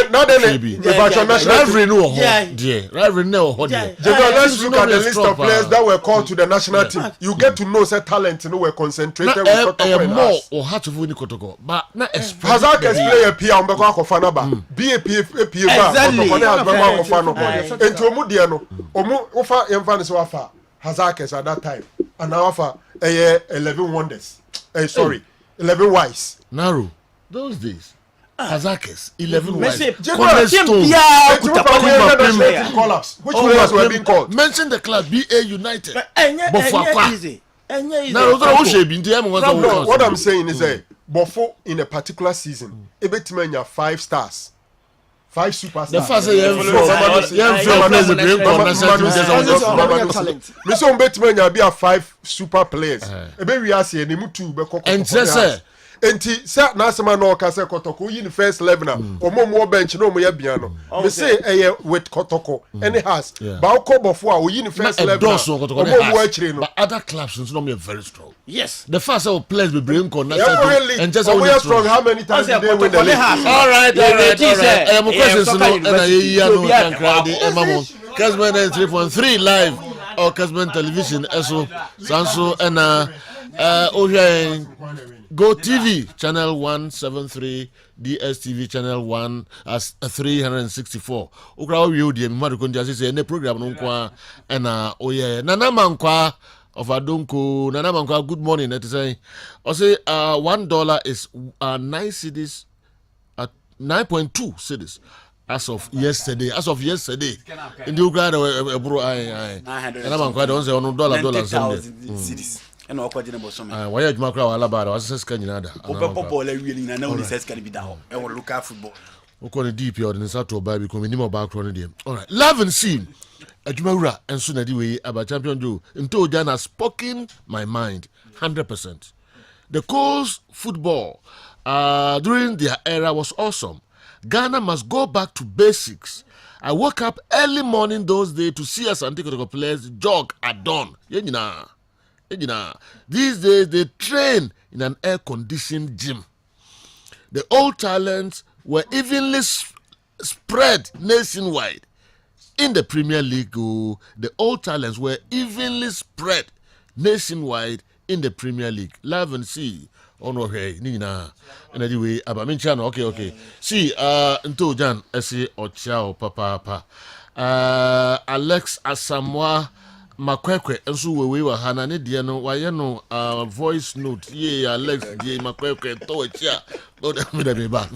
not any rivalry no dear rivalry no let's look at the list of players that were called to the national team you get to know say talent you know were concentrated with kotoko more or hard to win kotoko but na Hazard can play a PA on beko akofana ba be a PA kotoko ne has beko akofana ento mu de no omu ofa yemfa ne so afa Hazard at that time and now afa 11 wonders sorry 11 wise narrow those days Kazakis 11 Messi, wives. Team Cornerstone. Bia, Kuta, Collapse. Which players were being called? Mention the club BA United. Enye easy. Now, No, what I'm saying is that Bofo in a particular season, Ebetimenya 5 stars. 5 superstars. The first Me so Betimenya be a 5 super players. Ebe we are saying nemu 2 be kokoko. And say enti sa na asema no ka say Kotoko yin first 11 na omo bench no mo ya bia no me say with Kotoko any has ba ko Bofo a yin first 11 na omo mo akire no but other clubs no me very strong. Yes, the first players be bring on and just strong. How many times did they win the league? All right. I'm questions no na ye no can crowd Emma Kessben 3.3 live or Kessben television eso sanso na Go TV channel 173 DSTV channel 1 as 364 okra we odi me madu konja say na program no kwa na nana mankwa of Adonko nana mankwa good morning that say I say $1 is 9 cedis at 9.2 cedis as of yesterday in the okra bro nana mankwa don say on $1 cedis and all quite in why you macra wala bara was says can you ball really na only says can be down and will look at football okon deep your in Sato Bible because minimum background there. All right, love and scene adwumawura enso na di we about champion Joe into Jan has spoken my mind 100%. The Coles football during their era was awesome. Ghana must go back to basics. I woke up early morning those days to see us Antico players jog at dawn. These days they train in an air-conditioned gym. The old talents were evenly spread nationwide. In the Premier League, the old talents were evenly spread nationwide in the Premier League. Live and see. Oh no, hey, Nina. And anyway, Abaminchano, okay. See, Nto Jan, Ese Ochao, Papa. Alex Asamoah Makwekwe enso we were hana ne de no waye no voice note ye Alex de Makwekwe to achia no da me ba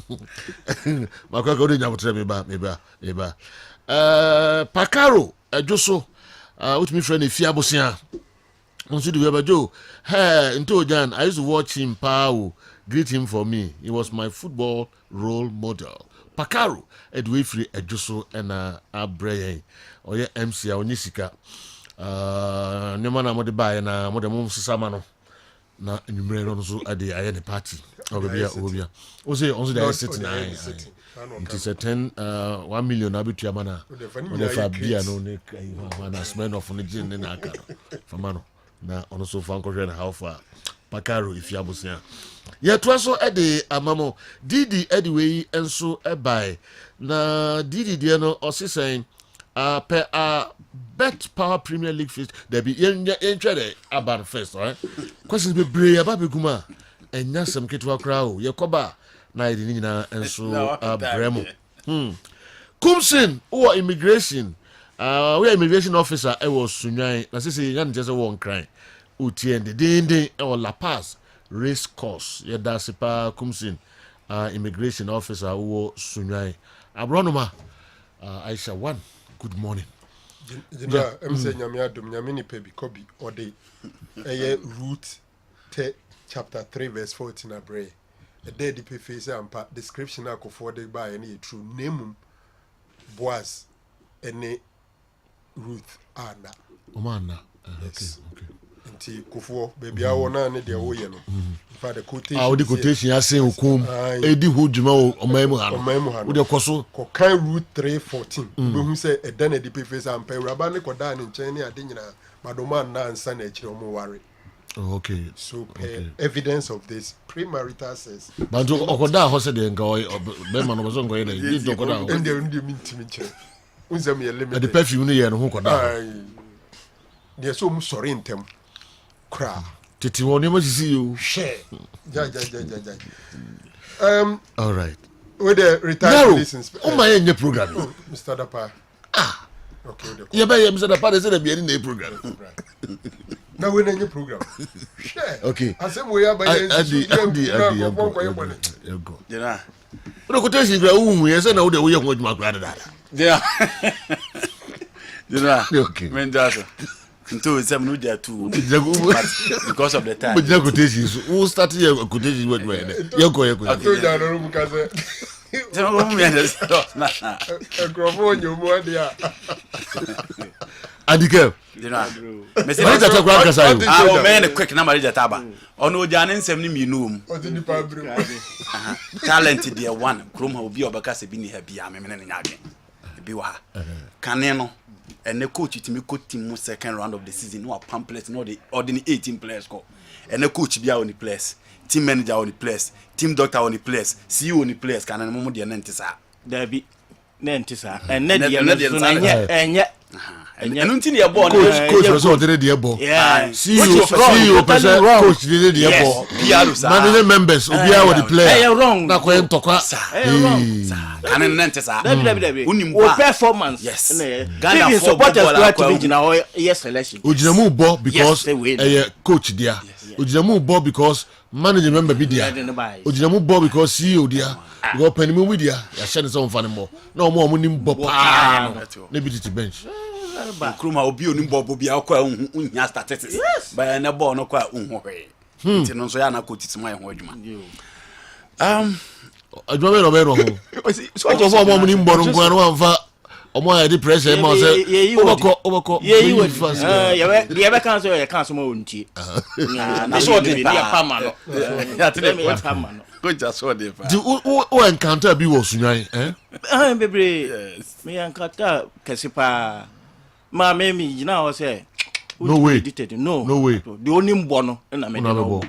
Makwekwe de nyabotre me ba Pakaro adwoso which me friend Efia Bosia onso de we ba jo Nto Jan I used to watch him greet him for me. He was my football role model. Pakaro edwe free adwoso na abreye oye MC a onyisika nema na mode bae na mode mum sisama no na enumere no so ade aye the party obia o say on the city na it is a 1 million abitua mana on fa bia no ne na smell of ne gin na aka famano na ono so fa nkohwe na how far Pakaro if ya bosia ye to so ede amamo Didi edway enso ebai na Didi de no osisen bet power Premier League fees there be yen about first, right? Questions be brave about beguma enya sem ketwa kra o ye koba na ide ni nyina enso bremo Kumsin or immigration we immigration officer e was sunyan na say yan just one crime utie de dende e La Paz race course ye da sepa Kumsin immigration officer wo sunyan abronoma Aisha 1 good morning. Jina say nyame adom nyame ni pe bi kobi ode eye root chapter 3 verse 14 abre a day the face ampa description akofo de ba any true name Boaz any Ruth Anna Omana yes. Okay nti kofo baby awo na ne de wo ye no fa the quotation the quotation ya say okum edi ho djuma omaimu ha wo de koso ko kan Ruth 3:14 be hu say e dan edi pe face ampa uraba ne ko da ne nchen ne ade nyina madoma na ansa na akire omo ware. Oh, okay. So evidence of this premarital sex. But okoda ho se de nka be man no so nko ye na yi do okoda ho. Ndi mintimi che. Unzam ye limit. The perfume no ye no ho koda. They so mu sorry ntem. Kra. Titi woni mo sisi you. Share. Ja. All right. We the retired police. O ma ye program. Mr. Dapa. Okay. Ye be Mr. Dapa dey say be any program. Now we need a program. Share. Okay. I said we are by Adi. You know, No quotation gra wu ye say na wo de wo ye ho adwuma gra da. Yeah. Okay. Men just until 7 no there too. Because of the time. But the quotations who started your quotation what way. You go. I told you I don't know because microphone you more there. Adike. Me say that grab kasa you. Ah, man quick na marriage taba. Ono jane nsem ni minum. O di pa bro. Talent there one. Krom ha obi obaka se bi ni ha bia me ne nyage. Bi wa. Kane no. And the coach itimi coach team second round of the season no pamphlet no the ordinary 18 players go. And the coach bia on the place. Team manager on the place, team doctor on the place, CEO on the place. Can I move the nentisa? There be nentisa. And Ned and until your board, coach was already the ball. Yeah, CEO, coach did the ball. Manager members, Obia with the player. Wrong. Not going to cross. Can I nentisa? Performance. Yes. Ghana supporters glad to be in our selection. Ujinamu ball because coach there. Ujinamu ball because manager member be there. Ojinamu ball because CEO there. Go penny with there. Ya share some funny more. No more money ball. Maybe to bench. Kruma obi oni ball be akwa unya statistics. By na ball no kwa unhwe. Nti no so ya na coach tima ho adwuma. Adwuma be no ho. So for more money ball no no amfa omo ya di pressure ma say obako ye be kan so ye kan so ma wonti na so de ya pama no ya tele me pama no go just so de fa o encounter bi wo sunyan bebre me encounter kesipa ma me mi gina o say no way no way the only mbo no na me no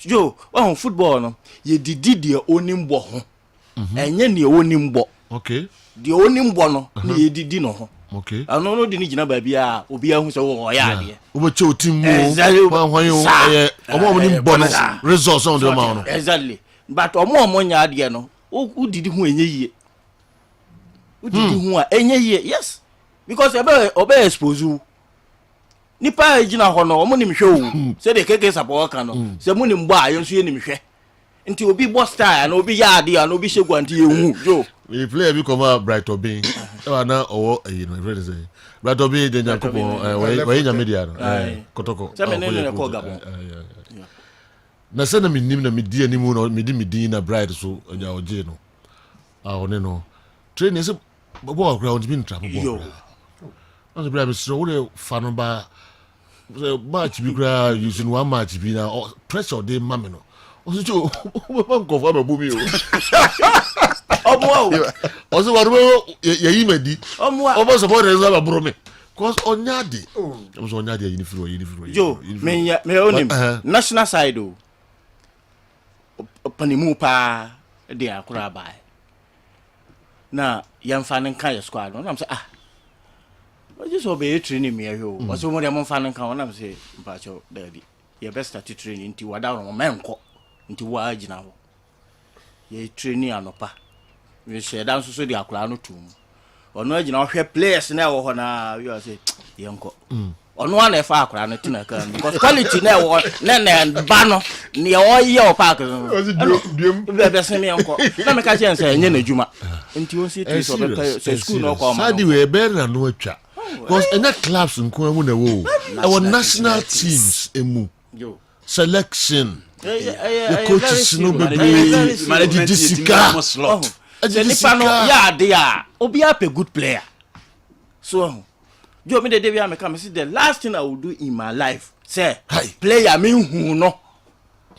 yo wa football no ye didi de only mbo ho enye ne only mbo okay the only mbo na ye didi no ho okay ano no de ni gina ba bia obi ahu se wo ya de wo che otim mu hwan yo omo ni mbo no results on the ma no exactly but omo nya de no o didi hu enye yie o didi hu a enye yie yes because obe expose you nipa gina ho no omo ni mhwe o se de keke support kan no se mu ni mbo a yo so ye ni mhwe nti obi boss style na obi ya de na obi shegu anti ehu yo we play bi come bright obi e na owo you know really say bright obi de nyakopo we nya media no kotoko se me ne ko gabon na se na minim na medi animu no medi na bright so nya oje no one no train se bobo ground bi ntra bobo na bright bi so we fa no ba match bi gra using one match bi na pressure dey mame no ojo banko fa be bumi o omo ozo waru yeyi medi omo support rezo ba bro me cause onyade omo onyade yin firo yo me onim national side o panimu pa de akura bai na yamfa nan kan squad no na say ojo so be training me yo ozo mo de mo fa nan kan na say mpa cho dabi ye best start training nti wada ro menko nti wa agina ho ye training anopa we share dan so de akura no tum ono agina ho hwe players na wo ho na we say yenko ono ana efa akura no tina kan because quality na wo na ba no ne o ye o park be be se me yenko na me ka che nse enye na djuma nti o si ti so be ka school no ko ma sadi we be na no atwa because ena clubs nko amu na wo our national teams emu selection the coaches no be management disika nipa no ya de ya obi a good player so yo me de bia me come see the last thing I will do in my life say player me hu no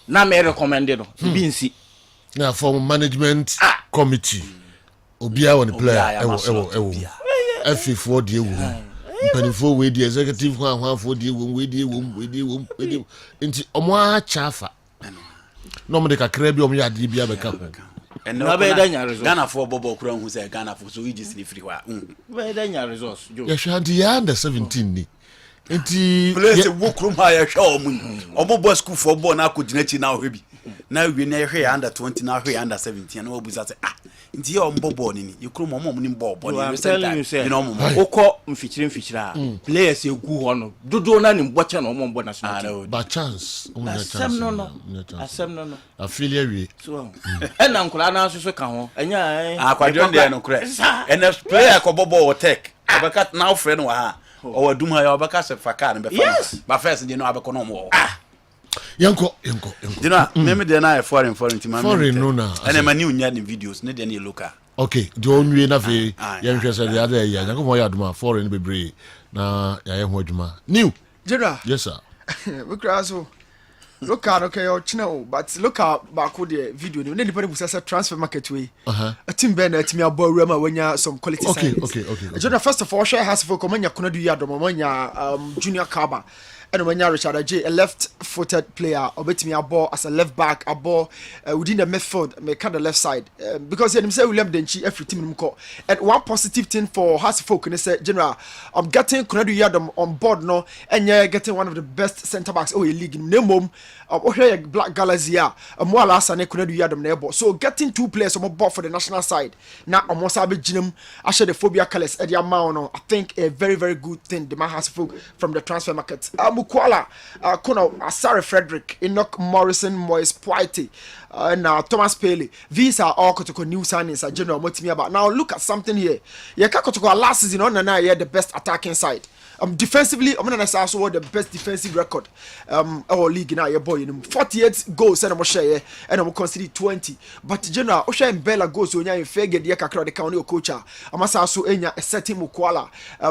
na me recommend no bi nsi na for management committee obi a won player ewo F4 de ewo mpanifo we the executive hwan for de ewo we de nti omo a chafa no me de kakra bi omo ya de bia be ka ho and no Ghana for Bobo Kura who say Ghana for so we just free wa where danya resource ya shanti ya under 17 ni enti place wo krum ha ya hwa omo boss school for ball na akogina chi na ohwe bi na we na hwe under 20 na hwe under 17 na obuza say nti o mbo ball ni you kro mo ni ball you know oko mfichira players egu ho no dodo na ni mboche no mo mbo national by chance asem no affiliate we so na nkura na so ka ho enya akwadwo de no kure and player ko bobo o tech abaka now friend wa ha o wadum ha ya abaka se faka no be fa ba first dey no abako no mo yanko you know me dey na foreign team foreign no na and ma new nya videos ne dey na local okay the only na fe yan hwese the other year yanko mo ya aduma foreign bebre na ya ye ho aduma new General yes sir we cross look at okay or chino but look at back the video ni nipa busa say transfer market way a team ben at me abo rema wanya some quality okay General first of all share has for komanya konadu ya do manya junior kaba and when you Richard J, a left-footed player, or bet me a ball as a left back, a ball within the midfield, make the left side. Because he himself William Denchi every team in Mko. And one positive thing for Hasfolk, and say, General, I'm getting Konadu Yadom on board now, and you're getting one of the best centre backs in the league. Name Black Galazia, a more last and Konadu Yadom neighbor. So getting two players on board for the national side. Now, almost Abe Jinum, Asha the phobia colors, Eddie Amano, I think a very, very good thing the man has from the transfer market. Kuala, Kono, Asare Frederick, Enoch Morrison, Moise Poitier, and Thomas Paley. These are all Kotoko new signings. General Motimi about. Now look at something here. Kotoko last season on and I had the best attacking side. Defensively, I'm gonna say also the best defensive record our league now. Your boy, 48 goals and I'm share and I'm consider 20. But General, Osha and Bella goes to you fair get the kakra the county coach. I'm also enya a setting Mukwala.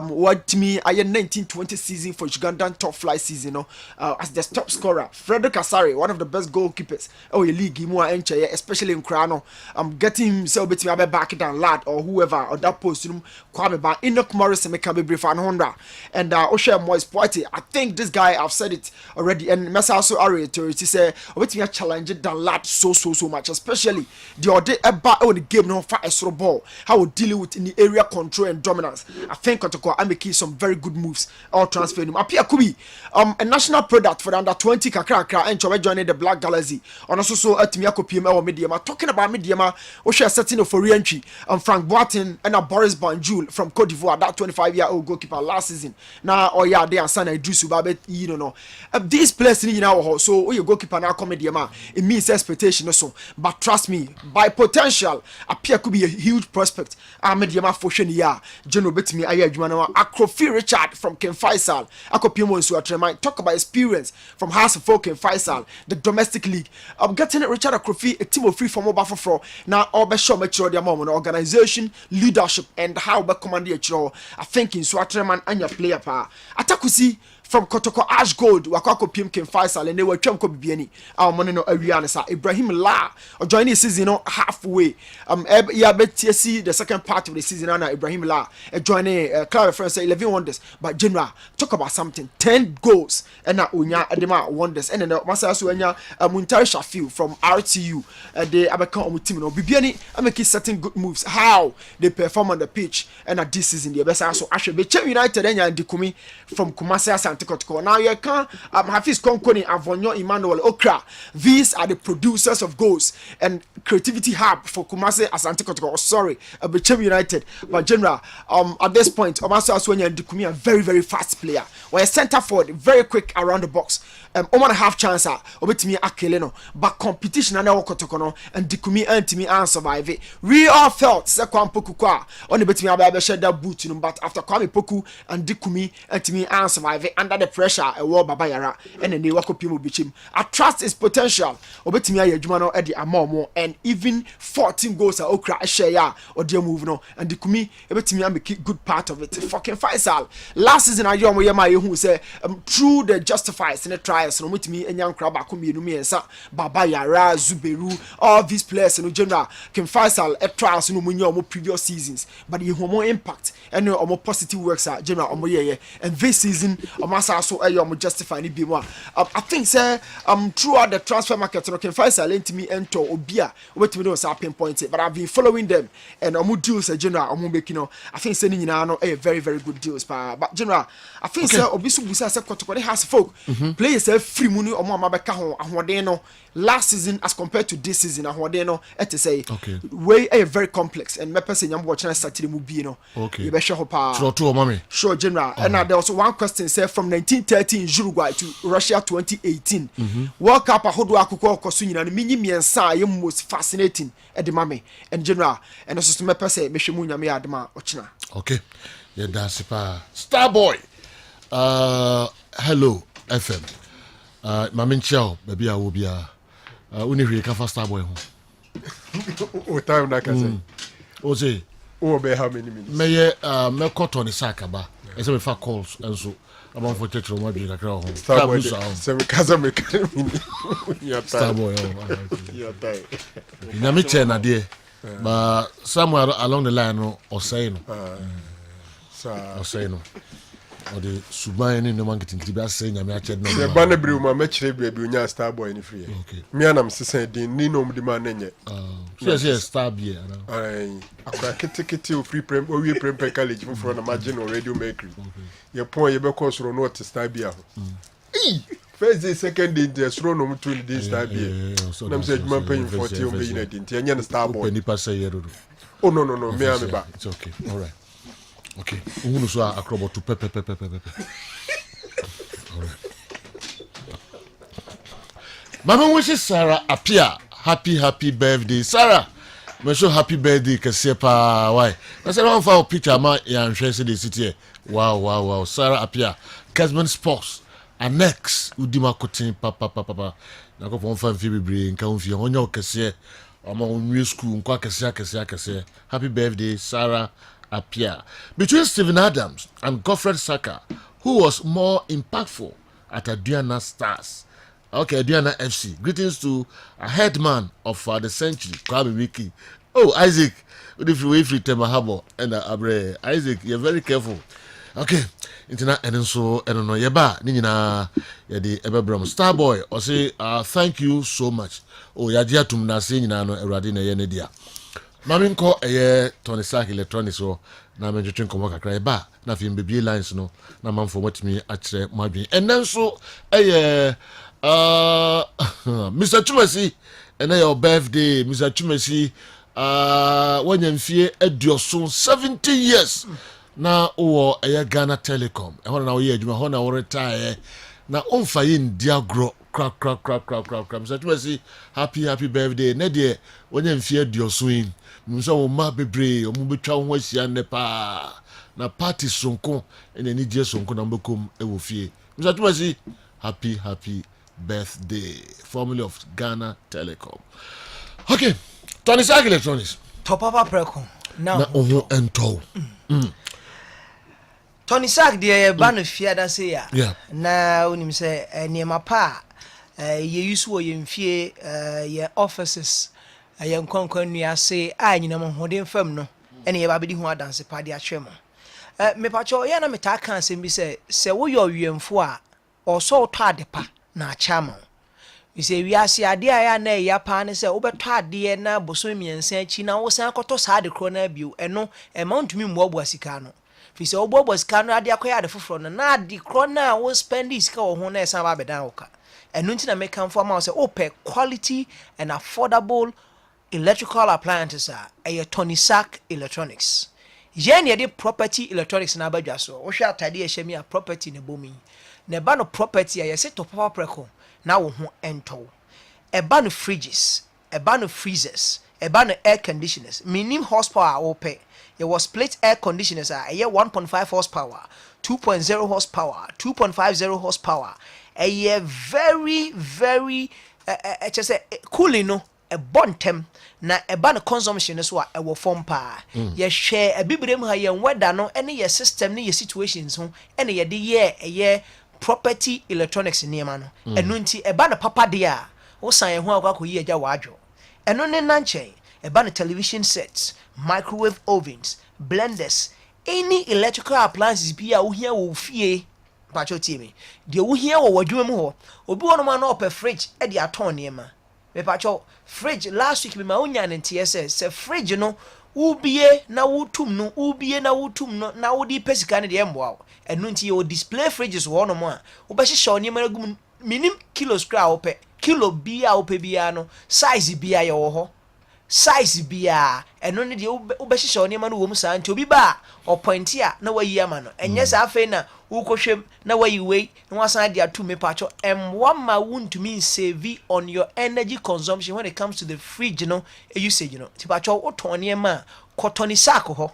What to me, I had 1920 season for Ugandan top flight season, as the top scorer. Frederick Asare, one of the best goalkeepers. Oh, your league, especially in Krano. I'm getting himself between back down lad or whoever or that post. Kwame ba Enoch Morrison make a brief and Honda. And Osha Moise Poitier, I think this guy, I've said it already, and Messa also reiterated, he said, wait me a challenge than lad so much, especially the other about the game no fight a sort of ball, how we deal with in the area control and dominance. I think I'm making some very good moves or transfer him. Apia Kubi, a national product for the under 20 kakra and Chowe joining the Black Galaxy. And also so at Miako PM or Mediama. Talking about Mediama, Osha setting for re-entry Frank Boateng and Boris Banjul from Cote d'Ivoire, that 25-year-old goalkeeper last season. Now, they are son Idrisu Babet, you know. These players in our so you goalkeeper now come Mediama. It means expectation also. But trust me, by potential, appear could be a huge prospect. Mediama for Shenia, General Betimi Ayajumana, Akrofi Richard from Ken Faisal, Akopimo Suatrema. Talk about experience from House of Folk and Faisal, the domestic league. I'm getting Richard Akrofi, a team of free from Mobile for now. All be show make sure their moment organization, leadership, and how be command the I think in Suatreman and your player power. Atakusi from Kotoko Ash Gold, Wakako Pim Ken Faisal, and they were Chemko Bieni, our money no Ariana, Ibrahim La, or joining season halfway. TSC, the second part of the season, Ibrahim La, joining Clara France 11 wonders. But General, talk about something 10 goals, and now Unya Adema wonders, and then Masa Suenya Muntari Shafiu from RTU, the Abacon Mutimino, Bibiani, I'm making certain good moves. How they perform on the pitch, and at this season, the best also Ashe Beche United and Dikumi from Kumasi Santa. Now you can Hafiz Konkoni, Avonyo, Emmanuel Okra. These are the producers of goals and creativity hub for Kumasi Asante Kotoko. Sorry, Bechem United. But General, at this point, Omasa Aswanya and Dikumi are very, very fast player. We're center forward, very quick around the box. Oman half chance obetimi akeleno, but competition and Okotokono and Dikumi and Timi and survive it. We all felt Sekwan Poku kwa on the betimi Abba shed that boot, but after Kwame Poku and Dikumi and Timi and survive it under the pressure a war Babayara and then they walk up him bichim. I trust his potential. Obetimi Ayajumano Eddie Amomo and even 14 goals are Okra share or dear move no and Dikumi obetimi make good part of it. Fucking Faisal. Last season I who say through the justifies in the trials no with me and young crab akumi no me ensa Babayara Zuberu all these players in general can Faisal at trials no munyo more previous seasons but you have more impact and no more positive works at general omoye and this season Omasa so ayo justify ni bi mo I think say throughout the transfer market no can Faisal let me enter obia wait me no say pinpoint it but I've been following them and omo deals general omo making no I think say ni nyina no very very good deals but general I think say obi so busa say kotoko has folk players say free money or more mabeka ho ahoden no last season as compared to this season ahoden no et say way very complex and me person nyam watch na start mu bi no you be sure pa sure general and there was one question say from 1930 in Uruguay to Russia 2018 World Cup ahodo akoko okoso nyina no minyi miensa ye most fascinating e de mame and general and also me person me hwemu nyame adema ochina okay yeah that's pa Starboy hello FM mame nchao baby a wo bia uni hwe ka fa Starboy ho o time na ka say o say o be how many minutes me koto ni saka ba ese me fa calls enso about for tetro ma bi kakra ho Starboy se me kaza me kan Starboy your time na me che na de but somewhere along the line no or say no or say no or the suban ni no man getting to be say nyame a che no se ba na bri ma me kire bia bi onya Starboy ni free me anam sesen din ni no mdi ma na nye yes star bia ai akwa kete o free prem o wie prem college for na margin o radio maker ye pon ye be course ro no to star bia ho first day second day the sro no mtu ni star bia na me say juma pay 40 o be ina din tie nya Starboy ni pa say yero oh no me am ba it's okay all right okay unu so akrobo to pepe all right mama wishes Sarah appear happy birthday Sarah me so happy birthday kase pa why I said one for picture ma ya nhwe se the city wow Sarah appear Kessben Sports annex udima kotin papa na ko fon fan fi bebre nka on fi onyo kase ama onwe school nko kase happy birthday Sarah appear between Stephen Adams and Godfred Saka who was more impactful at Aduana Stars. Okay, Aduana FC. Greetings to a headman of the century, Kwame Wiki. Oh, Isaac, if you free Temahabo and Abre. Isaac, you're very careful. Okay, internet and so I don't know. Yeba, Nina, Yadi Ebebram Starboy. Or say, thank you so much. Oh, Yadia Tumnasi, Nina, Eradina Yenedia. Mamin ko Tony Sack Electronics so na me twetwen ko kakra ba na fi mbebie lines no na manfo watimi akire madwen enen so Mr. Chumasi ene your birthday Mr. Chumasi wanyamfie adioso 70 years na wo Ghana Telecom e hono na wo ye adwuma hono na wo retire na onfa ye ndiagro crack Mr. Chumasi happy birthday na de wanyamfie adioso yin mso wo ma bebre omu betwa ho asia ne pa na party sonko ene ni je sonko na mbekom e wo fie Mr. Tumasi happy birthday family of Ghana Telecom. Okay, Tony Sack Electronics top papa preko na oho ento Tony Sack de ba no fiada se ya yeah. Na onim se niema pa ye use wo ye mfie ye offices ye nkonkon nua se anyina mo hoden fam no ene ye ba bedi ho adanse pa de ahwe mo me pa cho ye na meta kan se bi se wo yo wiemfo a oso to adepa na chama we say we ase ade aya na ya pa ne se wo beto ade na boso miensa achi na wo san koto sa ade kro na bio eno amount mi mbo asika no fi se wo bo asika no ade akoya ade foforo no na ade kro na wo spend isika wo ho na e san ba bedan wo ka eno nti na make am for ma say open quality and affordable electrical appliances are Tony Sack Electronics. Yen ye de property electronics na badwa so. Wo hwe atade ye hye me a property ne bomi. Ne ba no property ye se to papa preko na wo ho ento. E ba no fridges, e ba no freezers, e ba no air conditioners. Minimum horsepower wo pe. Ye was split air conditioners ye 1.5 horsepower, 2.0 horsepower, 2.50 horsepower. Ye very just say cooling no a bontem na eba no consumption so a wo form pa ye share a bibrem ha ye weather no ene ye system ne ye situations ho ene ye de ye property electronics niema no eno nti eba no papa de a wo san ye ho akwa yi agya wadwo eno ne nanchen eba no television sets, microwave ovens, blenders, any electrical appliances bi a wo hia wo fie pacho timi de wo hia wo wadwuma mu ho obi wono ma no op fridge e de aton niema me pacho fridge last week me ma onya ne ntie se fridge no ubie na wutum no na wodi pesika ne de emboa enu ntie o display fridges wo no mo a wo be hye oni ma gum minim kilos kra ope kilo bia ope bia no size bia ye wo ho size bia eno ne de obehihye oni ma no wo mu sa nti obi ba o point a na wayi ama no enye sa afa na ukohwem na wayi wei na wasan de atu me pacho ma wuntumi save on your energy consumption when it comes to the fridge no usage no ti pacho otone ma kotoni sack ho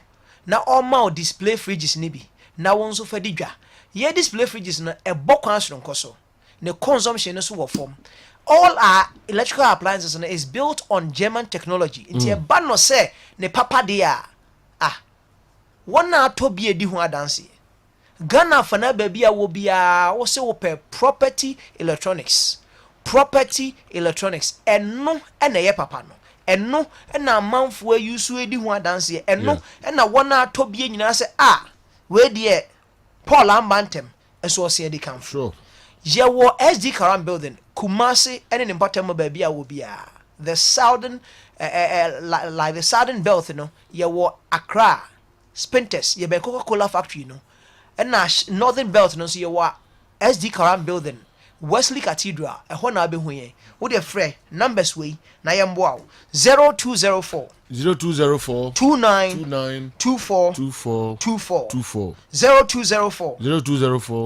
na all display fridges ni bi na won so fa di dwa ye display fridges no e bokwan so nkoso ne consumption no so wo form all our electrical appliances is built on German technology. Inti ba no say ne papa dia wana to bi edi ho adanse. Ghana fana ba bia wo bia wo se wo pe property electronics. Property electronics eno na ye papa no. Eno na manfo use edi ho adanse. Eno na wana to bi nyina se we die Paul Ambantem eso se edi kan. Sure. Ye wo SD Karam building Kumasi and in bottom of baby will be the southern like the southern belt, you know. Ye wo Accra, Spintes, ye be Coca-Cola factory, you know. And Nash northern belt, no, so ye wa SD Karam building, Wesley Cathedral, a hona be huye. Would you fre numbers way na yambow 0204 0204 29 24 0204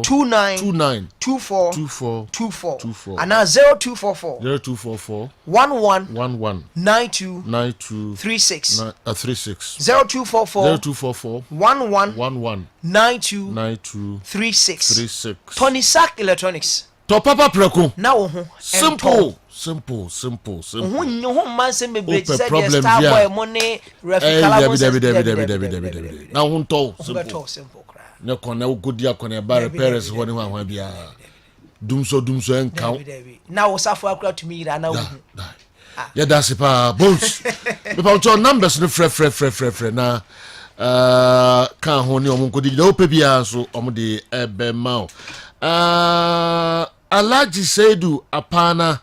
29 24 and now 0244 11 92 36 0244 11 92 36 Tony Sack Electronics to papa preko na wo ho simple ho man se me break say the star boy money refikala na ho to simple ne kona ugodi akona bare paris ho ne ho bia dumso enka na wo safo akura to me na wo ya dasi pa bones me pa to numbers no frɛ na kan ho ne omnkodi na ope bia so omde ebe ma Alaji Seidu Apana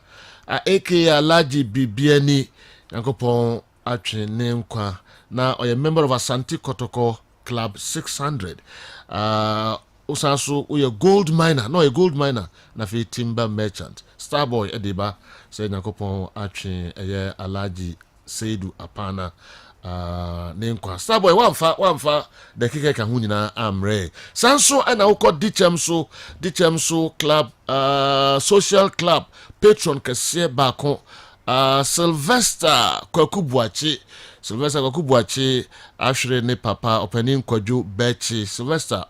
aka Alaji Bibiani Yankopon atwene nkwa na oye member of Asante Kotoko Club 600 osanso oye gold miner na fe timber merchant Starboy Ediba say Yankopon atwene eye Alaji Seidu Apana ne nkwa Starboy wamfa de keke ka hu nyina amre sanso ana ukọ dichem so club social club patron kese baako Sylvester Kwakubuachi ahwere ne papa opening kwadwo bechi Sylvester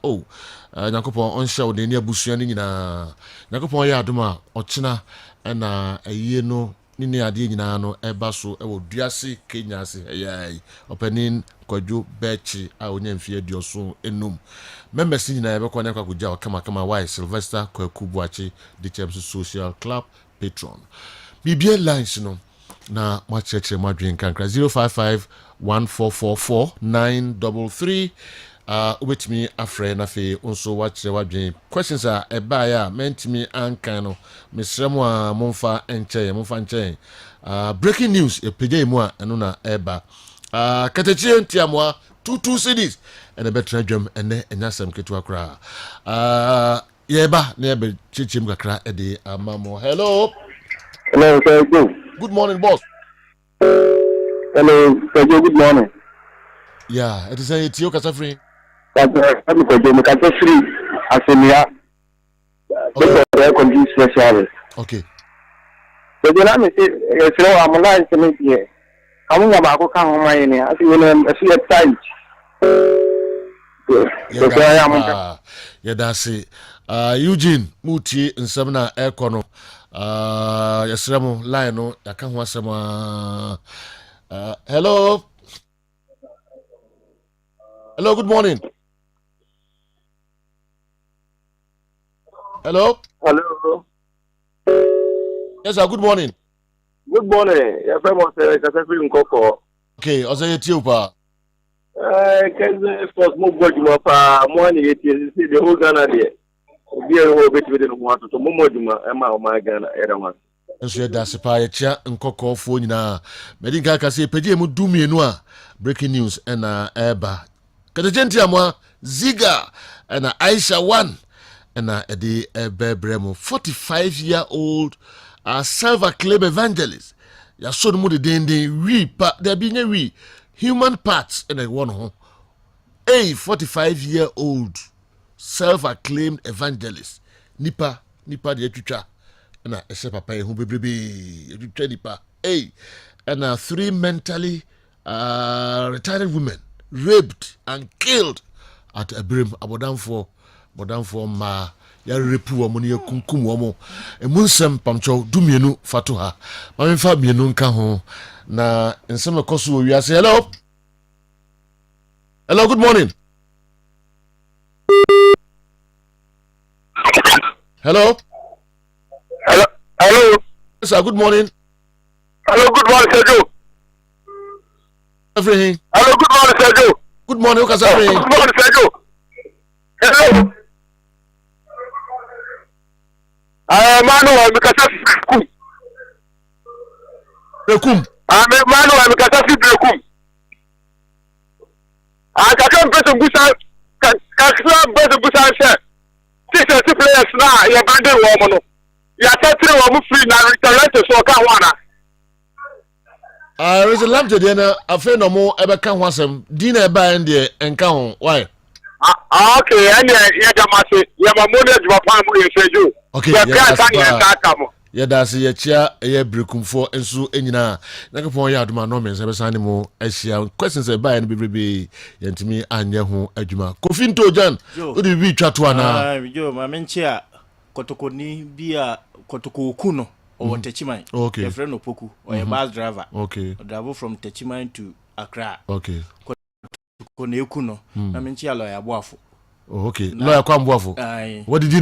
Nyakopon onshaw de ni abusua ni nyina Nyakopon ya adoma ochina na aye no ni ade nyina no eba so ewo duase Kenya se eyai opening kwadwo bechi a onya mfie adioso enum members nyina ebekọ na kwakugya kama why Sylvester Kwakubuachi the Champs Social Club patron bibie lines no na macheche madwen kankra 055 1444 933 with me afre na fe onso watch wadwen questions are ebaya mentimi ankan no mesremo a momfa enche breaking news epeje mu a eno na eba katechie ntiamwa 22 cities and better drum ene enyasem ketu akra yeba na ebe chichim kakra ede amamo hello sir. Good morning, boss. Hello, sir. Good morning. Yeah, it is a Tio Casafri. I'm free. Asemia. Air conditioning specialist. Okay. So the name is I'm alive to meet here. I'm about to come on my name. I see a time. Yeah, that's it. Eugene Muti in Semina Econo. Yesremo line no yaka ho asema hello, good morning. Hello. Yes sir, good morning. Good morning. Your famous Kasafri Nkoko. Okay, ozo yetiu pa. Kessben sports mo goduma pa mo ni yetiu see the whole Ghana there. Nso da sepa ya chia nkoko fo nyina medinka ka se peje mu dumienu a breaking news na eba kadejenti amwa Ziga na Aisha 1 ɛna ɛde ɛbɛbrɛ 45-year-old self-acclaimed evangelist yɛasɔ no mu dedenden wi pa dabi nyɛ wi human parts ɛna ɛwɔ no ho 45-year-old self-acclaimed evangelist nipa de atwitwa ɛna ɛhyɛ papa yɛ ho bebrebe atwitwa nipa ɛna 3 mentally retired women raped and killed at Abrim abodamfo ma ya repu wo mo ne kunkum wo mo emu nsem pamcho dumienu fato ha ma memfa mienu nka ho na nsem ekoso wo wiase. Hello, good morning. Hello, sir, good morning. Hello, good morning, Sergio. Everything. Hello, good morning, Sergio. Good morning, okay, sir. Good morning, Sergio. Hello. Manuel, because of Bekum. Manuel, because of Bekum. I can't put some busa. Can't put some busa. 6 players now. You're banding woman. You're setting a woman free now. Return to so can one. There's a lamp today na afa no mo ebeka ho asem di na eba en enka ho why okay and ya jamase ya mamone adwuma pan mu yeseju okay ya dase ya chia ya brekumfo enso enyina na kepon ya aduma no men se besane mo ahia questions eba en bebrebe yentimi anye ho adwuma Kofi Ntojan odi bi twato ana jo ma menchi a kotokoni bi a kotoko kuno or Techiman. Okay. Your friend Opoku or a bus driver. Okay. Travel from Techiman to Accra. Okay. Konekuno. I mean, lawyer Boafo. Okay. Lawyer Kwamboafo. What did you